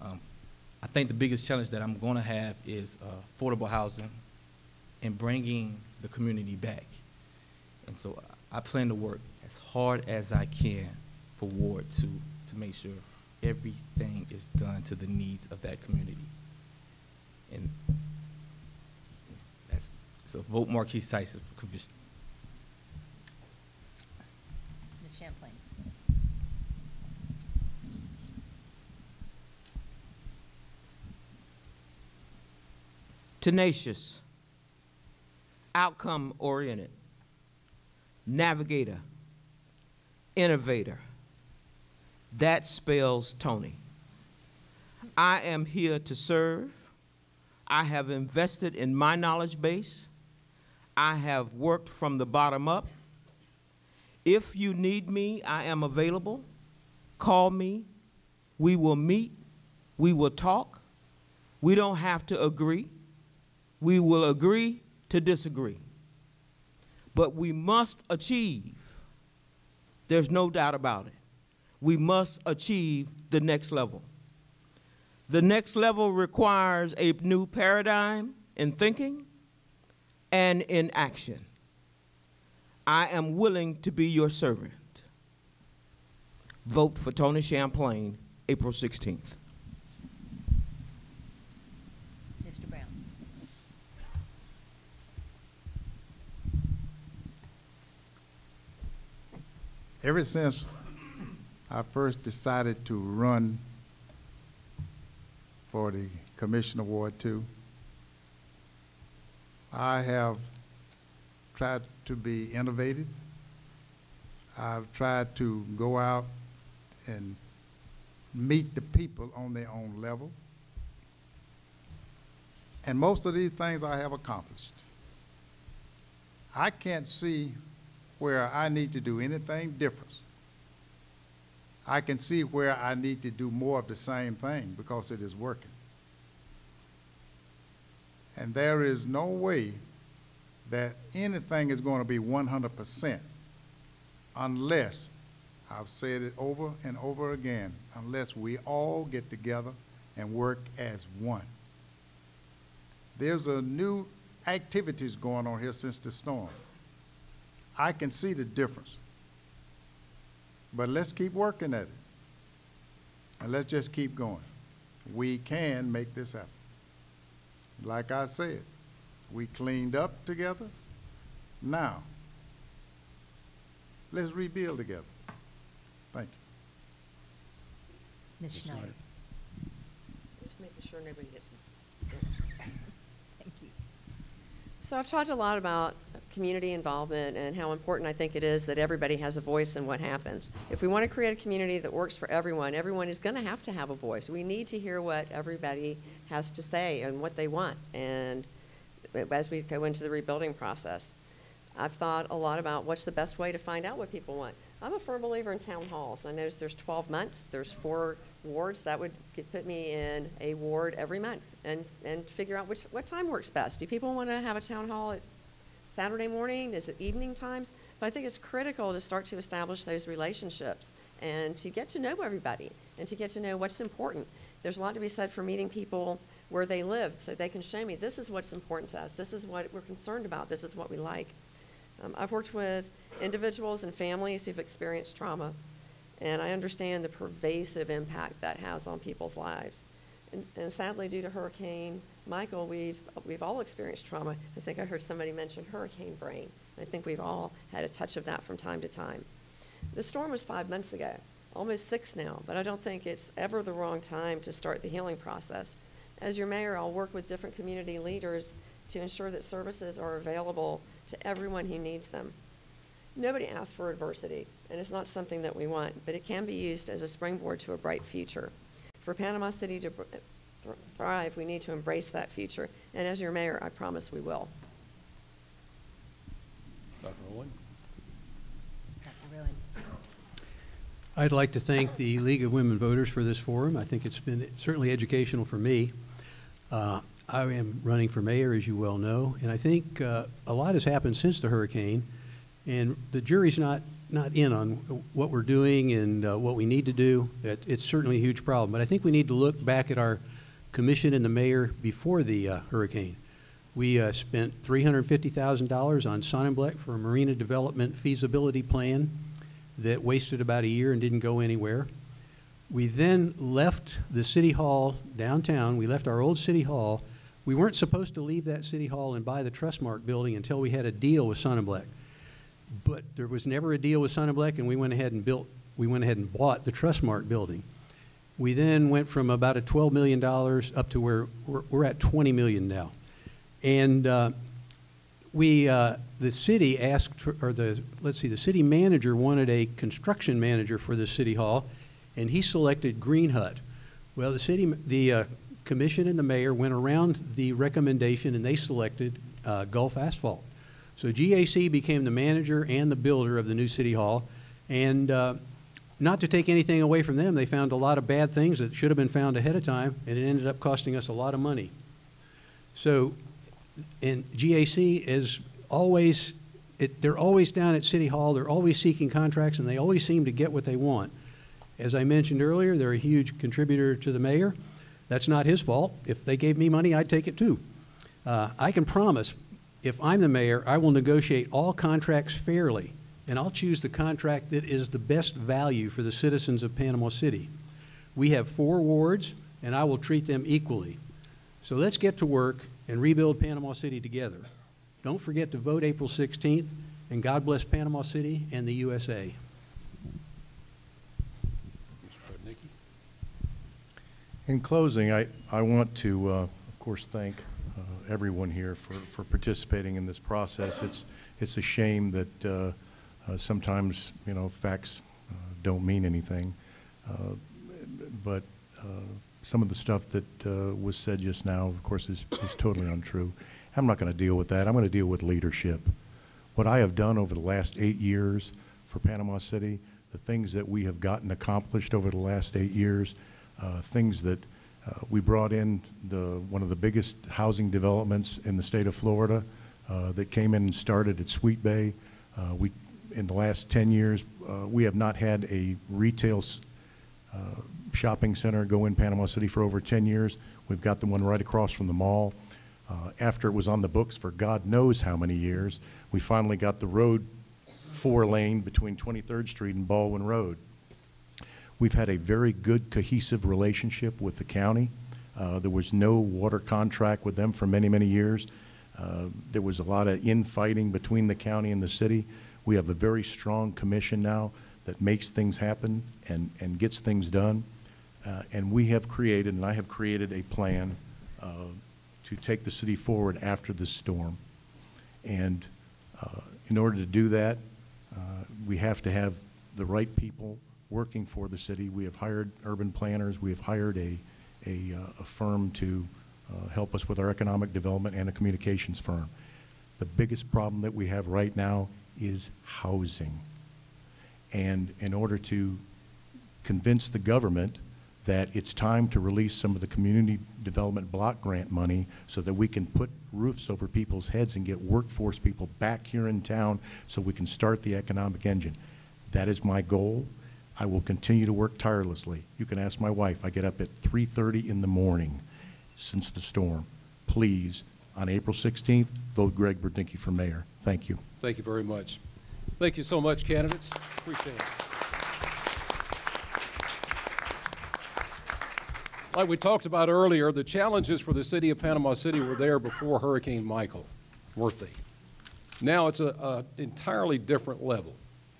I think the biggest challenge that I'm going to have is affordable housing and bringing the community back. And so I plan to work as hard as I can for Ward 2 to make sure everything is done to the needs of that community. And so vote Marquise Tyson for commission. Ms. Champlain. Tenacious, outcome-oriented, navigator, innovator. That spells Tony. I am here to serve. I have invested in my knowledge base. I have worked from the bottom up. If you need me, I am available. Call me. We will meet. We will talk. We don't have to agree. We will agree to disagree. But we must achieve. There's no doubt about it. We must achieve the next level. The next level requires a new paradigm in thinking and in action. I am willing to be your servant. Vote for Tony Champlain, April 16th. Mr. Brown. Ever since I first decided to run for the Commissioner Ward 2, I have tried to be innovative. I've tried to go out and meet the people on their own level. And most of these things I have accomplished. I can't see where I need to do anything different. I can see where I need to do more of the same thing because it is working. And there is no way that anything is going to be 100% unless, I've said it over and over again, unless we all get together and work as one. There's a new activities going on here since the storm. I can see the difference. But let's keep working at it. And let's just keep going. We can make this happen. Like I said, we cleaned up together. Now, let's rebuild together. Thank you. Ms. Schneider. Just making sure nobody gets Thank you. So I've talked a lot about community involvement and how important I think it is that everybody has a voice in what happens. If we want to create a community that works for everyone, everyone is going to have a voice. We need to hear what everybody has to say and what they want, and as we go into the rebuilding process. I've thought a lot about what's the best way to find out what people want. I'm a firm believer in town halls. I noticed there's 12 months, there's 4 wards. That would put me in a ward every month and figure out what time works best. Do people want to have a town hall at Saturday morning? Is it evening times? But I think it's critical to start to establish those relationships and to get to know everybody and to get to know what's important. There's a lot to be said for meeting people where they live so they can show me this is what's important to us, this is what we're concerned about, this is what we like. I've worked with individuals and families who've experienced trauma, and I understand the pervasive impact that has on people's lives. And sadly, due to Hurricane Michael, we've all experienced trauma. I think I heard somebody mention hurricane brain. I think we've all had a touch of that from time to time. The storm was 5 months ago, almost 6 now, but I don't think it's ever the wrong time to start the healing process. As your mayor, I'll work with different community leaders to ensure that services are available to everyone who needs them. Nobody asks for adversity, and it's not something that we want, but it can be used as a springboard to a bright future. For Panama City to thrive, we need to embrace that future. And as your mayor, I promise we will. Dr. Owen. Dr. Rowan. I'd like to thank the League of Women Voters for this forum. I think it's been certainly educational for me. I am running for mayor, as you well know, and I think a lot has happened since the hurricane, and the jury's not in on what we're doing and what we need to do. It's certainly a huge problem, but I think we need to look back at our commission and the mayor before the hurricane. We spent $350,000 on Sonnenbleck for a marina development feasibility plan that wasted about a year and didn't go anywhere. We then left the city hall downtown. We left our old city hall. We weren't supposed to leave that city hall and buy the Trustmark building until we had a deal with Sonnenbleck. But there was never a deal with Sonnenbleck, and we went ahead and bought the Trustmark building. We then went from about a $12 million up to where we're at $20 million now. And the city asked, the city manager wanted a construction manager for the city hall, and he selected Green Hut. Well, the commission and the mayor went around the recommendation, and they selected Gulf Asphalt. So GAC became the manager and the builder of the new city hall, and not to take anything away from them, they found a lot of bad things that should have been found ahead of time, and it ended up costing us a lot of money. So, and GAC is always, they're always down at City Hall, they're always seeking contracts, and they always seem to get what they want. As I mentioned earlier, they're a huge contributor to the mayor. That's not his fault. If they gave me money, I'd take it too. I can promise, if I'm the mayor, I will negotiate all contracts fairly, and I'll choose the contract that is the best value for the citizens of Panama City. We have 4 wards, and I will treat them equally. So let's get to work and rebuild Panama City together. Don't forget to vote April 16th, and God bless Panama City and the USA. In closing, I want to, of course, thank everyone here for participating in this process. It's a shame that sometimes, you know, facts don't mean anything, but some of the stuff that was said just now, of course, is totally untrue. I'm not going to deal with that. I'm going to deal with leadership. What I have done over the last 8 years for Panama City, the things that we have gotten accomplished over the last 8 years, things that we brought in one of the biggest housing developments in the state of Florida that came in and started at Sweet Bay. In the last 10 years, we have not had a retail shopping center go in Panama City for over 10 years. We've got the one right across from the mall. After it was on the books for God knows how many years, we finally got the road 4-lane between 23rd Street and Baldwin Road. We've had a very good cohesive relationship with the county. There was no water contract with them for many, many years. There was a lot of infighting between the county and the city. We have a very strong commission now that makes things happen and gets things done. And we have created, and I have created, a plan to take the city forward after this storm. And in order to do that, we have to have the right people working for the city. We have hired urban planners. We have hired a firm to help us with our economic development, and a communications firm. The biggest problem that we have right now is housing. And in order to convince the government that it's time to release some of the community development block grant money so that we can put roofs over people's heads and get workforce people back here in town so we can start the economic engine. That is my goal. I will continue to work tirelessly. You can ask my wife. I get up at 3:30 in the morning since the storm. Please, on April 16th, vote Greg Berdinke for mayor. Thank you. Thank you very much. Thank you so much, candidates. Appreciate it. Like we talked about earlier, the challenges for the city of Panama City were there before Hurricane Michael, weren't they? Now it's an entirely different level.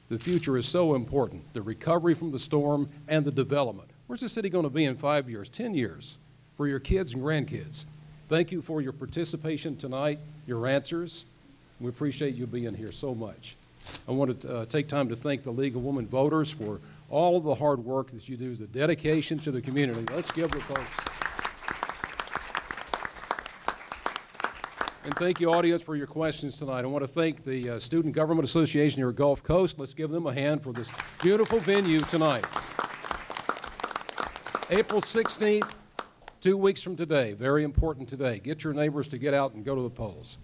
The future is so important, the recovery from the storm and the development. Where's the city going to be in 5 years, 10 years for your kids and grandkids? Thank you for your participation tonight, your answers. We appreciate you being here so much. I want to take time to thank the League of Women Voters for all of the hard work that you do, the dedication to the community. Let's give the folks. And thank you, audience, for your questions tonight. I want to thank the Student Government Association here at Gulf Coast. Let's give them a hand for this beautiful venue tonight. April 16th, 2 weeks from today, very important today. Get your neighbors to get out and go to the polls.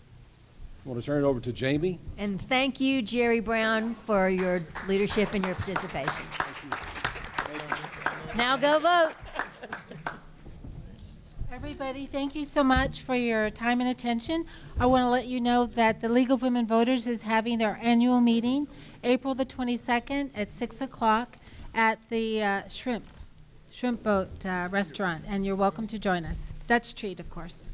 I want to turn it over to Jamie. And thank you, Jerry Brown, for your leadership and your participation. Now go vote. Everybody, thank you so much for your time and attention. I want to let you know that the League of Women Voters is having their annual meeting April the 22nd at 6 o'clock at the Shrimp Boat restaurant, and you're welcome to join us. Dutch treat, of course.